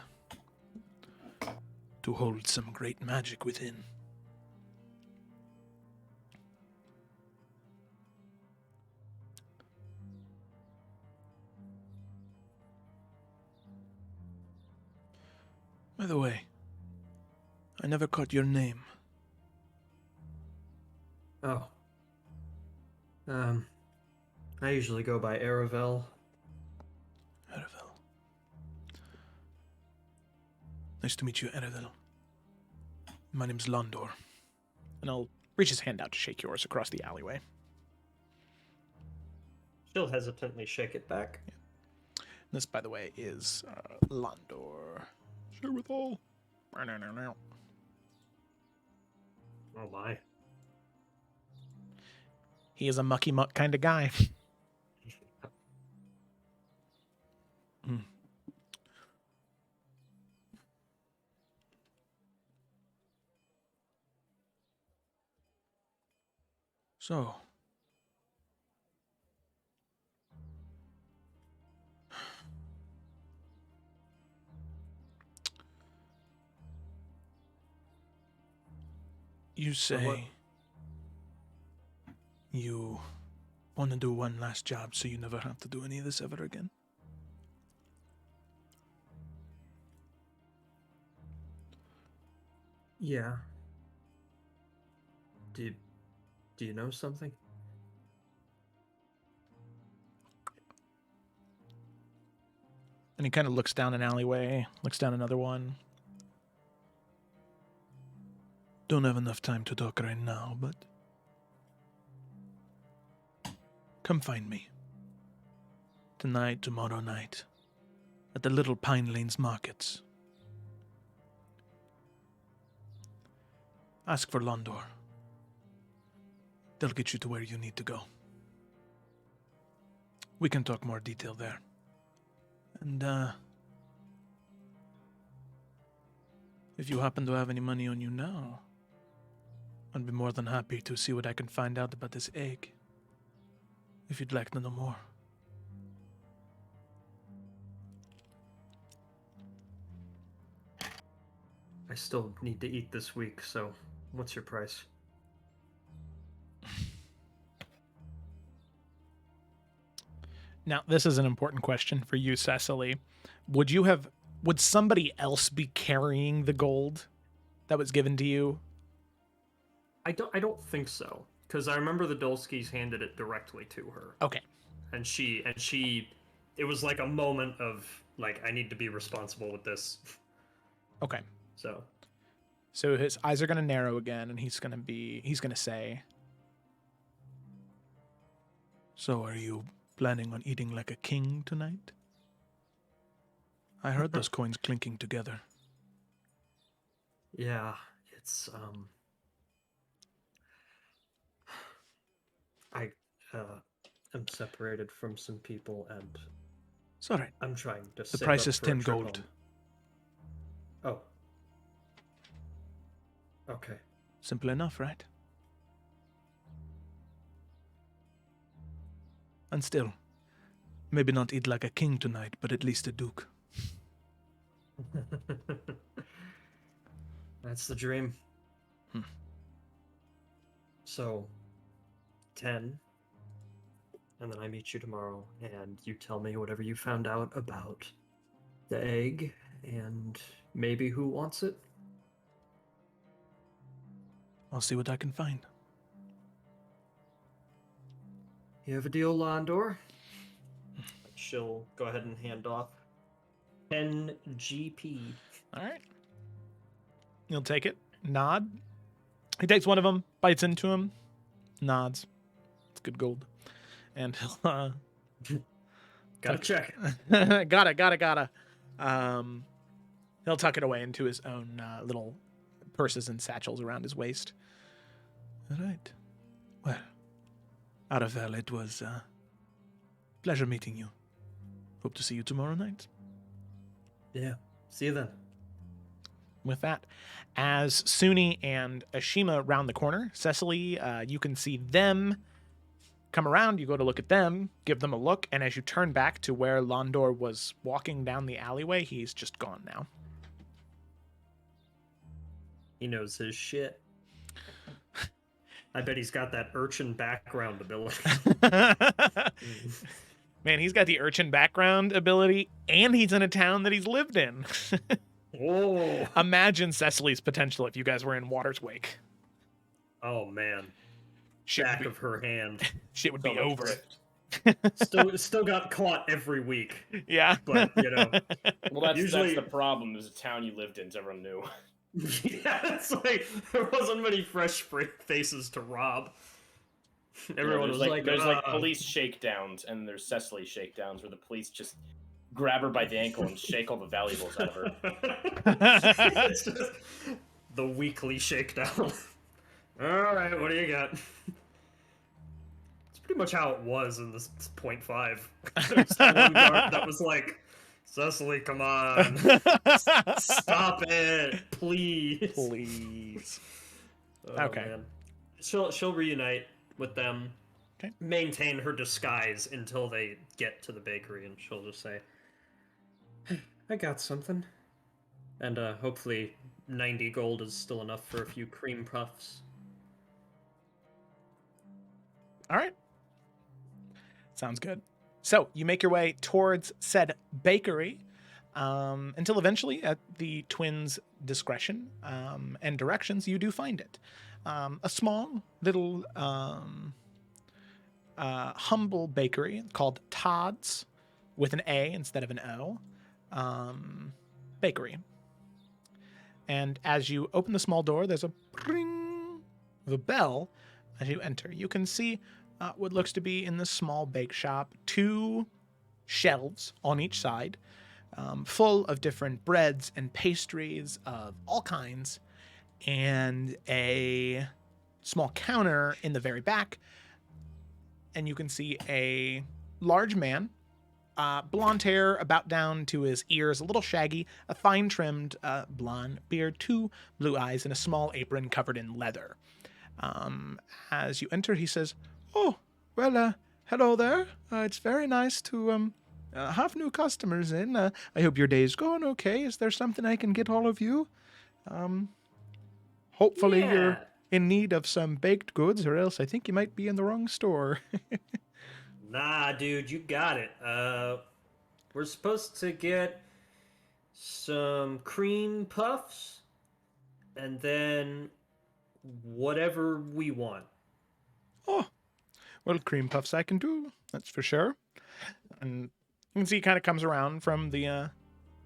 to hold some great magic within. By the way, I never caught your name. Oh. I usually go by Aravel. Aravel. Nice to meet you, Aravel. My name's Londor. And I'll reach his hand out to shake yours across the alleyway. She'll hesitantly shake it back. Yeah. This, by the way, is Londor. Share with all. Oh my. He is a mucky muck kind of guy. Mm. So, you say you want to do one last job so you never have to do any of this ever again? Yeah. Do you know something? And he kind of looks down an alleyway, looks down another one. Don't have enough time to talk right now, but come find me. Tonight, tomorrow night, at the Little Pine Lanes markets. Ask for Londor. They'll get you to where you need to go. We can talk more detail there. And, if you happen to have any money on you now, I'd be more than happy to see what I can find out about this egg. If you'd like to know more. I still need to eat this week, so what's your price? Now, this is an important question for you, Cecily. Would somebody else be carrying the gold that was given to you? I don't think so, because I remember the Dolskis handed it directly to her. Okay. And she it was like a moment of like, I need to be responsible with this. Okay. So his eyes are going to narrow again, and he's going to say, So are you planning on eating like a king tonight? I heard those coins clinking together. yeah, it's I am separated from some people, and It's all right. I'm trying to The save price up is for a 10 trip gold. home. Oh. Okay. Simple enough, right? And still, maybe not eat like a king tonight, but at least a duke. That's the dream. Hmm. So, 10, and then I meet you tomorrow, and you tell me whatever you found out about the egg, and maybe who wants it. I'll see what I can find. You have a deal, Londor? She'll go ahead and hand off 10 GP. all right. He'll take it, nod. He takes one of them, bites into him, nods. It's good gold. And he'll, Gotta check it. gotta. He'll tuck it away into his own little purses and satchels around his waist. All right. Well, Aravel, it was a pleasure meeting you. Hope to see you tomorrow night. Yeah. See you then. With that, as Suni and Ashima round the corner, Cecily, you can see them come around. You go to look at them, give them a look, and as you turn back to where Londor was walking down the alleyway, he's just gone now. He knows his shit. I bet he's got that urchin background ability. Man, he's got the urchin background ability, and he's in a town that he's lived in. Whoa. Imagine Cecily's potential if you guys were in Water's Wake. Oh, man. Shit Back would be, of her hand. shit would So be much over. drift. Still got caught every week. Yeah. But, you know. Well, that's Usually- the problem. It was a town you lived in, so everyone knew. Yeah, it's like there wasn't many fresh faces to rob. Everyone was like, there's like police shakedowns, and there's Cecily shakedowns, where the police just grab her by the ankle and shake all the valuables out of her. It's just the weekly shakedown. All right, what do you got? It's pretty much how it was in this 0.5. There's that one guard that was like, Cecily, come on. Stop it, please. Please. Oh, Okay. Man. She'll reunite with them. Okay. Maintain her disguise until they get to the bakery, and she'll just say, I got something. And hopefully 90 gold is still enough for a few cream puffs. All right. Sounds good. So you make your way towards said bakery until eventually, at the twins' discretion and directions, you do find it. A small, little, humble bakery called Todd's, with an A instead of an O, bakery. And as you open the small door, there's a ring of a bell as you enter. You can see what looks to be in the small bake shop 2 shelves on each side, full of different breads and pastries of all kinds, and a small counter in the very back. And you can see a large man, blonde hair about down to his ears, a little shaggy, a fine-trimmed blonde beard, 2 blue eyes, and a small apron covered in leather. As you enter, he says, "Oh, well, hello there. It's very nice to have new customers in. I hope your day's going okay. Is there something I can get all of you? Hopefully you're Yeah. in need of some baked goods, or else I think you might be in the wrong store." Nah, dude, you got it. We're supposed to get some cream puffs, and then whatever we want. Oh, well, cream puffs I can do, that's for sure. And you can see he kind of comes around from the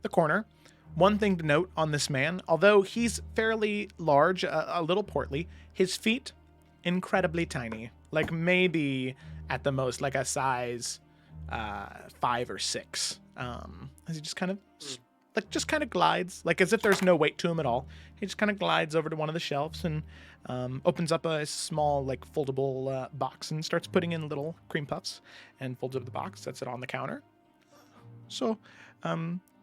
corner. One thing to note on this man, although he's fairly large, a little portly, his feet incredibly tiny. Like maybe at the most like a size 5 or 6. As he just kind of glides, like as if there's no weight to him at all. He just kind of glides over to one of the shelves and opens up a small like foldable box and starts putting in little cream puffs, and folds up the box, sets it on the counter. So,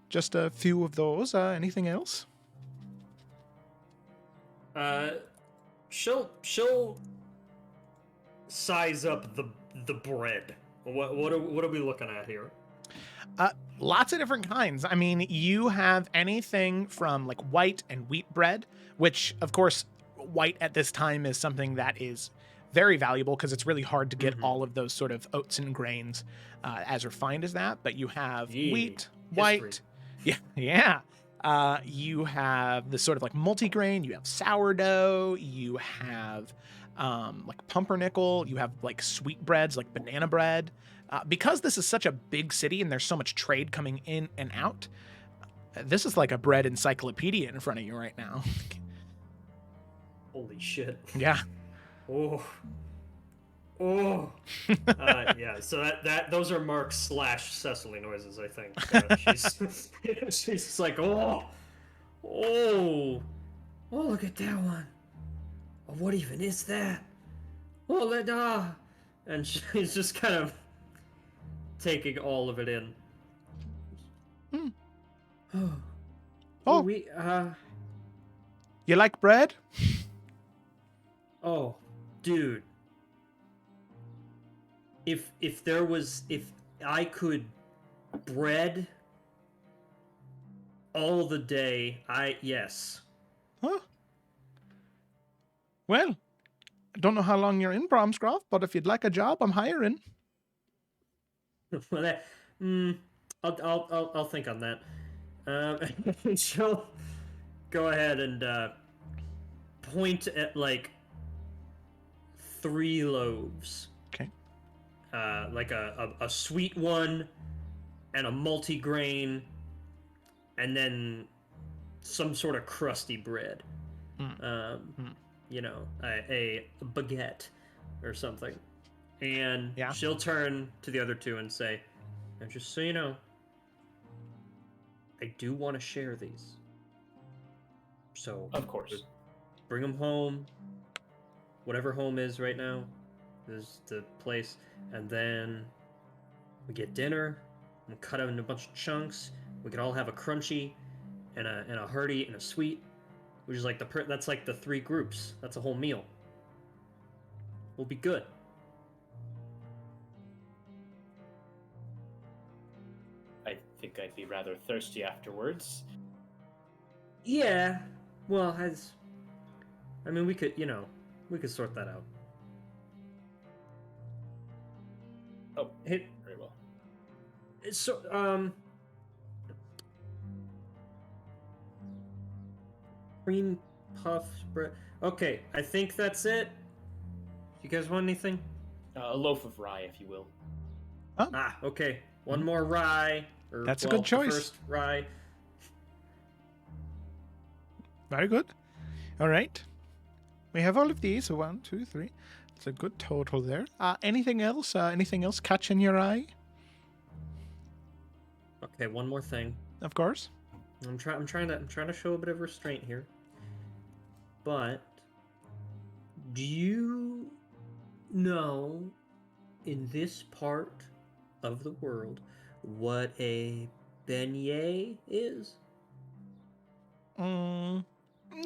just a few of those. Anything else? She'll size up the bread. What are we looking at here? Lots of different kinds. I mean, you have anything from like white and wheat bread, which of course, white at this time is something that is very valuable because it's really hard to get all of those sort of oats and grains as refined as that. But you have wheat, white. Yeah. You have the sort of like multigrain, you have sourdough, you have like pumpernickel, you have like sweet breads, like banana bread. Because this is such a big city and there's so much trade coming in and out, this is like a bread encyclopedia in front of you right now. Holy shit. Yeah. Oh. Yeah. So that those are Mark's / Cecily noises, I think. She's just like, oh, look at that one. Oh, what even is that? Oh, and she's just kind of taking all of it in. Oh, we you like bread? Oh, dude. If I could bread all the day, yes. Huh? Well, I don't know how long you're in Bromsgrove, but if you'd like a job, I'm hiring. Well, I'll think on that. She'll go ahead and point at like 3 loaves. Okay. Like a sweet one, and a multigrain, and then some sort of crusty bread. You know, a baguette or something. And she'll turn to the other 2 and say, and just so you know, I do want to share these. So, Of course. bring them home. Whatever home is right now is the place. And then we get dinner. We cut them into a bunch of chunks. We could all have a crunchy and a hearty and a sweet, which is like that's like the 3 groups. That's a whole meal. We'll be good. I think I'd be rather thirsty afterwards. Yeah. Well, I mean, we could sort that out. Oh, Hey, very well. so, cream puff bread. Okay, I think that's it. You guys want anything? A loaf of rye, if you will. Okay. One more rye. That's a good choice. First rye. Very good. All right. We have all of these. So 1, 2, 3. It's a good total there. Anything else? Anything else catching your eye? Okay, one more thing. of course. I'm trying to show a bit of restraint here. But do you know in this part of the world what a beignet is?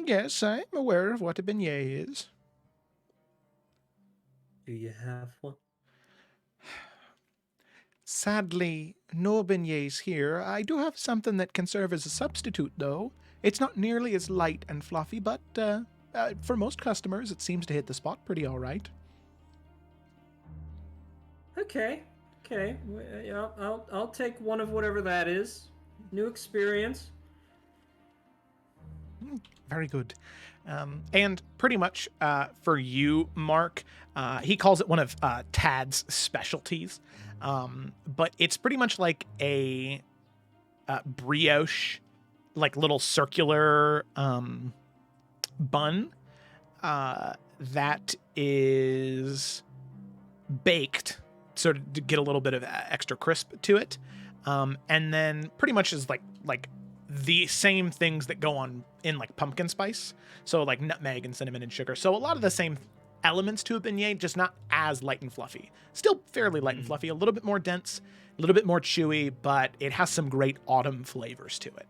Yes, I'm aware of what a beignet is. Do you have one? Sadly, no beignets here. I do have something that can serve as a substitute, though. It's not nearly as light and fluffy, but for most customers, it seems to hit the spot pretty all right. Okay. I'll take one of whatever that is. New experience. Very good. And pretty much for you, Mark, he calls it one of Tad's specialties. But it's pretty much like a brioche, like little circular bun that is baked sort of to get a little bit of extra crisp to it. And then pretty much is like the same things that go on in like pumpkin spice. So like nutmeg and cinnamon and sugar. So a lot of the same elements to a beignet, just not as light and fluffy. Still fairly light and fluffy, a little bit more dense, a little bit more chewy, but it has some great autumn flavors to it.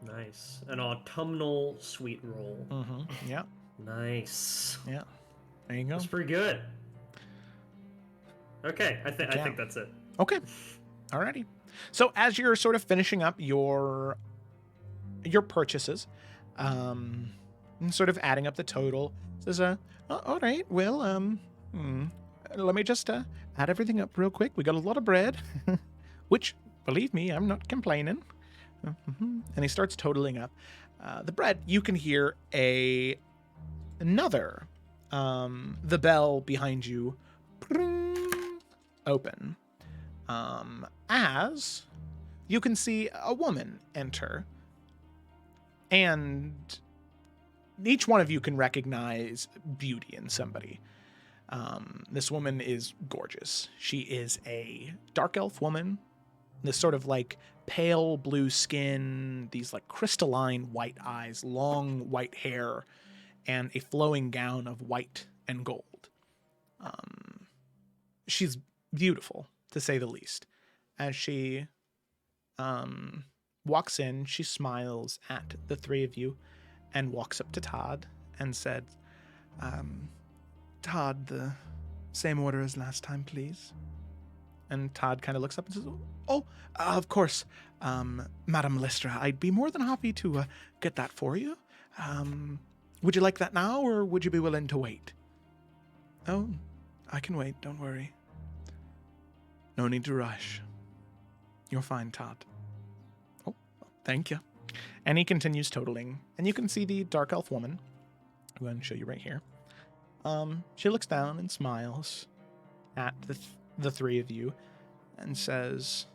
Nice. An autumnal sweet roll. Mm-hmm. Yeah. Nice. Yeah. There you go. That's pretty good. Okay, I think that's it. Okay. Alrighty. So as you're sort of finishing up your purchases, and sort of adding up the total, says, all right, well, let me just add everything up real quick. We got a lot of bread, which, believe me, I'm not complaining. And he starts totaling up the bread. You can hear another, the bell behind you, open, as you can see a woman enter, and each one of you can recognize beauty in somebody. This woman is gorgeous. She is a dark elf woman, this sort of like pale blue skin, these like crystalline white eyes, long white hair, and a flowing gown of white and gold. She's beautiful, to say the least. As she walks in, she smiles at the three of you and walks up to Todd and said, Todd, the same order as last time, please. and Todd kind of looks up and says, Oh, of course, Madam Lystra, I'd be more than happy to get that for you. Would you like that now, or would you be willing to wait? Oh, I can wait, don't worry. No need to rush. You're fine, Todd. oh, thank you. And he continues totaling. And you can see the dark elf woman. I'm going to show you right here. She looks down and smiles at the three of you and says,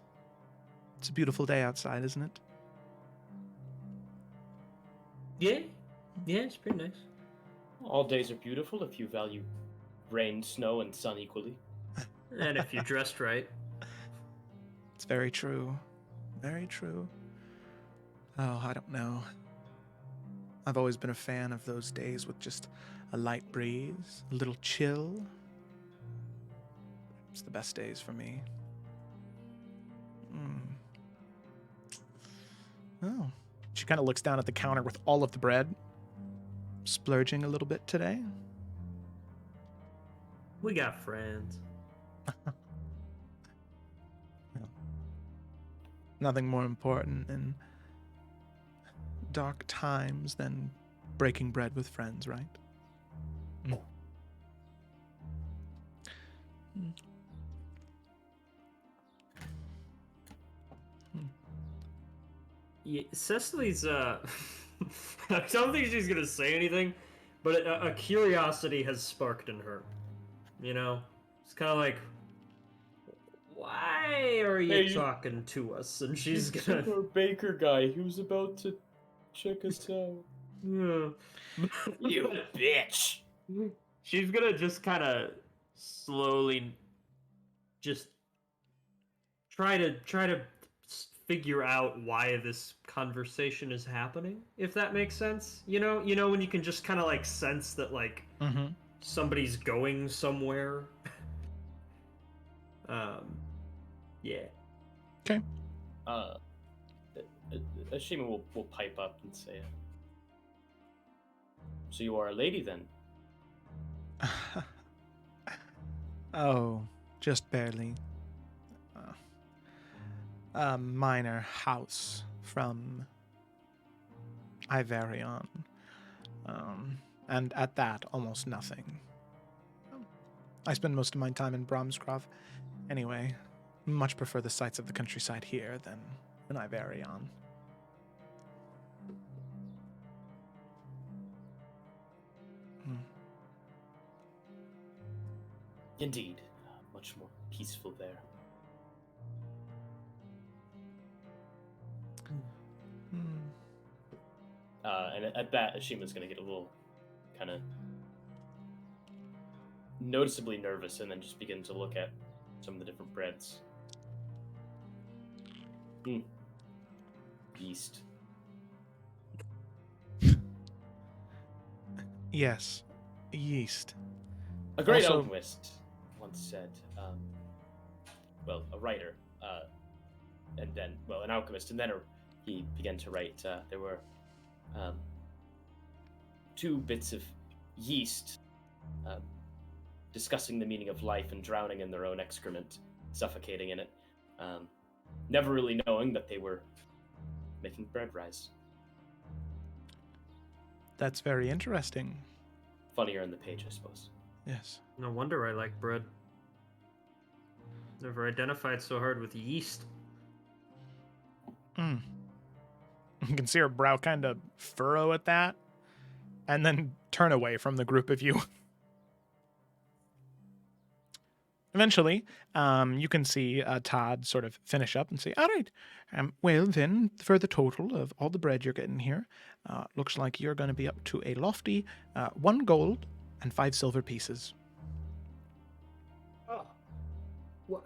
It's a beautiful day outside, isn't it? Yeah, it's pretty nice. All days are beautiful if you value rain, snow, and sun equally. And if you're dressed right. It's very true. Very true. Oh, I don't know. I've always been a fan of those days with just a light breeze, a little chill. It's the best days for me. oh. She kind of looks down at the counter with all of the bread. Splurging a little bit today? We got friends. Nothing more important in dark times than breaking bread with friends, right? Yeah, Cecily's, I don't think she's gonna say anything, but a curiosity has sparked in her. You know? It's kind of like, why are you talking to us? And she's gonna... Our baker guy, he was about to check us out. You bitch! She's gonna just kind of slowly just try to figure out why this conversation is happening, if that makes sense. You know when you can just kind of like sense that like somebody's going somewhere. Yeah. Okay. Ashima will pipe up and say, "So you are a lady then?" Oh, just barely. A minor house from Iverion. And at that, almost nothing. I spend most of my time in Bromsgrove. Anyway, much prefer the sights of the countryside here than in Iverion. Indeed, much more peaceful there. And at that, Ashima's going to get a little kind of noticeably nervous and then just begin to look at some of the different breads. Yeast. Yes, yeast. A great Also- alchemist once said, a writer, and then, an alchemist, and then he began to write, there were 2 bits of yeast discussing the meaning of life and drowning in their own excrement, suffocating in it, never really knowing that they were making bread rise. That's very interesting. Funnier in the page, I suppose. Yes. No wonder I like bread. Never identified so hard with yeast. You can see her brow kind of furrow at that, and then turn away from the group of you. Eventually, you can see Todd sort of finish up and say, all right, well then, for the total of all the bread you're getting here, looks like you're going to be up to a lofty 1 gold and 5 silver pieces. Oh. Well,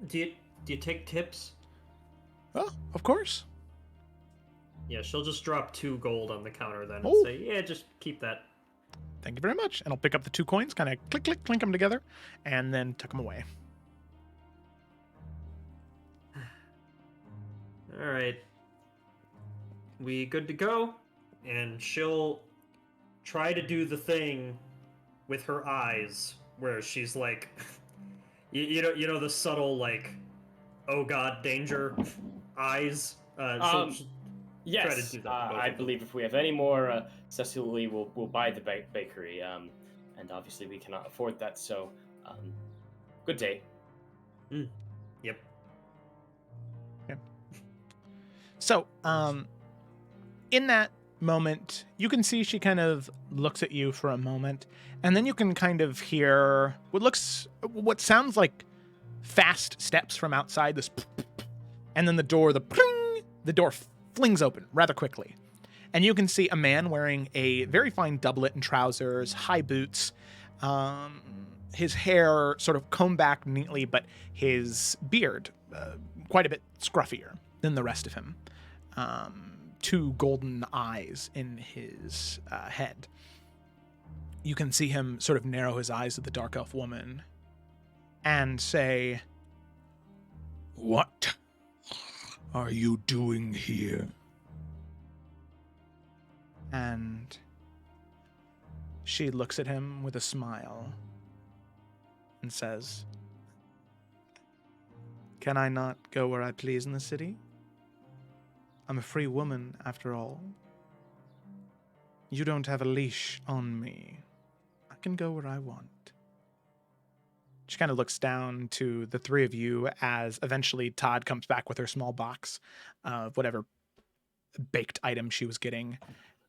do you take tips? Oh, of course. Yeah, she'll just drop 2 gold on the counter then and Oh. say, yeah, just keep that. Thank you very much. And I'll pick up the 2 coins, kind of click, click, clink them together, and then tuck them away. All right. We good to go? And she'll try to do the thing with her eyes where she's like, you know the subtle like, oh god, danger eyes. She'll Yes, try to do that to both I of them. believe if we have any more, Cecily will buy the bakery, and obviously we cannot afford that, so good day. Yep. So, in that moment, you can see she kind of looks at you for a moment, and then you can kind of hear what sounds like fast steps from outside, this, and then the door flings open rather quickly. And you can see a man wearing a very fine doublet and trousers, high boots, his hair sort of combed back neatly, but his beard quite a bit scruffier than the rest of him. 2 golden eyes in his head. You can see him sort of narrow his eyes at the dark elf woman and say, What are you doing here? and she looks at him with a smile and says, can I not go where I please in the city? I'm a free woman, after all. You don't have a leash on me. I can go where I want. She kind of looks down to the 3 of you as eventually Todd comes back with her small box of whatever baked item she was getting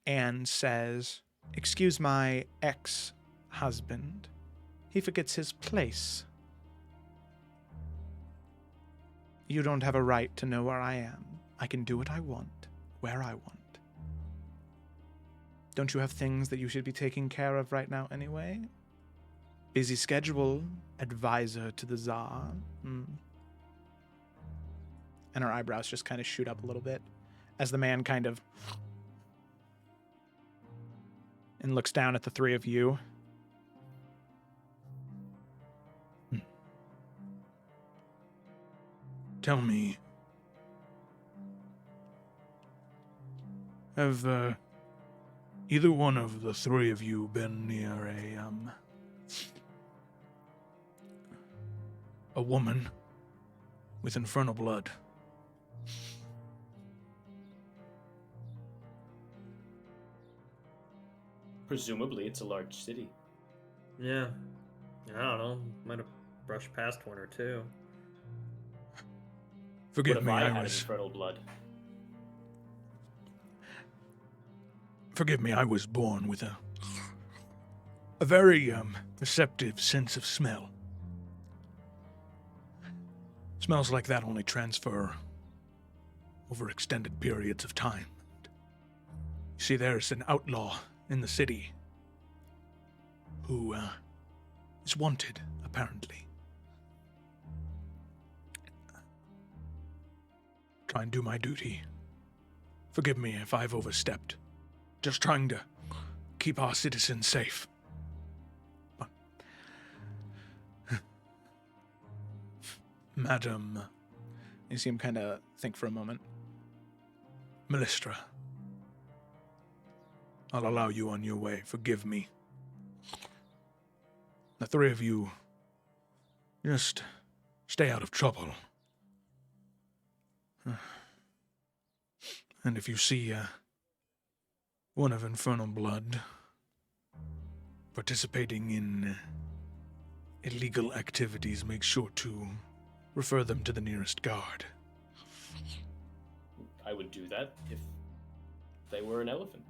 and says, excuse my ex-husband. He forgets his place. You don't have a right to know where I am. I can do what I want, where I want. Don't you have things that you should be taking care of right now anyway? Busy schedule, advisor to the Tsar. And her eyebrows just kind of shoot up a little bit as the man kind of and looks down at the three of you. Tell me, have either one of the three of you been near a woman with infernal blood? Presumably, it's a large city. Yeah. I don't know. Might have brushed past one or two. Forgive What if me, I I had was. infernal blood? Forgive me, I was born with a very receptive sense of smell. Smells like that only transfer over extended periods of time. You see, there's an outlaw in the city who is wanted, apparently. Try and do my duty. Forgive me if I've overstepped. Just trying to keep our citizens safe. But, Madam You see him kind of think for a moment. Melistra, I'll allow you on your way. Forgive me. The three of you, just stay out of trouble. And if you see one of infernal blood participating in illegal activities, make sure to refer them to the nearest guard. I would do that if they were an elephant.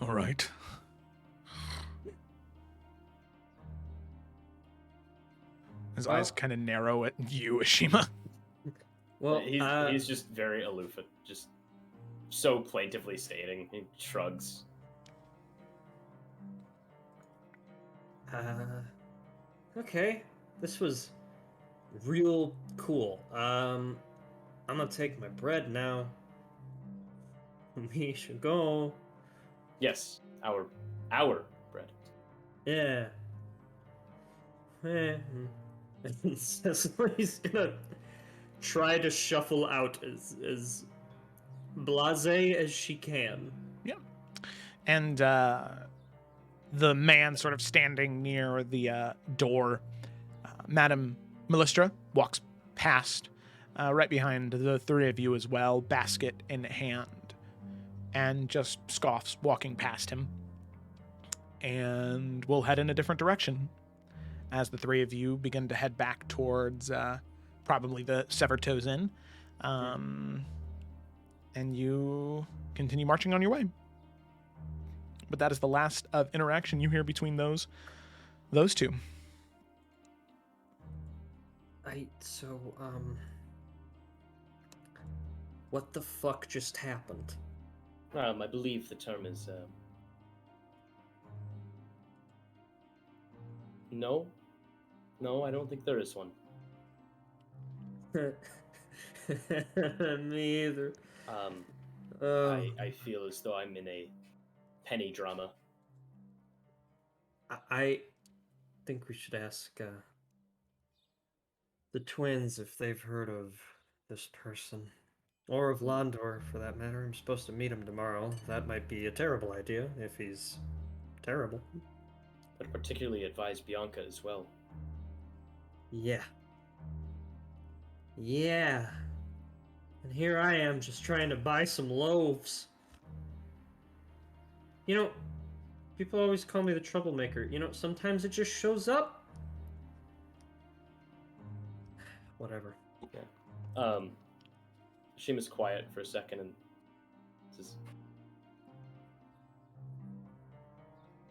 All right. His eyes kind of narrow at you, Ashima. Well, he's just very aloof, at just so plaintively stating. He shrugs. Okay. This was real cool. I'm gonna take my bread now. We should go. Yes, our bread. Yeah. Cecily's gonna try to shuffle out as blasé as she can. Yep. And the man sort of standing near the door, Madam Melistra, walks past, right behind the three of you as well, basket in hand, and just scoffs walking past him. And we'll head in a different direction as the three of you begin to head back towards probably the Severed Toes Inn. And you continue marching on your way. But that is the last of interaction you hear between those two. What the fuck just happened? I believe the term is no, I don't think there is one. Me either. I feel as though I'm in a penny drama. I think we should ask the twins if they've heard of this person. Or of Londor, for that matter. I'm supposed to meet him tomorrow. That might be a terrible idea, if he's terrible. But particularly advise Bianca as well. Yeah. Yeah. And here I am, just trying to buy some loaves. You know, people always call me the troublemaker. You know, sometimes it just shows up. Whatever. Yeah. Shima's quiet for a second and says,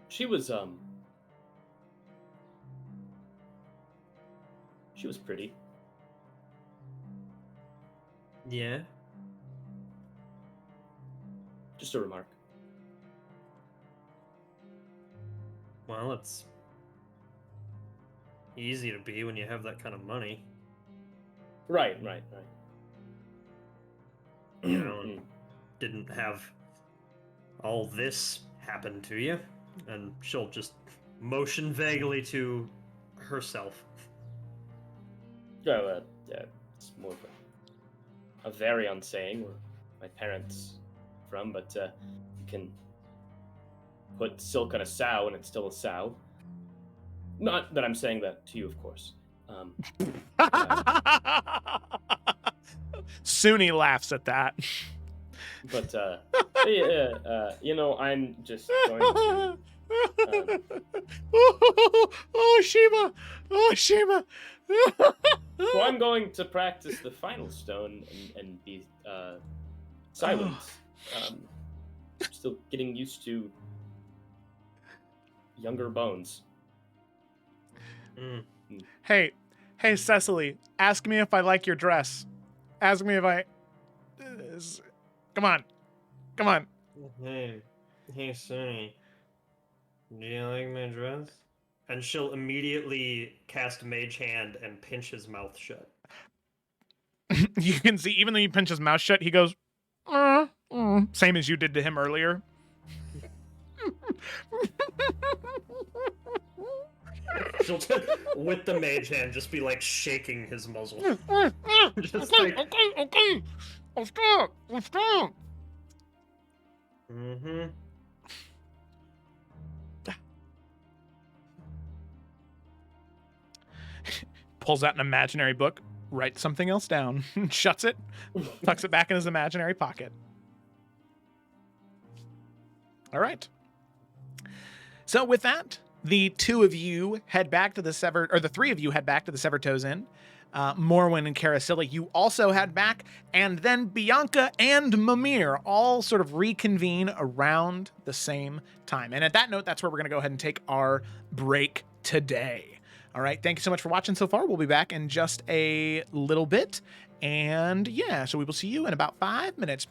She was pretty. Yeah? Just a remark. Well, it's easy to be when you have that kind of money. Right. You know, and didn't have all this happen to you. And she'll just motion vaguely to herself. Yeah, it's more of a variant saying where my parents from, but you can put silk on a sow and it's still a sow. Not that I'm saying that to you, of course. Suni laughs at that. But you know, I'm just going to. Oh, Shima! Oh, Shima! So I'm going to practice the final stone and be silent. Still getting used to younger bones. Hey, Cecily, ask me if I like your dress. Ask me if I... Come on. Hey, Sunny. Do you like my dress? And she'll immediately cast Mage Hand and pinch his mouth shut. You can see, even though you pinch his mouth shut, he goes, same as you did to him earlier. She'll with the Mage Hand just be like shaking his muzzle. Just like... Okay. Let's go. Mm-hmm. Pulls out an imaginary book, writes something else down, shuts it, tucks it back in his imaginary pocket. All right. So with that, the two of you head back to the Severed, or the three of you head back to the Severed Toes Inn. Morwen and Karasilla, you also head back, and then Bianca and Mimir all sort of reconvene around the same time. And at that note, that's where we're going to go ahead and take our break today. All right, thank you so much for watching so far. We'll be back in just a little bit. And yeah, so we will see you in about 5 minutes.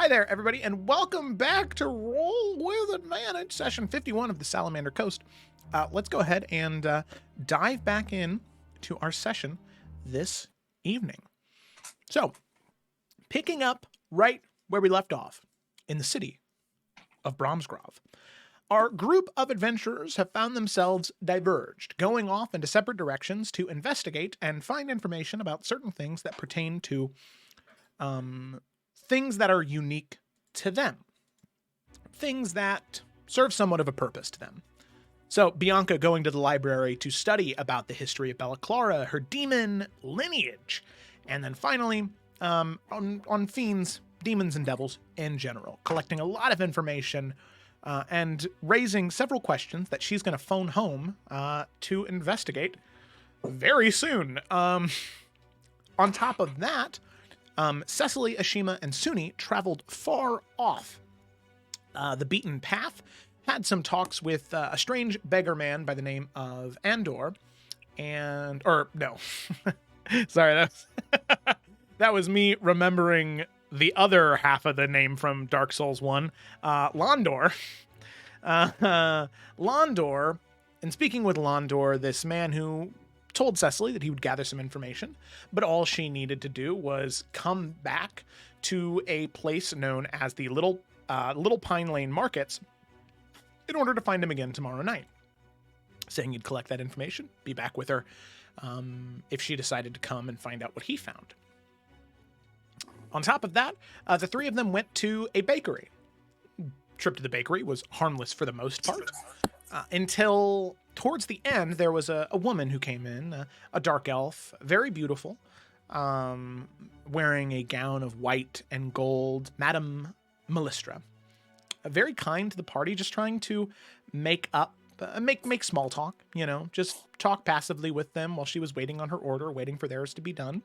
Hi there, everybody, and welcome back to Roll with Advantage, session 51 of the Salamander Coast. Let's go ahead and dive back in to our session this evening. So, picking up right where we left off, in the city of Bromsgrove, our group of adventurers have found themselves diverged, going off into separate directions to investigate and find information about certain things that pertain to things that are unique to them. Things that serve somewhat of a purpose to them. So Bianca going to the library to study about the history of Bella Clara, her demon lineage, and then finally on fiends, demons, and devils in general, collecting a lot of information and raising several questions that she's going to phone home to investigate very soon. On top of that, Cecily, Ashima, and Suni traveled far off the beaten path, had some talks with a strange beggar man by the name of Andor, sorry, that was me remembering the other half of the name from Dark Souls 1, Londor. Londor, and speaking with Londor, this man who told Cecily that he would gather some information, but all she needed to do was come back to a place known as the Little Pine Lane Markets in order to find him again tomorrow night, saying he'd collect that information, be back with her if she decided to come and find out what he found. On top of that, the three of them went to a bakery. Trip to the bakery was harmless for the most part, until towards the end, there was a woman who came in, a dark elf, very beautiful, wearing a gown of white and gold, Madame Melistra. Very kind to the party, just trying to make small talk, just talk passively with them while she was waiting on her order, waiting for theirs to be done.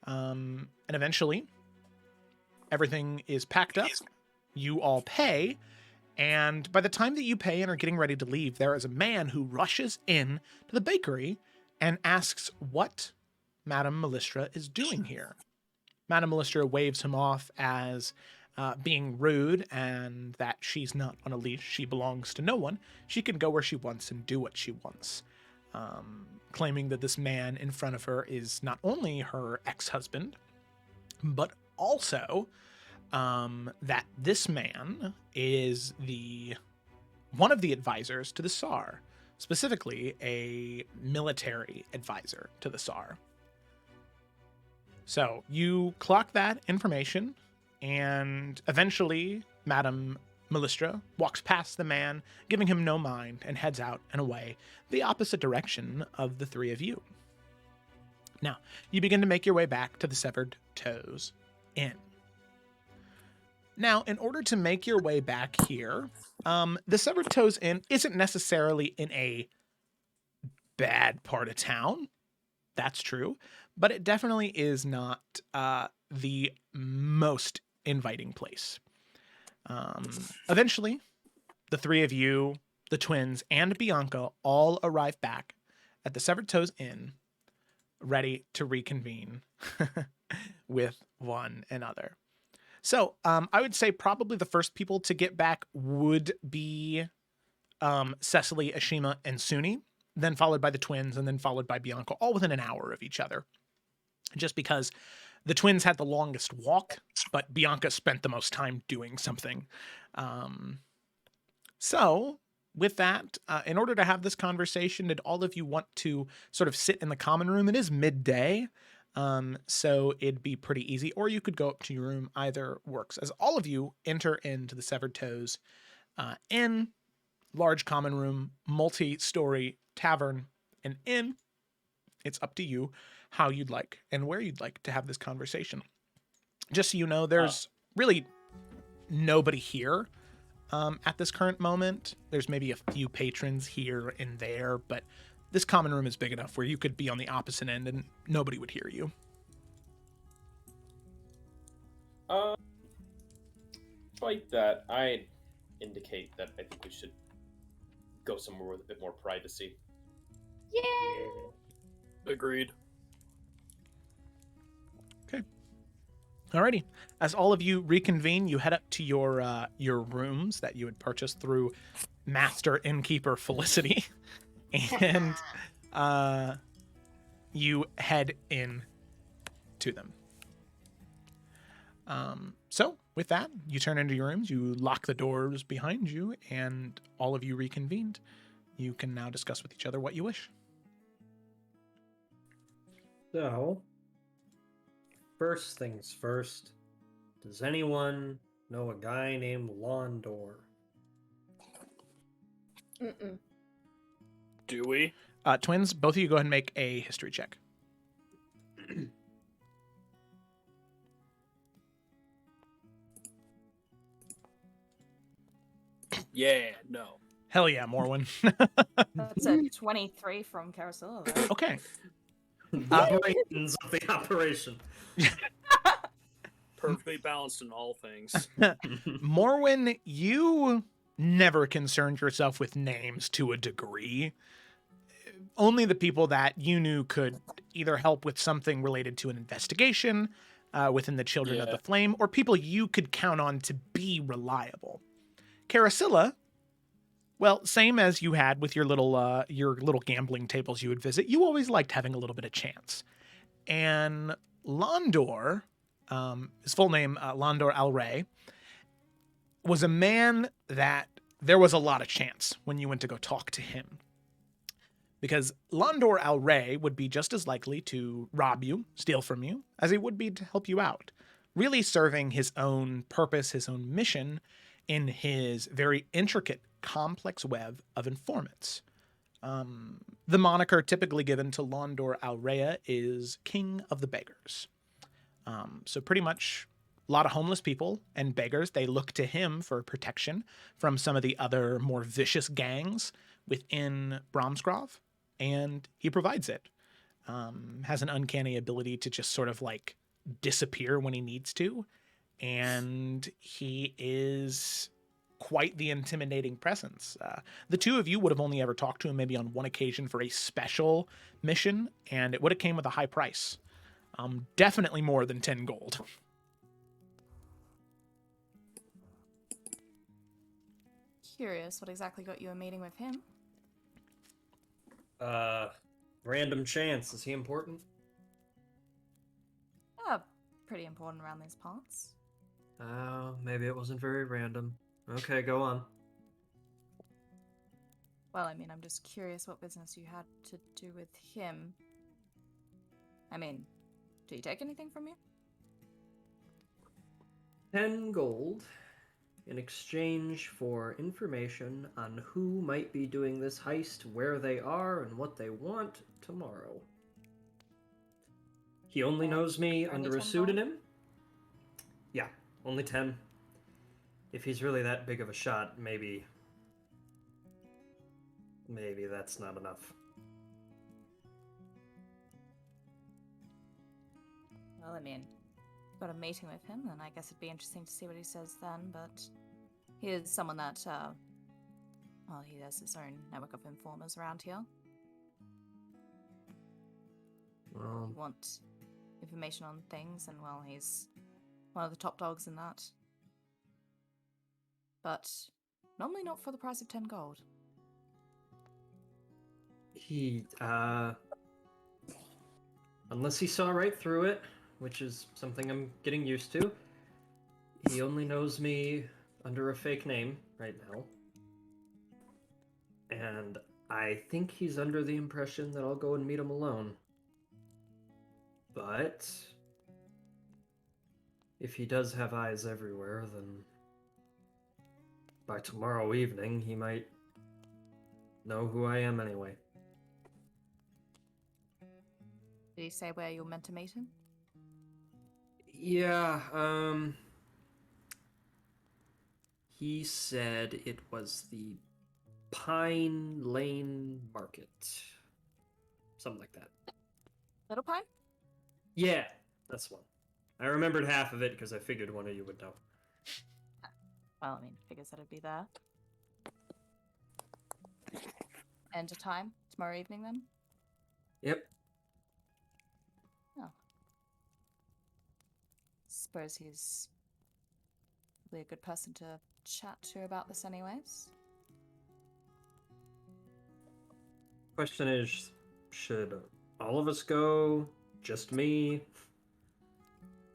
And eventually, everything is packed up. You all pay. And by the time that you pay and are getting ready to leave, there is a man who rushes in to the bakery and asks what Madame Melistra is doing here. Madame Melistra waves him off as being rude and that she's not on a leash. She belongs to no one. She can go where she wants and do what she wants. Claiming that this man in front of her is not only her ex-husband, but also that this man is one of the advisors to the Tsar, specifically a military advisor to the Tsar. So you clock that information, and eventually Madame Melistra walks past the man, giving him no mind, and heads out and away, the opposite direction of the three of you. Now, you begin to make your way back to the Severed Toes Inn. Now, in order to make your way back here, the Severed Toes Inn isn't necessarily in a bad part of town. That's true. But it definitely is not the most inviting place. Eventually, the three of you, the twins, and Bianca all arrive back at the Severed Toes Inn, ready to reconvene with one another. So, I would say probably the first people to get back would be Cecily, Ashima, and Suni, then followed by the twins, and then followed by Bianca, all within an hour of each other. Just because the twins had the longest walk, but Bianca spent the most time doing something. So, with that, in order to have this conversation, did all of you want to sort of sit in the common room? It is midday. So it'd be pretty easy, or you could go up to your room. Either works. As all of you enter into the Severed Toes Inn, large common room, multi-story tavern, and inn, it's up to you how you'd like and where you'd like to have this conversation. Just so you know, there's really nobody here at this current moment. There's maybe a few patrons here and there, but this common room is big enough where you could be on the opposite end and nobody would hear you. Like that, I indicate that I think we should go somewhere with a bit more privacy. Yeah. Agreed. Okay. Alrighty. As all of you reconvene, you head up to your rooms that you had purchased through Master Innkeeper Felicity, and you head in to them. So with that, you turn into your rooms, you lock the doors behind you, and all of you reconvened. You can now discuss with each other what you wish. So, first things first, does anyone know a guy named Londor? Mm-mm. Do we? Twins, both of you go ahead and make a history check. Yeah, no. Hell yeah, Morwen. That's a 23 from Carousel. Though. Okay. The brains of the operation. Perfectly balanced in all things. Morwen, you never concerned yourself with names to a degree. Only the people that you knew could either help with something related to an investigation within the Children of Yeah. the Flame, or people you could count on to be reliable. Carasilla, well, same as you had with your little gambling tables you would visit, you always liked having a little bit of chance. And Londor, his full name, Londor Alray, was a man that there was a lot of chance when you went to go talk to him. Because Londor Alray would be just as likely to rob you, steal from you, as he would be to help you out, really serving his own purpose, his own mission, in his very intricate, complex web of informants. The moniker typically given to Londor Alray is King of the Beggars. So pretty much a lot of homeless people and beggars, they look to him for protection from some of the other more vicious gangs within Bromsgrove, and he provides it. Has an uncanny ability to just sort of like disappear when he needs to, and he is quite the intimidating presence. The two of you would have only ever talked to him maybe on one occasion for a special mission, and it would have came with a high price. Definitely more than 10 gold. Curious what exactly got you a meeting with him. Random chance. Is he important? Pretty important around these parts. Oh, maybe it wasn't very random. Okay, go on. Well, I mean, I'm just curious what business you had to do with him. I mean, did he take anything from you? 10 gold in exchange for information on who might be doing this heist, where they are, and what they want tomorrow. He only knows me only under 10 a gold? pseudonym? Yeah, only 10. If he's really that big of a shot, maybe that's not enough. Well, I mean, got a meeting with him, and I guess it'd be interesting to see what he says then, but he is someone that, well, he has his own network of informers around here. Well, You want information on things, and, well, he's one of the top dogs in that. But normally not for the price of 10 gold. he, unless he saw right through it, which is something I'm getting used to, he only knows me under a fake name right now. And I think he's under the impression that I'll go and meet him alone. But if he does have eyes everywhere, then by tomorrow evening he might know who I am anyway. Did he say where you're meant to meet him? Yeah, he said it was the Pine Lane Market. Something like that. Little Pine? Yeah, that's one. I remembered half of it because I figured one of you would know. Well, I mean, figures that it'd be there. End of time? Tomorrow evening, then? Yep. suppose he's probably a good person to chat to about this anyways. Question is, should all of us go? Just me?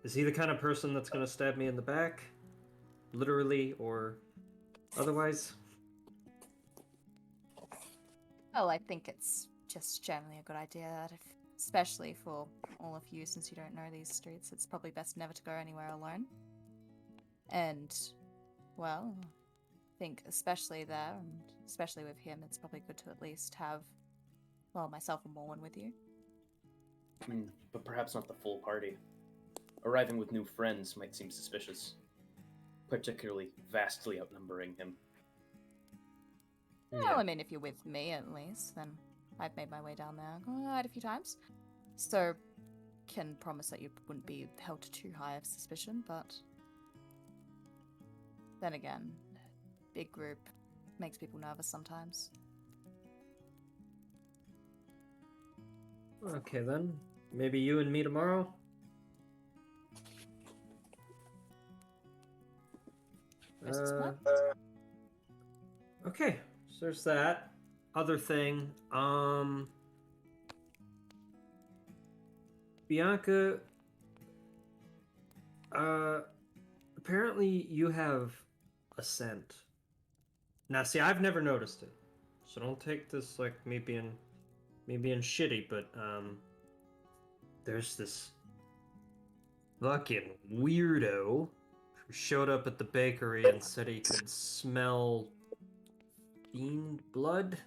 Is he the kind of person that's gonna stab me in the back? Literally or otherwise? Well, I think it's just generally a good idea that if, especially for all of you, since you don't know these streets, it's probably best never to go anywhere alone. And, well, I think especially there, and especially with him, it's probably good to at least have, well, myself and Morwen with you. But perhaps not the full party. Arriving with new friends might seem suspicious, particularly vastly outnumbering him. Well, I mean, if you're with me at least, then I've made my way down there quite a few times. So, can promise that you wouldn't be held to too high of suspicion, but then again, big group makes people nervous sometimes. Okay then. Maybe you and me tomorrow? Business plan? Okay, so there's that. Other thing, Bianca, apparently you have a scent. Now, see, I've never noticed it, so don't take this like me being shitty, but there's this fucking weirdo who showed up at the bakery and said he could smell fiend blood.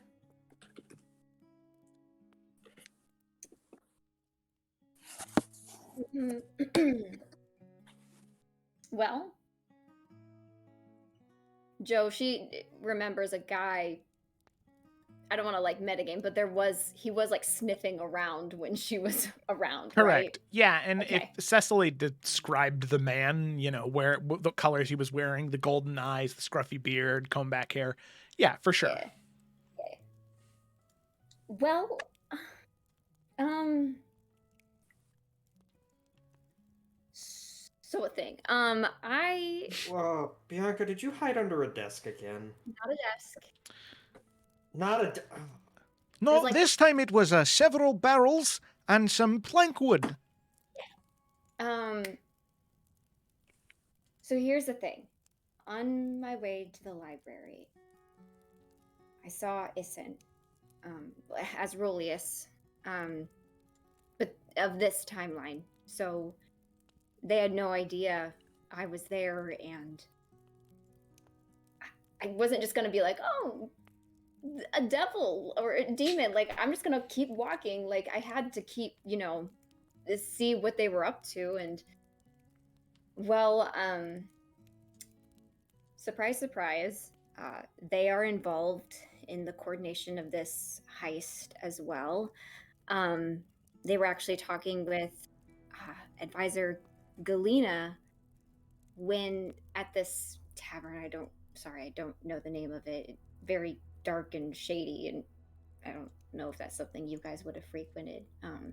Well, Joe, she remembers a guy. I don't want to like metagame, but he was like sniffing around when she was around. Correct. Right? Yeah, and Okay. if Cecily described the man, the colors he was wearing, the golden eyes, the scruffy beard, comb back hair. Yeah, for sure. Yeah. Okay. Well, so a thing. Whoa, Bianca, did you hide under a desk again? Not a desk. Not a. No, There's, like- this time it was several barrels and some plank wood. So here's the thing. On my way to the library, I saw Issen, as Rolius, but of this timeline. So they had no idea I was there, and I wasn't just gonna be like, oh, a devil or a demon. Like, I'm just gonna keep walking. Like, I had to keep, see what they were up to, and well, surprise, surprise, they are involved in the coordination of this heist as well. They were actually talking with advisor Galena when at this tavern. I don't know the name of it. Very dark and shady, and I don't know if that's something you guys would have frequented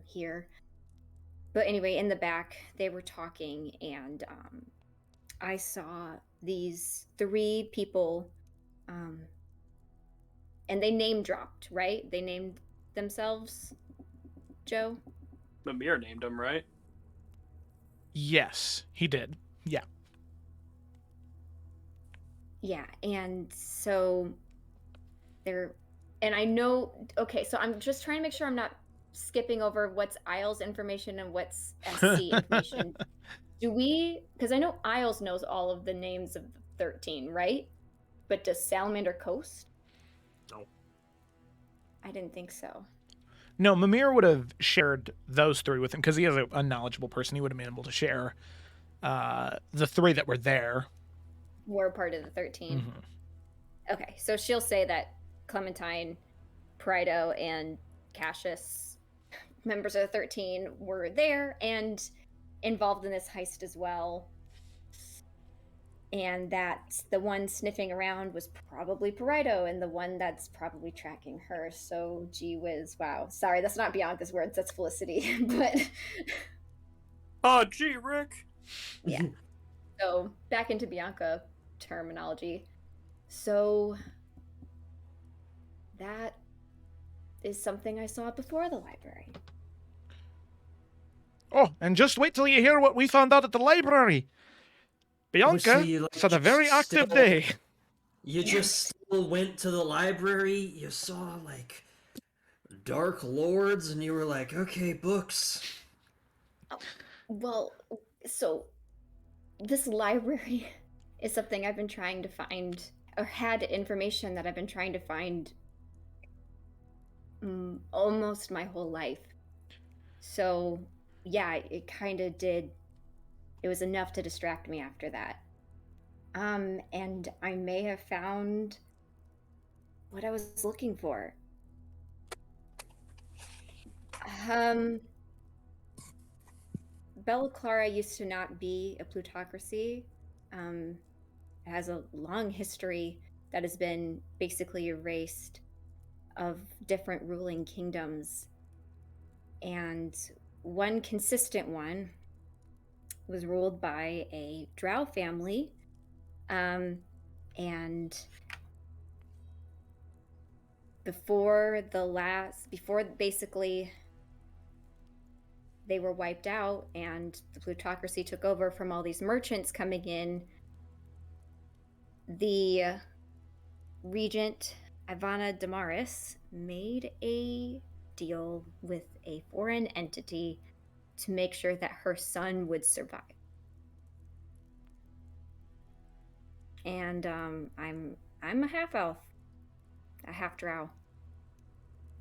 here. But anyway, in the back, they were talking, and I saw these 3 people, and they name dropped, right? They named themselves, Joe? Mimir named him, right? Yes, he did. Yeah. Yeah, and so they're, and I know, okay, so I'm just trying to make sure I'm not skipping over what's Isles information and what's SC information. Do we, because I know Isles knows all of the names of the 13, right? But does Salamander Coast? No. I didn't think so. No, Mimir would have shared those 3 with him because he is a knowledgeable person. He would have been able to share the 3 that were there. Were part of the 13. Mm-hmm. Okay, so she'll say that Clementine, Prido, and Cassius, members of the 13, were there and involved in this heist as well. And that the one sniffing around was probably Prido, and the one that's probably tracking her. So, gee whiz, wow. Sorry, that's not Bianca's words, that's Felicity. But Oh, gee, Rick. Yeah. So back into Bianca terminology. So that is something I saw before the library. Oh, and just wait till you hear what we found out at the library. Bianca, so you, like, it's had a just very active still- day. You just still went to the library, you saw, like, Dark Lords, and you were like, okay, books. Well, so this library is something I've been trying to find, or had information that I've been trying to find almost my whole life. So, yeah, it kind of did. It was enough to distract me after that. And I may have found what I was looking for. Bella Clara used to not be a plutocracy. It has a long history that has been basically erased of different ruling kingdoms. And one consistent one was ruled by a drow family. And before basically they were wiped out and the plutocracy took over from all these merchants coming in, the regent Ivana Damaris made a deal with a foreign entity to make sure that her son would survive. And I'm a half elf, a half drow.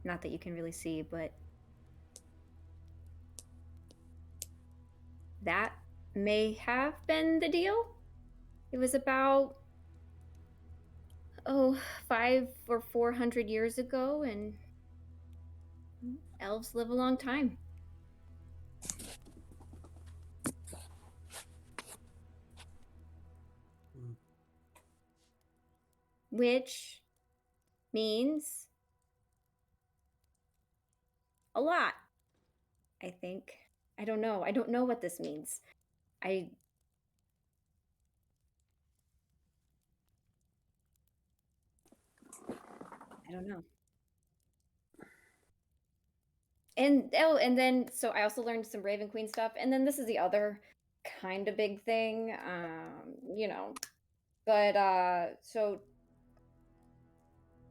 Not that you can really see, but that may have been the deal. It was about 500 or 400 years ago, and elves live a long time. Which means a lot, I think. I don't know. I don't know what this means. I don't know. And then so I also learned some Raven Queen stuff, and then this is the other kind of big thing, but so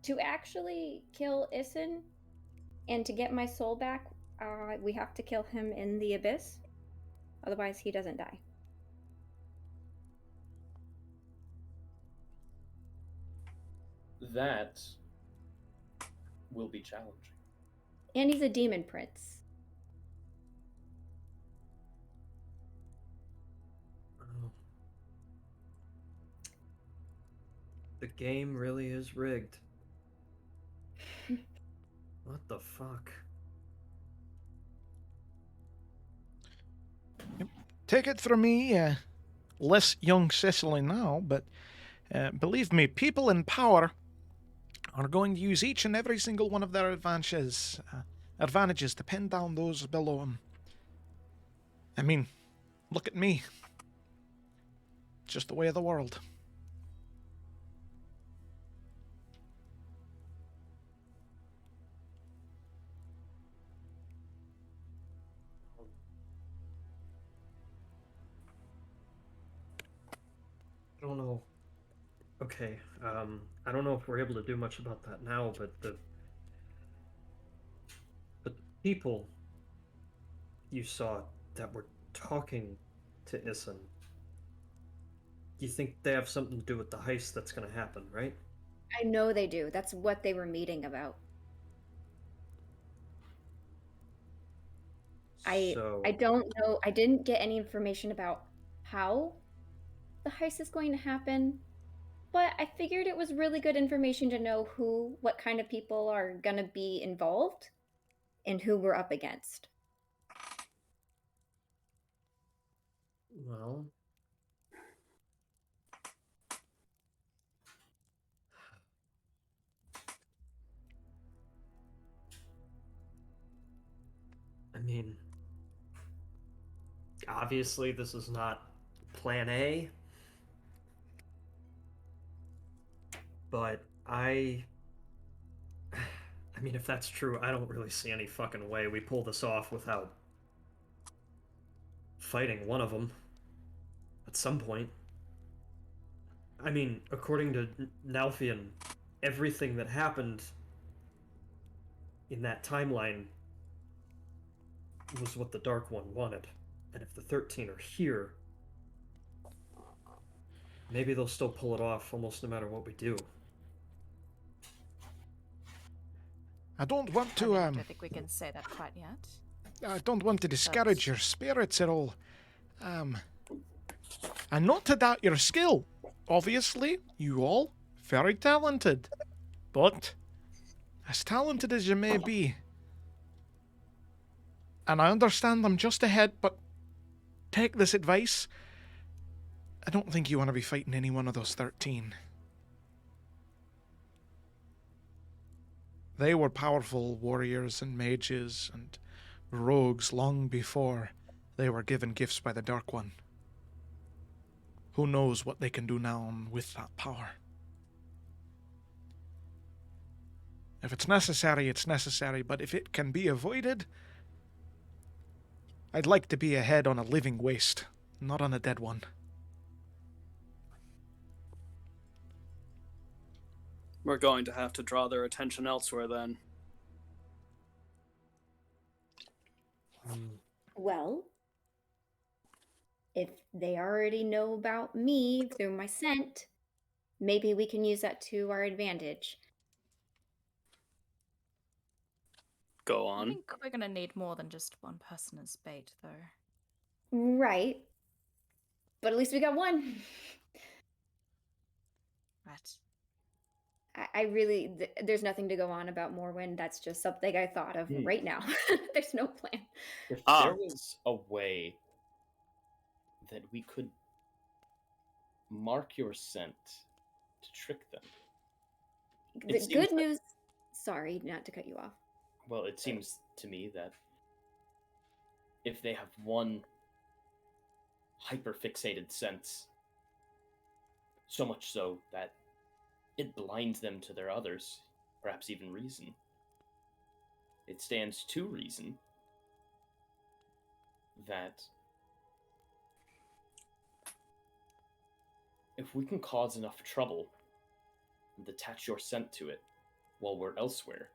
to actually kill Isin and to get my soul back, we have to kill him in the abyss, otherwise he doesn't die. That will be challenging. And he's a demon prince. Oh. The game really is rigged. What the fuck? Take it from me, less young Cicely now, but believe me, people in power are going to use each and every single one of their advantages to pin down those below them. I mean, look at me. It's just the way of the world. I don't know. Okay, I don't know if we're able to do much about that now, but the people you saw that were talking to Isin, you think they have something to do with the heist that's going to happen, right? I know they do. That's what they were meeting about. I don't know. I didn't get any information about how the heist is going to happen, but I figured it was really good information to know what kind of people are going to be involved and who we're up against. Well, I mean, obviously this is not plan A, but I mean, if that's true, I don't really see any fucking way we pull this off without fighting one of them at some point. I mean, according to Nalfian, everything that happened in that timeline was what the Dark One wanted. And if the 13 are here, maybe they'll still pull it off almost no matter what we do. I don't want I to, mean, I don't think we can say that quite yet. I don't want to discourage your spirits at all. And not to doubt your skill. Obviously, you all very talented. But as talented as you may be, and I understand I'm just ahead, but take this advice. I don't think you want to be fighting any one of those 13. They were powerful warriors and mages and rogues long before they were given gifts by the Dark One. Who knows what they can do now with that power? If it's necessary, it's necessary, but if it can be avoided, I'd like to be ahead on a living waste, not on a dead one. We're going to have to draw their attention elsewhere then. Well, if they already know about me through my scent, maybe we can use that to our advantage. Go I on. think we're gonna need more than just one person as bait, though. Right. But at least we got one. Right. I really, there's nothing to go on about Morrowind. That's just something I thought of right now. There's no plan. If Ah. there was a way that we could mark your scent to trick them. The seems good that- news, sorry, not to cut you off. Well, it seems to me that if they have one hyper-fixated sense, so much so that it blinds them to their others, perhaps even reason, it stands to reason that if we can cause enough trouble and attach your scent to it while we're elsewhere,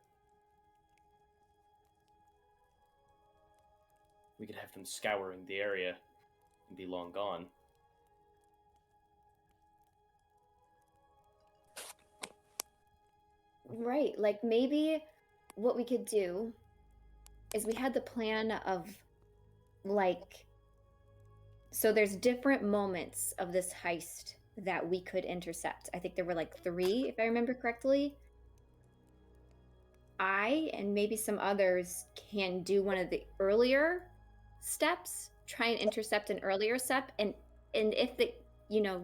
we could have them scouring the area and be long gone. Right. Like maybe what we could do is we had the plan of like, so there's different moments of this heist that we could intercept. I think there were like 3, if I remember correctly. I and maybe some others can do one of the earlier steps, try and intercept an earlier step, and if it,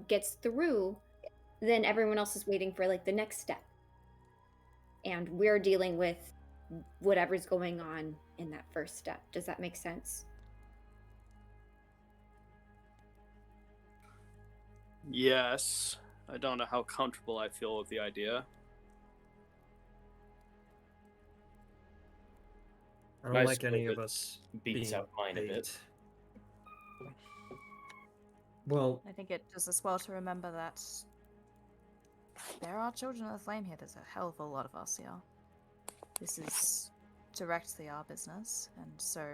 gets through, then everyone else is waiting for like the next step. And we're dealing with whatever's going on in that first step. Does that make sense? Yes. I don't know how comfortable I feel with the idea. I don't Nice like any way of that us beats being out mine a bit. bait. Well, I think it does as well to remember that there are children of the flame here. There's a hell of a lot of us here. This is directly our business, and so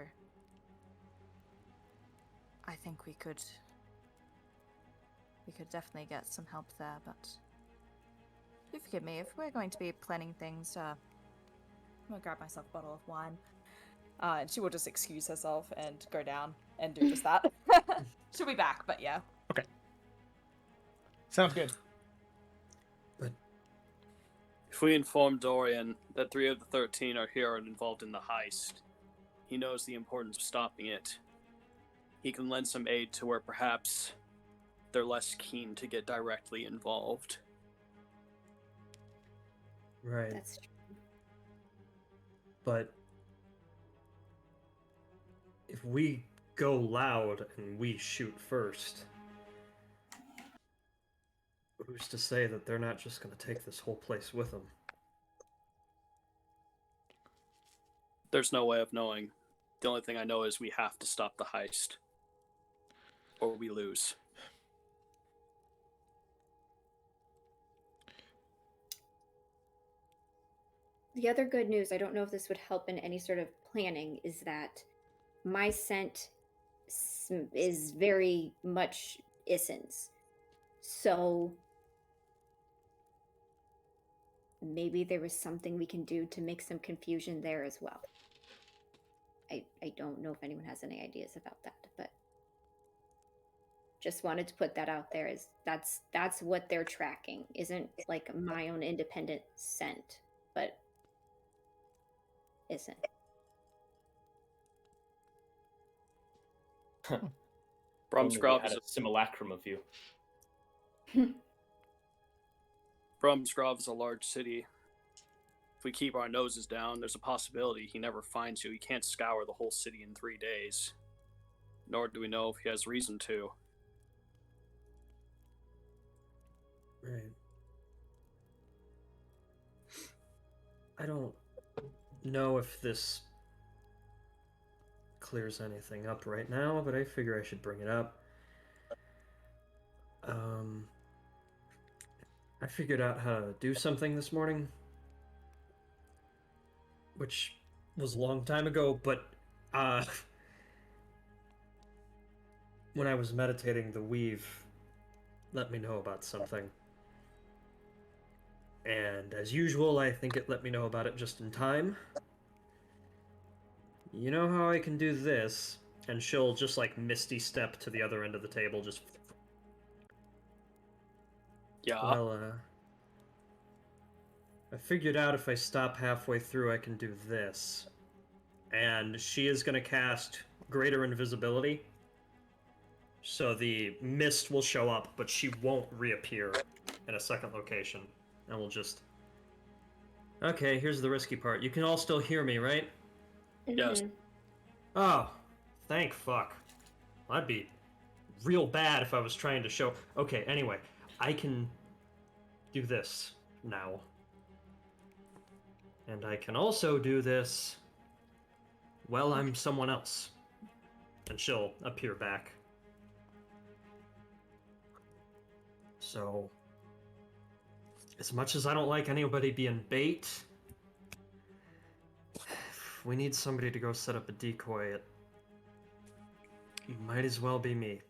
I think we could definitely get some help there, but do forgive me if we're going to be planning things. I'm gonna grab myself a bottle of wine, and she will just excuse herself and go down and do just that. She'll be back, but yeah. Okay. Sounds good. If we inform Dorian that 3 of the 13 are here and involved in the heist, he knows the importance of stopping it. He can lend some aid to where perhaps they're less keen to get directly involved. right. That's true. But if we go loud and we shoot first, who's to say that they're not just going to take this whole place with them? There's no way of knowing. The only thing I know is we have to stop the heist, or we lose. The other good news, I don't know if this would help in any sort of planning, is that my scent is very much Issen's. So maybe there was something we can do to make some confusion there as well. I don't know if anyone has any ideas about that, but just wanted to put that out there. Is that's what they're tracking. Isn't like my own independent scent, but isn't. Only we Bromsgrove had is a simulacrum of you. Bromsgrove is a large city. If we keep our noses down, there's a possibility he never finds you. He can't scour the whole city in 3 days. Nor do we know if he has reason to. Right. I don't know if this clears anything up right now, but I figure I should bring it up. I figured out how to do something this morning, which was a long time ago, but when I was meditating, the weave let me know about something. And as usual, I think it let me know about it just in time. You know how I can do this? And she'll just like misty step to the other end of the table, just... Yeah. Well, I figured out if I stop halfway through, I can do this. And she is going to cast Greater Invisibility. So the mist will show up, but she won't reappear in a second location. And we'll just... Okay, here's the risky part. You can all still hear me, right? Yes. Mhm. Oh, thank fuck. That'd be real bad if I was trying to show... Okay, anyway, I can do this now. And I can also do this while I'm someone else. And she'll appear back. So, as much as I don't like anybody being bait, if we need somebody to go set up a decoy, it might as well be me.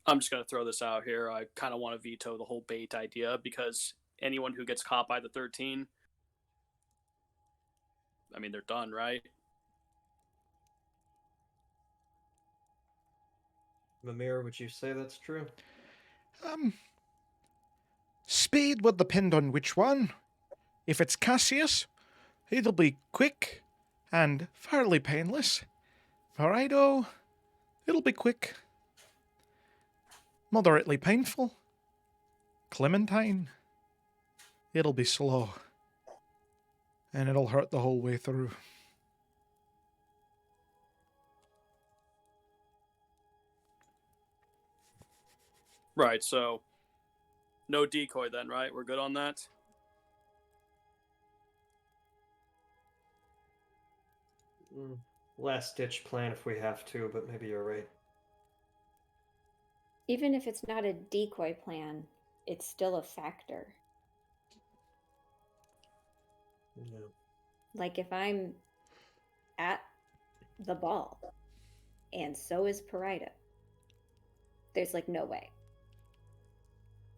I'm just going to throw this out here. I kind of want to veto the whole bait idea because anyone who gets caught by the 13, I mean, they're done, right? Mimir, would you say that's true? Speed would depend on which one. If it's Cassius, it'll be quick and fairly painless. Varido, it'll be quick. Moderately painful. Clementine, it'll be slow. And it'll hurt the whole way through. Right, so no decoy then, right? We're good on that? Last ditch plan if we have to, but maybe you're right. Even if it's not a decoy plan, it's still a factor. Yeah. Like if I'm at the ball and so is Parida, there's like no way.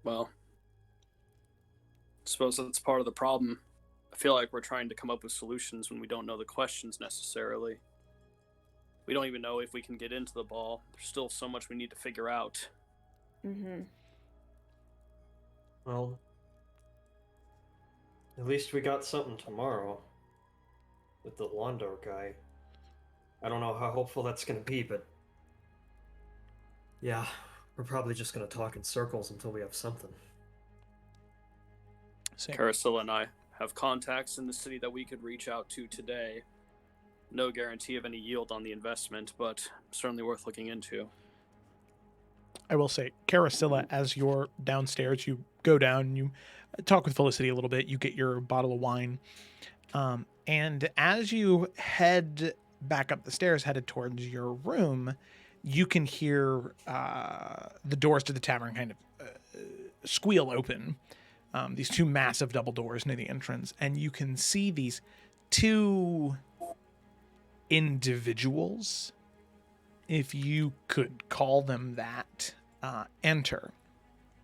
Well, I suppose that's part of the problem. I feel like we're trying to come up with solutions when we don't know the questions necessarily. We don't even know if we can get into the ball. There's still so much we need to figure out. Mm-hmm. Well, at least we got something tomorrow with the Londo guy. I don't know how hopeful that's going to be, but yeah, we're probably just going to talk in circles until we have something. Sick. Carasilla and I have contacts in the city that we could reach out to today. No guarantee of any yield on the investment, but certainly worth looking into. I will say, Carasilla, as you're downstairs, you go down, you talk with Felicity a little bit, you get your bottle of wine. And as you head back up the stairs, headed towards your room, you can hear the doors to the tavern kind of squeal open. These two massive double doors near the entrance. And you can see these two individuals, if you could call them that, enter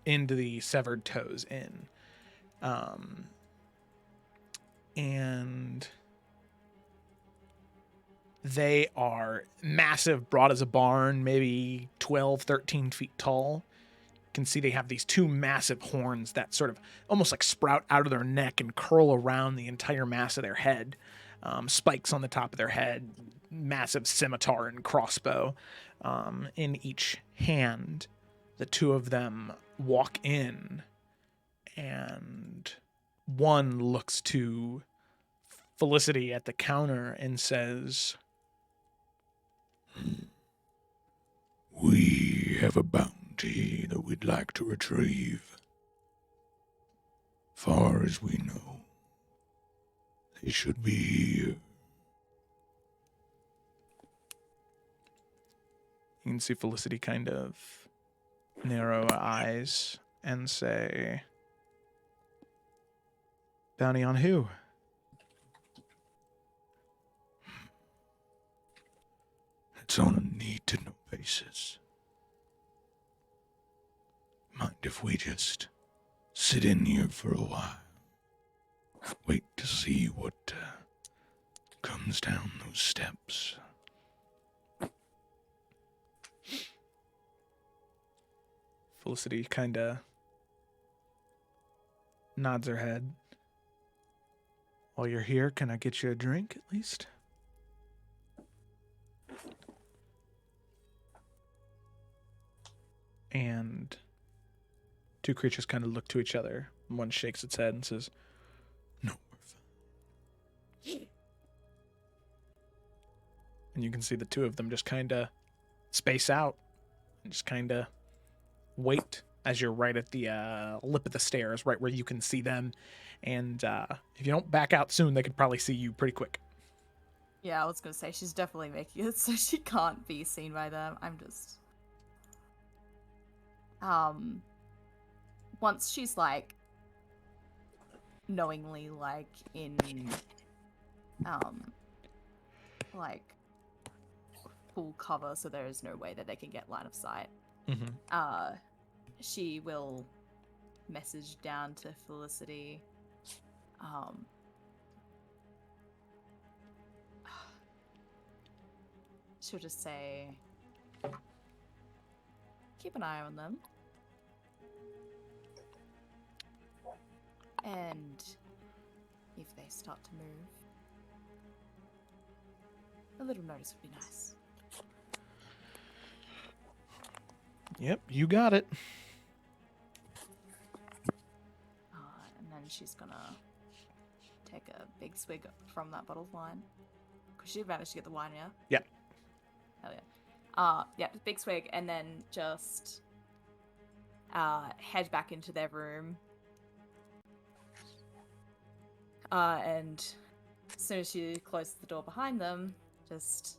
into the Severed Toes Inn. And they are massive, broad as a barn, maybe 12, 13 feet tall. You can see they have these two massive horns that sort of almost like sprout out of their neck and curl around the entire mass of their head. Spikes on the top of their head, massive scimitar and crossbow in each hand. The two of them walk in, and one looks to Felicity at the counter and says, We have a bounty that we'd like to retrieve. Far as we know, they should be here. You can see Felicity kind of narrow her eyes and say, bounty on who? It's on a need-to-know basis. Mind if we just sit in here for a while? Wait to see what comes down those steps. Felicity kind of nods her head. While you're here, can I get you a drink at least? And two creatures kind of look to each other. One shakes its head and says, No, we're fine. and you can see the two of them just kind of space out and just kind of wait as you're right at the lip of the stairs, right where you can see them. And if you don't back out soon, they could probably see you pretty quick. Yeah, I was gonna say she's definitely making it so she can't be seen by them. I'm just once she's like knowingly like in like full cover, so there is no way that they can get line of sight. Mm-hmm. She will message down to Felicity. She'll just say, keep an eye on them. And if they start to move, a little notice would be nice. Yep, you got it. And then she's gonna take a big swig from that bottle of wine. Because she managed to get the wine, yeah? Yeah. Hell yeah. Yeah, big swig, and then just head back into their room. And as soon as she closes the door behind them, just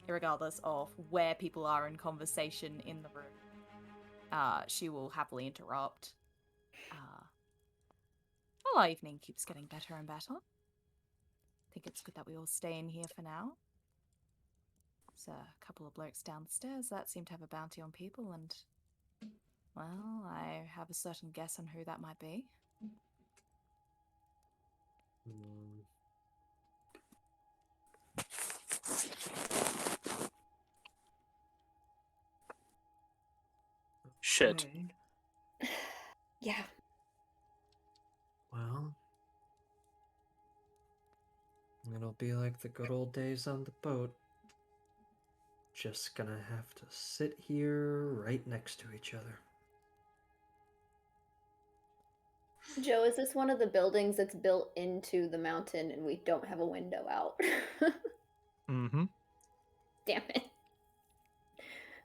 irregardless of where people are in conversation in the room, she will happily interrupt. Well, our evening keeps getting better and better. I think it's good that we all stay in here for now. There's a couple of blokes downstairs that seem to have a bounty on people, and, well, I have a certain guess on who that might be. Shit. Okay. Yeah. Well, it'll be like the good old days on the boat. Just gonna have to sit here right next to each other. Joe, is this one of the buildings that's built into the mountain and we don't have a window out? Mm-hmm. Damn it.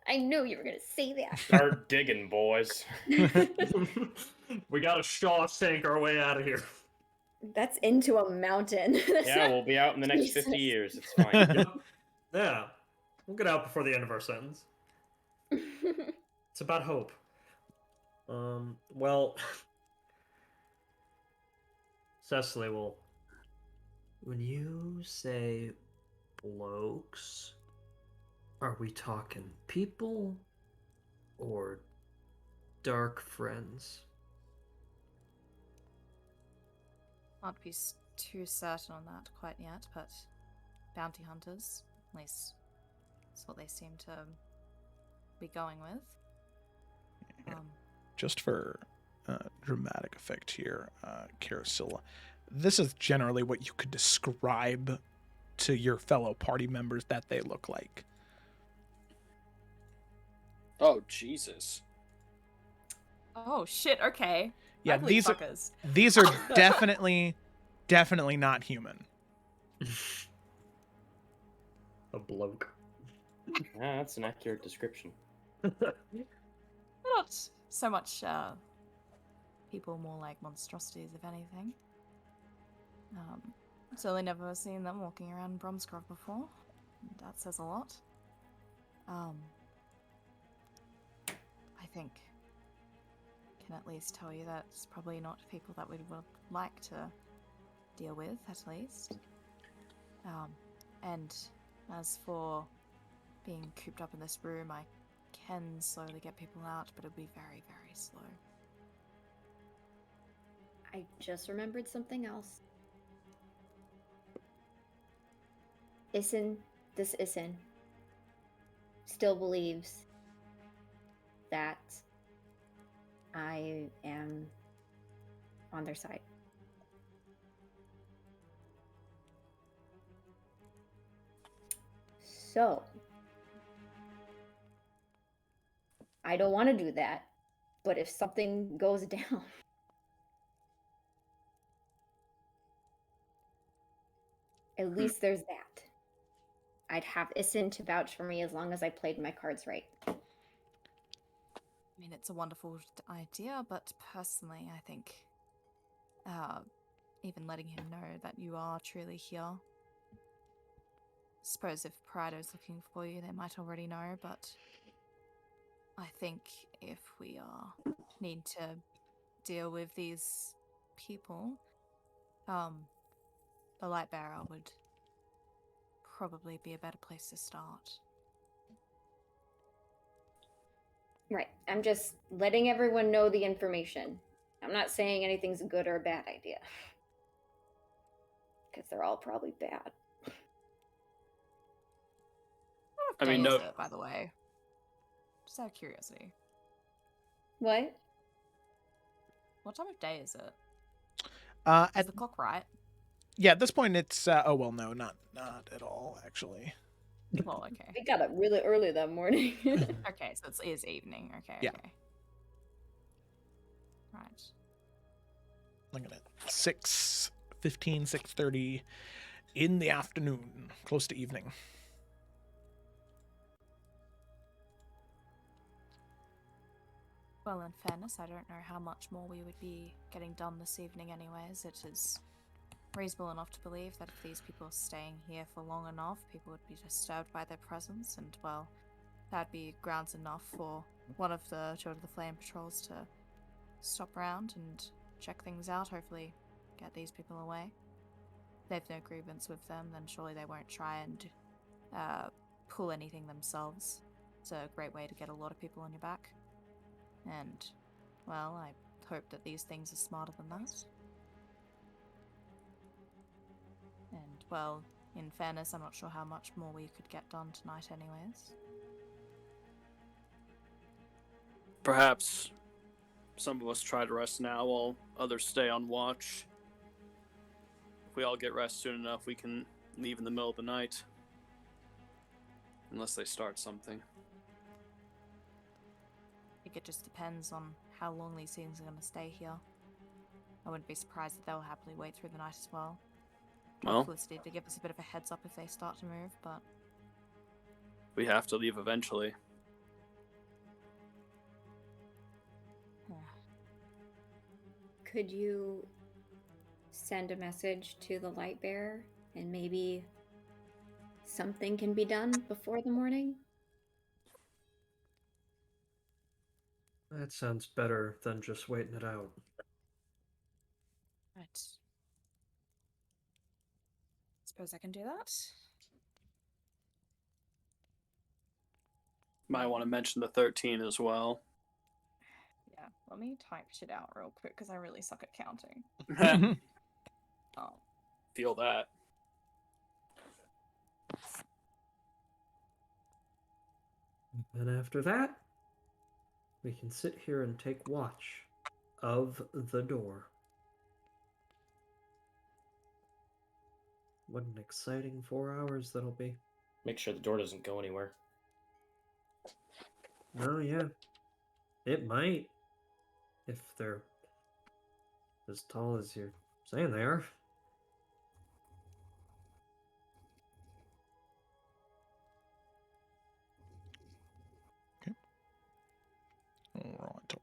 I knew you were going to say that. Start digging, boys. We gotta Shawshank our way out of here. That's into a mountain. That's Yeah, not- we'll be out in the next 50 Jesus. years. It's fine. Yep. Yeah. We'll get out before the end of our sentence. It's about hope. Well, Cecily will. When you say blokes, are we talking people or dark friends? Can't be too certain on that quite yet, but bounty hunters, at least that's what they seem to be going with. Just for dramatic effect here, Carosilla, this is generally what you could describe to your fellow party members that they look like. Oh, Jesus. Oh shit! Okay. Yeah, Ugly these are fuckers. definitely not human. A bloke. Yeah, that's an accurate description. Not so much people, more like monstrosities, if anything. Certainly never seen them walking around Bromsgrove before. That says a lot. I think can at least tell you that it's probably not people that we would like to deal with, at least. And as for being cooped up in this room, I can slowly get people out, but it'll be very, very slow. I just remembered something else. This Isin still believes that I am on their side. So, I don't want to do that, but if something goes down, at least there's that. I'd have Isin to vouch for me as long as I played my cards right. I mean, it's a wonderful idea, but personally, I think even letting him know that you are truly here. Suppose if Prado's looking for you, they might already know, but I think if we need to deal with these people, the Lightbearer would probably be a better place to start. Right. I'm just letting everyone know the information. I'm not saying anything's a good or a bad idea. Because they're all probably bad. I mean, Day no. is it, by the way? Just out of curiosity. What? What time of day is it? Is At the clock right? yeah, at this point it's oh well, no, not at all actually. Well, okay. We got up really early that morning. Okay, so it is evening. Okay, Yeah. okay. Right. Looking at 6:15, 6:30 in the afternoon, close to evening. Well, in fairness, I don't know how much more we would be getting done this evening anyways. It is reasonable enough to believe that if these people are staying here for long enough, people would be disturbed by their presence, and, well, that'd be grounds enough for one of the Children of the Flame patrols to stop around and check things out, hopefully get these people away. If they've no grievance with them, then surely they won't try and pull anything themselves. It's a great way to get a lot of people on your back. And, well, I hope that these things are smarter than that. And, well, in fairness, I'm not sure how much more we could get done tonight anyways. Perhaps some of us try to rest now while others stay on watch. If we all get rest soon enough, we can leave in the middle of the night. Unless they start something. I think it just depends on how long these things are going to stay here. I wouldn't be surprised if they'll happily wait through the night as well. Well, Felicity to give us a bit of a heads up if they start to move, but we have to leave eventually. Could you send a message to the light bearer and maybe something can be done before the morning? That sounds better than just waiting it out. right. Suppose I can do that. Might want to mention the 13 as well. Yeah, let me type shit out real quick because I really suck at counting. Oh. Feel that. And after that, we can sit here and take watch of the door. What an exciting 4 hours that'll be. Make sure the door doesn't go anywhere. Oh, yeah. It might. If they're as tall as you're saying they are. All right.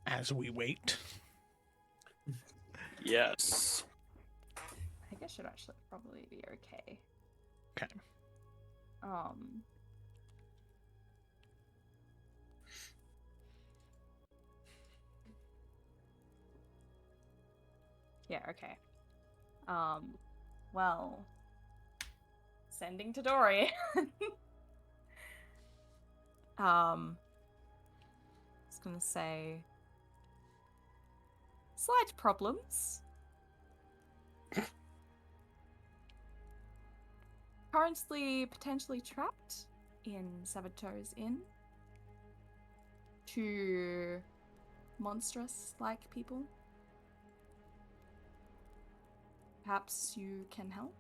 As we wait. Yes. I think I should actually probably be okay. Okay. Yeah, okay. Well, sending to Dory. I was gonna say slight problems. Currently potentially trapped in Saboteur's Inn. Two monstrous-like people. Perhaps you can help.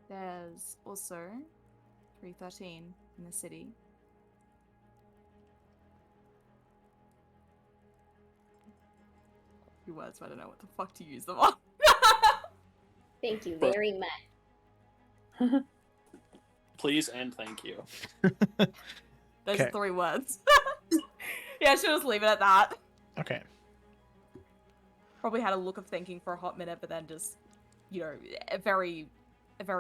There's also 313 in the city. A few words, but I don't know what the fuck to use them on. Thank you very much. Please and thank you. Those Okay. are 3 words. Yeah, I should just leave it at that. Okay. Probably had a look of thinking for a hot minute, but then just, you know, a very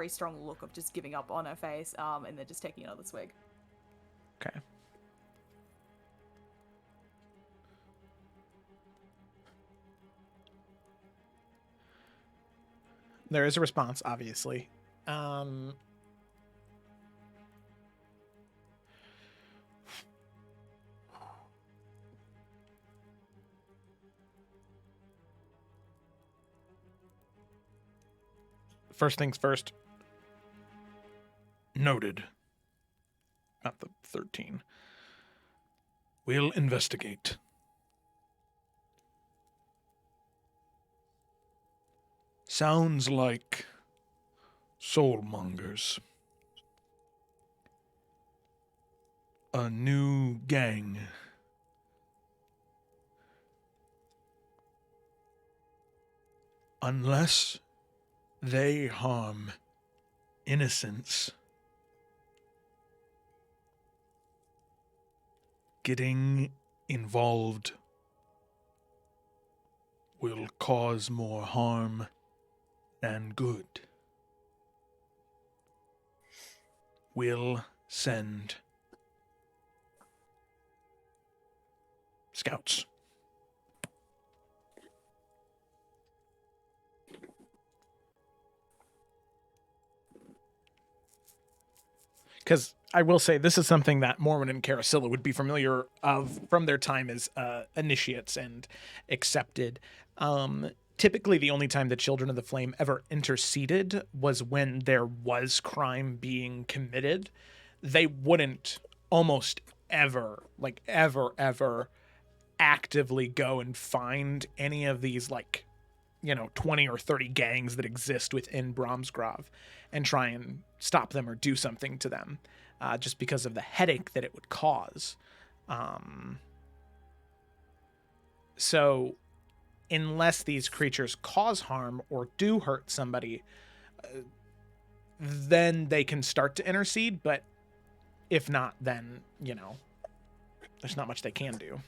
strong look of just giving up on her face, and then just taking another swig. Okay. There is a response, obviously. First things first. Noted. Not the 13. We'll investigate. Sounds like soulmongers. A new gang. Unless they harm innocents, getting involved will cause more harm than good. We'll send scouts. Because I will say this is something that Morwen and Carasilla would be familiar of from their time as initiates and accepted. Typically, the only time the Children of the Flame ever interceded was when there was crime being committed. They wouldn't almost ever, ever actively go and find any of these, 20 or 30 gangs that exist within Brahmsgrove and try and stop them or do something to them, just because of the headache that it would cause. So unless these creatures cause harm or do hurt somebody, then they can start to intercede, but if not, then, there's not much they can do.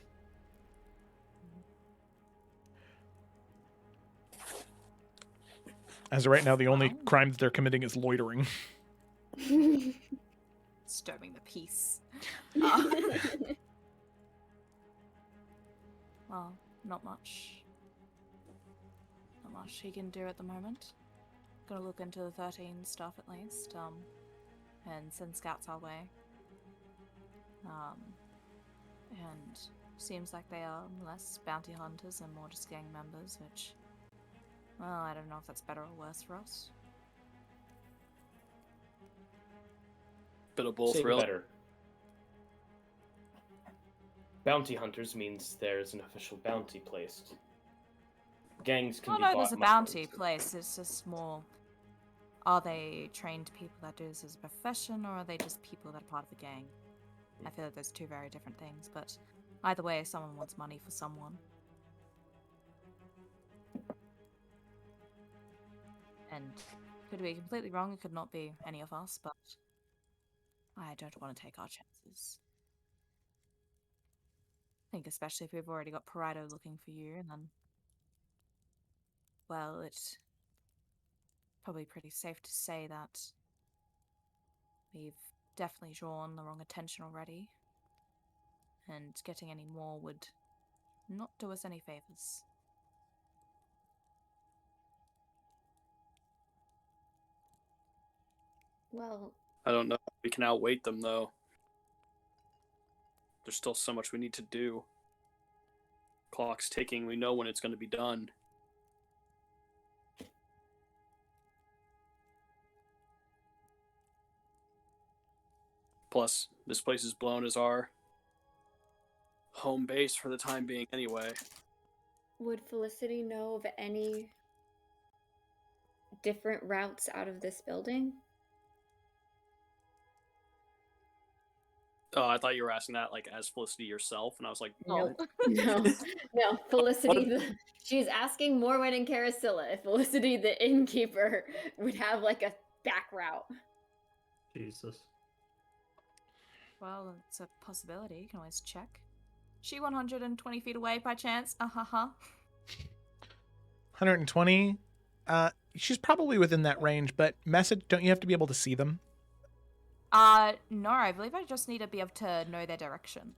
As of right now, the only crime that they're committing is loitering. Disturbing the peace. Well, not much. Not much he can do at the moment. Gonna look into the 13 stuff at least, and send scouts our way. And seems like they are less bounty hunters and more just gang members, which, well, I don't know if that's better or worse for us. Bit of both, Say really. better. Bounty hunters means there's an official bounty placed. Gangs can Oh be no, bought there's a much bounty more easily. place. It's just more. Are they trained people that do this as a profession, or are they just people that are part of the gang? I feel like there's two very different things, but either way, someone wants money for someone. And could be completely wrong, it could not be any of us, but I don't want to take our chances. I think especially if we've already got Paraido looking for you, and then, well, it's probably pretty safe to say that we've definitely drawn the wrong attention already, and getting any more would not do us any favors. Well, I don't know if we can outweight them, though. There's still so much we need to do. Clock's ticking. We know when it's going to be done. Plus, this place is blown as our home base for the time being anyway. would Felicity know of any different routes out of this building? Oh, I thought you were asking that like as Felicity yourself, and I was like, No, no. Felicity, she's asking Morwen and Carasilla if Felicity, the innkeeper, would have like a back route. Jesus. Well, it's a possibility. You can always check. She 120 feet away by chance? 120? She's probably within that range, but message, don't you have to be able to see them? No, I believe I just need to be able to know their direction.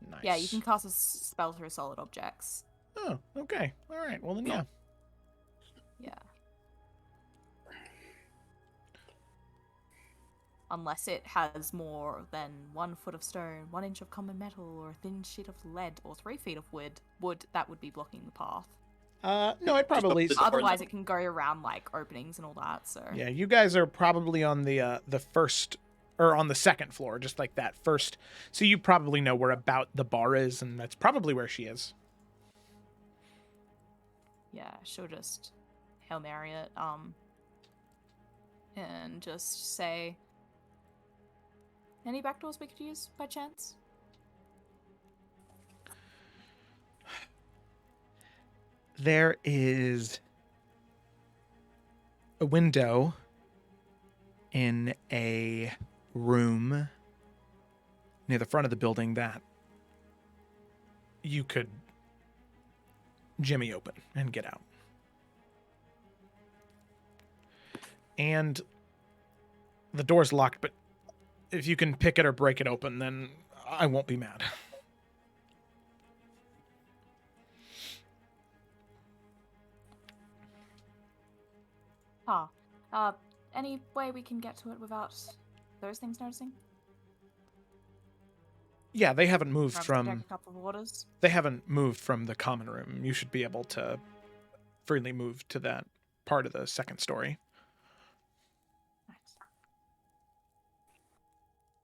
Nice. Yeah, you can cast a spell through solid objects. Oh, okay. All right. Well, then, yeah. Yeah. Unless it has more than 1 foot of stone, 1 inch of common metal, or a thin sheet of lead, or 3 feet of wood, that would be blocking the path. No, I'd probably... Otherwise, it can go around, like, openings and all that, so... Yeah, you guys are probably on the first... Or on the second floor, just like that first... So you probably know where about the bar is, and that's probably where she is. Yeah, she'll just Hail Mary it, and just say... Any back doors we could use, by chance? There is a window in a room near the front of the building that you could jimmy open and get out. And the door's locked, but if you can pick it or break it open, then I won't be mad. Any way we can get to it without those things noticing? Yeah, they haven't moved Perhaps from... take a couple of orders? They haven't moved from the common room. You should be able to freely move to that part of the second story. Nice.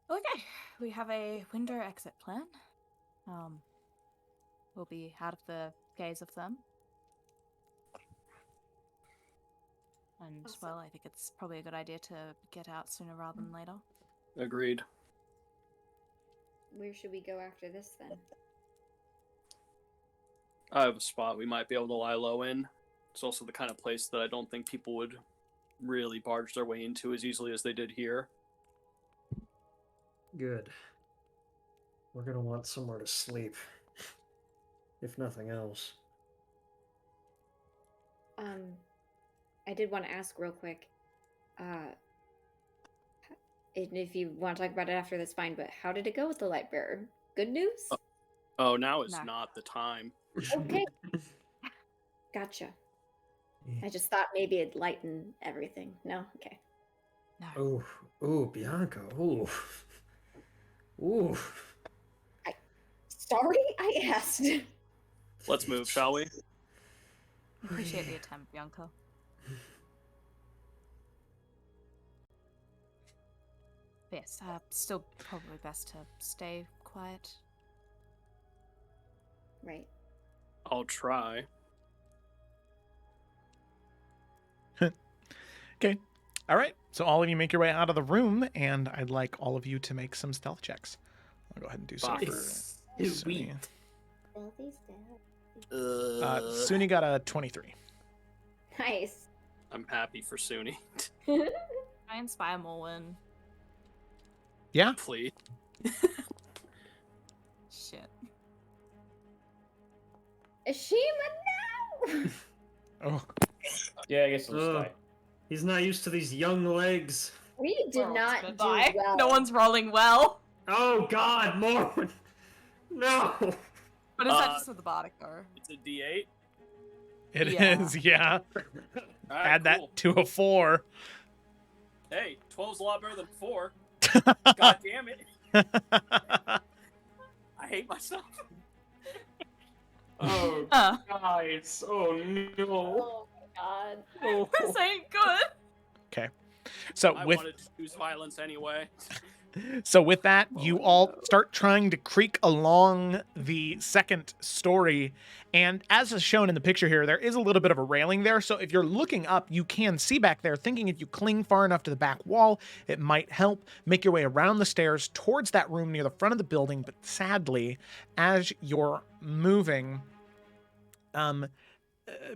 Okay, we have a window exit plan. We'll be out of the gaze of them. And, Awesome. well, I think it's probably a good idea to get out sooner rather than later. Agreed. Where should we go after this then? I have a spot we might be able to lie low in. It's also the kind of place that I don't think people would really barge their way into as easily as they did here. Good. We're gonna want somewhere to sleep, if nothing else. I did want to ask real quick. If you want to talk about it after, that's fine. But how did it go with the light bearer? Good news. Oh, now is Nah. not the time. Okay. Gotcha. I just thought maybe it'd lighten everything. No? Okay. No. Oh, Bianca. Ooh. Ooh. Sorry, I asked. Let's move, shall we? Appreciate the attempt, Bianca. Yes, still probably best to stay quiet. Right. I'll try. Okay. All right. So all of you make your way out of the room, and I'd like all of you to make some stealth checks. I'll go ahead and do so for Suni. Stealthy. Suni got a 23. Nice. I'm happy for Suni. I inspire Morwen. Yeah. Please. Shit. Ashima, no! Oh. Yeah, I guess I'll just Ugh. die. He's not used to these young legs. We did We're all just not gonna do die. well. No one's rolling well. Oh God, more. No. But is that just with the bardic though? It's a D8. It Yeah. is, yeah. Alright, Add cool. that to a 4. Hey, 12's a lot better than 4. God damn it. I hate myself. Oh, guys. Oh no. Oh my god. Oh. This ain't good. So I with wanted to use violence anyway. that, you all start trying to creak along the second story, and as is shown in the picture here, there is a little bit of a railing there, so if you're looking up, you can see back there, thinking if you cling far enough to the back wall, it might help make your way around the stairs towards that room near the front of the building, but sadly, as you're moving,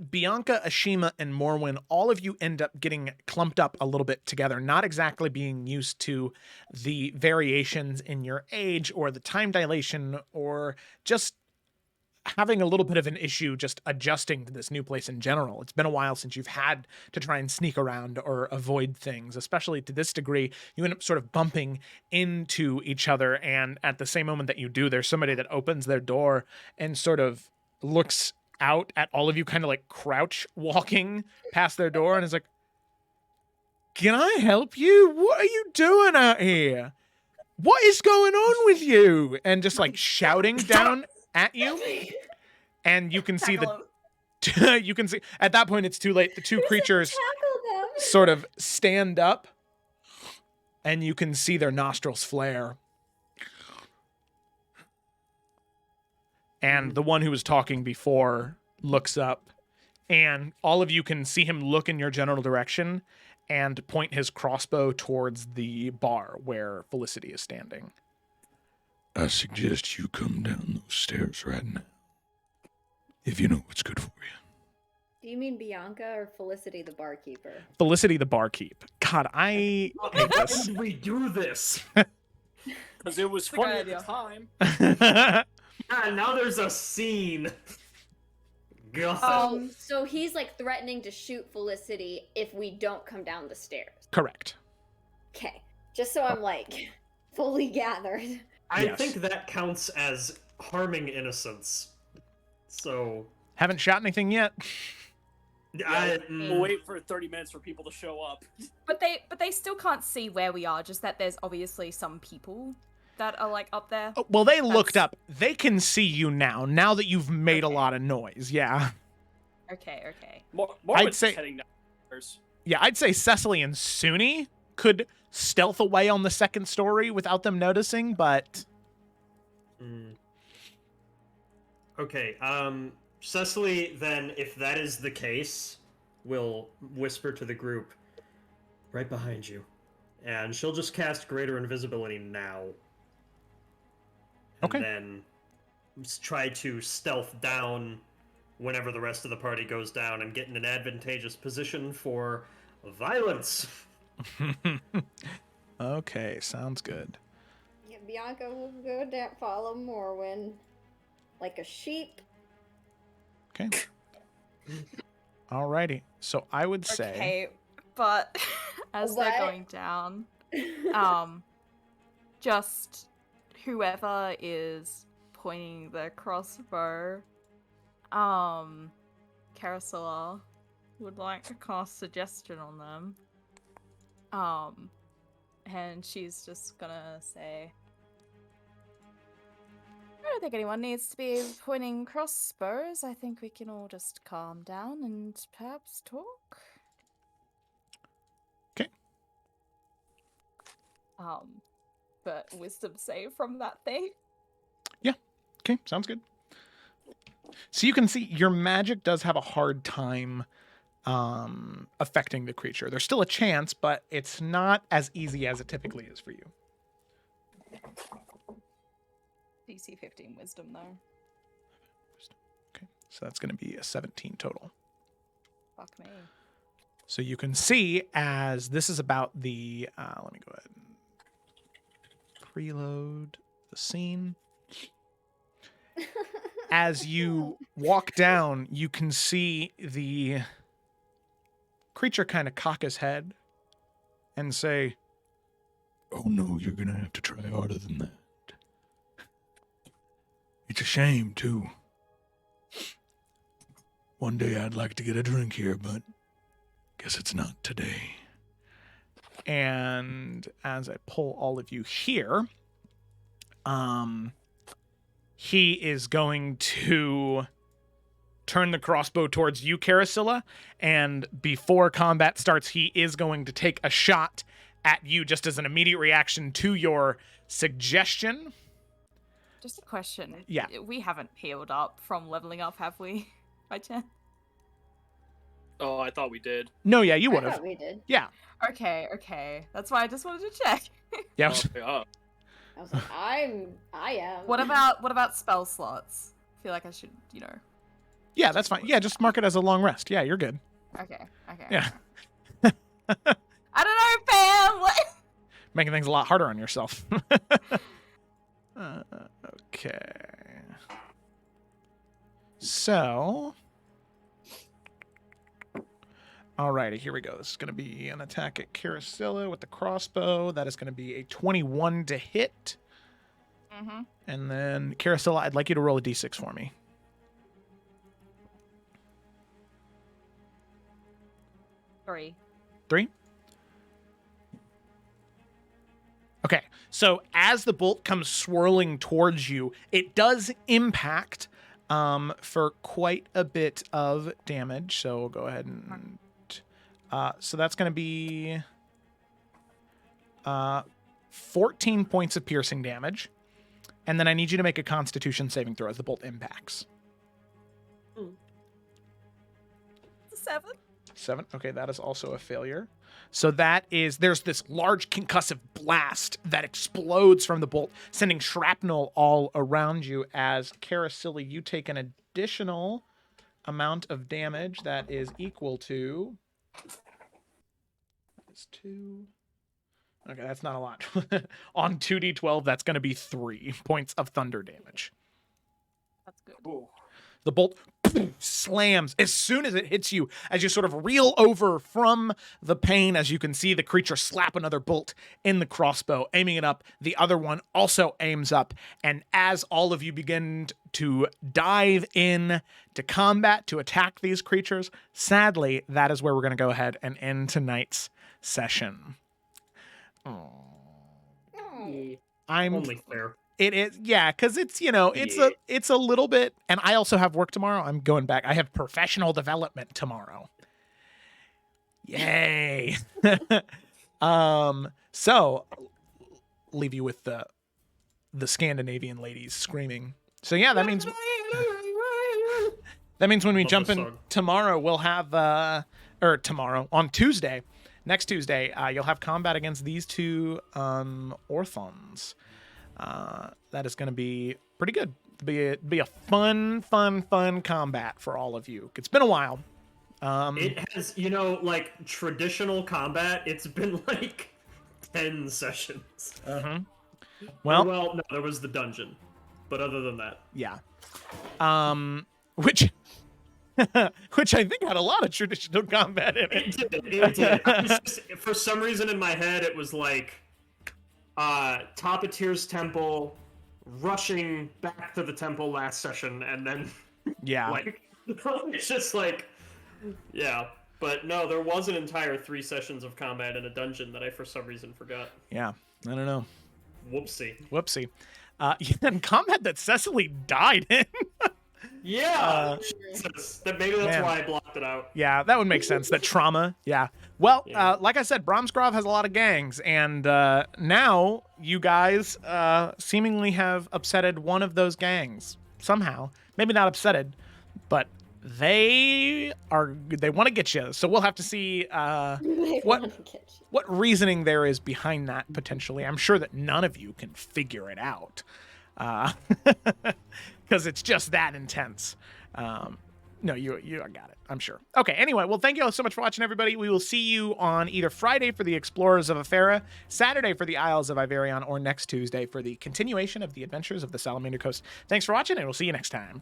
Bianca, Ashima, and Morwen, all of you end up getting clumped up a little bit together, not exactly being used to the variations in your age or the time dilation, or just having a little bit of an issue just adjusting to this new place in general. It's been a while since you've had to try and sneak around or avoid things, especially to this degree. You end up sort of bumping into each other, and at the same moment that you do, there's somebody that opens their door and sort of looks out at all of you, kind of like crouch walking past their door, and is like, "Can I help you? What are you doing out here? What is going on with you?" And just like shouting down at you. And you can see you can see at that point it's too late. The two creatures Tackle them. sort of stand up, and you can see their nostrils flare. And the one who was talking before looks up, and all of you can see him look in your general direction and point his crossbow towards the bar where Felicity is standing. I suggest you come down those stairs right now, if you know what's good for you. Do you mean Bianca or Felicity the barkeeper? Felicity the barkeep. God, I hate Why this. did we do this? Because it was a good funny at the idea. time. Ah, now there's a scene. God. So he's like threatening to shoot Felicity if we don't come down the stairs. Correct. Okay. Just so I'm like fully gathered. I yes. think that counts as harming innocence. So Haven't shot anything yet. We'll wait for 30 minutes for people to show up. But they still can't see where we are, just that there's obviously some people that are like up there. Oh, well, they looked up. They can see you now that you've made a lot of noise. Yeah. Okay. Morwen's say- heading downstairs. Yeah, I'd say Cecily and Suni could stealth away on the second story without them noticing, but Okay, Cecily, then, if that is the case, will whisper to the group, right behind you. And she'll just cast Greater Invisibility now. And Okay. then try to stealth down whenever the rest of the party goes down and get in an advantageous position for violence. Okay, sounds good. Yeah, Bianca will go down, follow Morwen like a sheep. Okay. Alrighty. So I would say... Okay, but as they're What? going down, just whoever is pointing the crossbow, Carousel would like to cast suggestion on them. And she's just gonna say, I don't think anyone needs to be pointing crossbows. I think we can all just calm down and perhaps talk. Okay. But wisdom save from that thing. Okay, sounds good. So you can see your magic does have a hard time affecting the creature. There's still a chance, but it's not as easy as it typically is for you. DC 15 wisdom though. Okay, so that's going to be a 17 total. Fuck me. So you can see as this is about the, let me go ahead and preload the scene. As you walk down, you can see the creature kind of cock his head and say, Oh no, you're gonna have to try harder than that. It's a shame, too. One day I'd like to get a drink here, but guess it's not today. and as I pull all of you here, he is going to turn the crossbow towards you, Carasilla, and before combat starts, he is going to take a shot at you just as an immediate reaction to your suggestion. Just a question. Yeah. We haven't healed up from leveling up, have we? By chance? Oh, I thought we did. No, yeah, you would I have. thought we did. Yeah. Okay. That's why I just wanted to check. Yeah. Okay, oh. I was like, I am. What about spell slots? I feel like I should, Yeah, that's fine. Yeah, just mark it as a long rest. Yeah, you're good. Okay. Yeah. I don't know, Pam. What? Making things a lot harder on yourself. Okay. So. Alrighty, here we go. This is going to be an attack at Carasilla with the crossbow. That is going to be a 21 to hit. Mm-hmm. And then, Carasilla, I'd like you to roll a d6 for me. 3. 3? Okay, so as the bolt comes swirling towards you, it does impact for quite a bit of damage. So we'll go ahead and... so that's going to be 14 points of piercing damage. And then I need you to make a Constitution saving throw as the bolt impacts. It's a 7. 7. Okay, that is also a failure. So there's this large concussive blast that explodes from the bolt, sending shrapnel all around you. As Carasilla, you take an additional amount of damage that is equal to... That's 2. Okay, that's not a lot. On 2d12, that's going to be 3 points of thunder damage. That's good. Ooh. The bolt slams as soon as it hits you, as you sort of reel over from the pain. As you can see the creature slap another bolt in the crossbow, aiming it up. The other one also aims up. And as all of you begin to dive in to combat, to attack these creatures, sadly, that is where we're going to go ahead and end tonight's session. Oh. I'm Only fair. It is, yeah, because it's, it's a little bit, and I also have work tomorrow. I'm going back. I have professional development tomorrow. Yay. So leave you with the Scandinavian ladies screaming. So yeah, that means when we Love jump this in song. tomorrow, we'll have or tomorrow, on Tuesday, next Tuesday, you'll have combat against these two Orthons. That is going to be pretty good. Be a fun combat for all of you. It's been a while. It has, like traditional combat. It's been like 10 sessions. Well, no, there was the dungeon, but other than that, yeah. Which I think had a lot of traditional combat in it. It did. I was just, for some reason in my head, it was like top of Tyr's temple, rushing back to the temple last session, and then Yeah. like it's just like, yeah. But no, there was an entire 3 sessions of combat in a dungeon that I for some reason forgot. Yeah. I don't know. Whoopsie. And combat that Cecily died in. Yeah. Jesus. Maybe that's why I blocked it out. Yeah, that would make sense. That trauma. Yeah. Well, like I said, Bromsgrove has a lot of gangs, and now you guys seemingly have upsetted one of those gangs somehow. Maybe not upsetted, but they want to get you. So we'll have to see what reasoning there is behind that potentially. I'm sure that none of you can figure it out, because it's just that intense. No, you got it, I'm sure. Okay, anyway, well, thank you all so much for watching, everybody. We will see you on either Friday for the Explorers of Ephera, Saturday for the Isles of Iverion, or next Tuesday for the continuation of the adventures of the Salamander Coast. Thanks for watching, and we'll see you next time.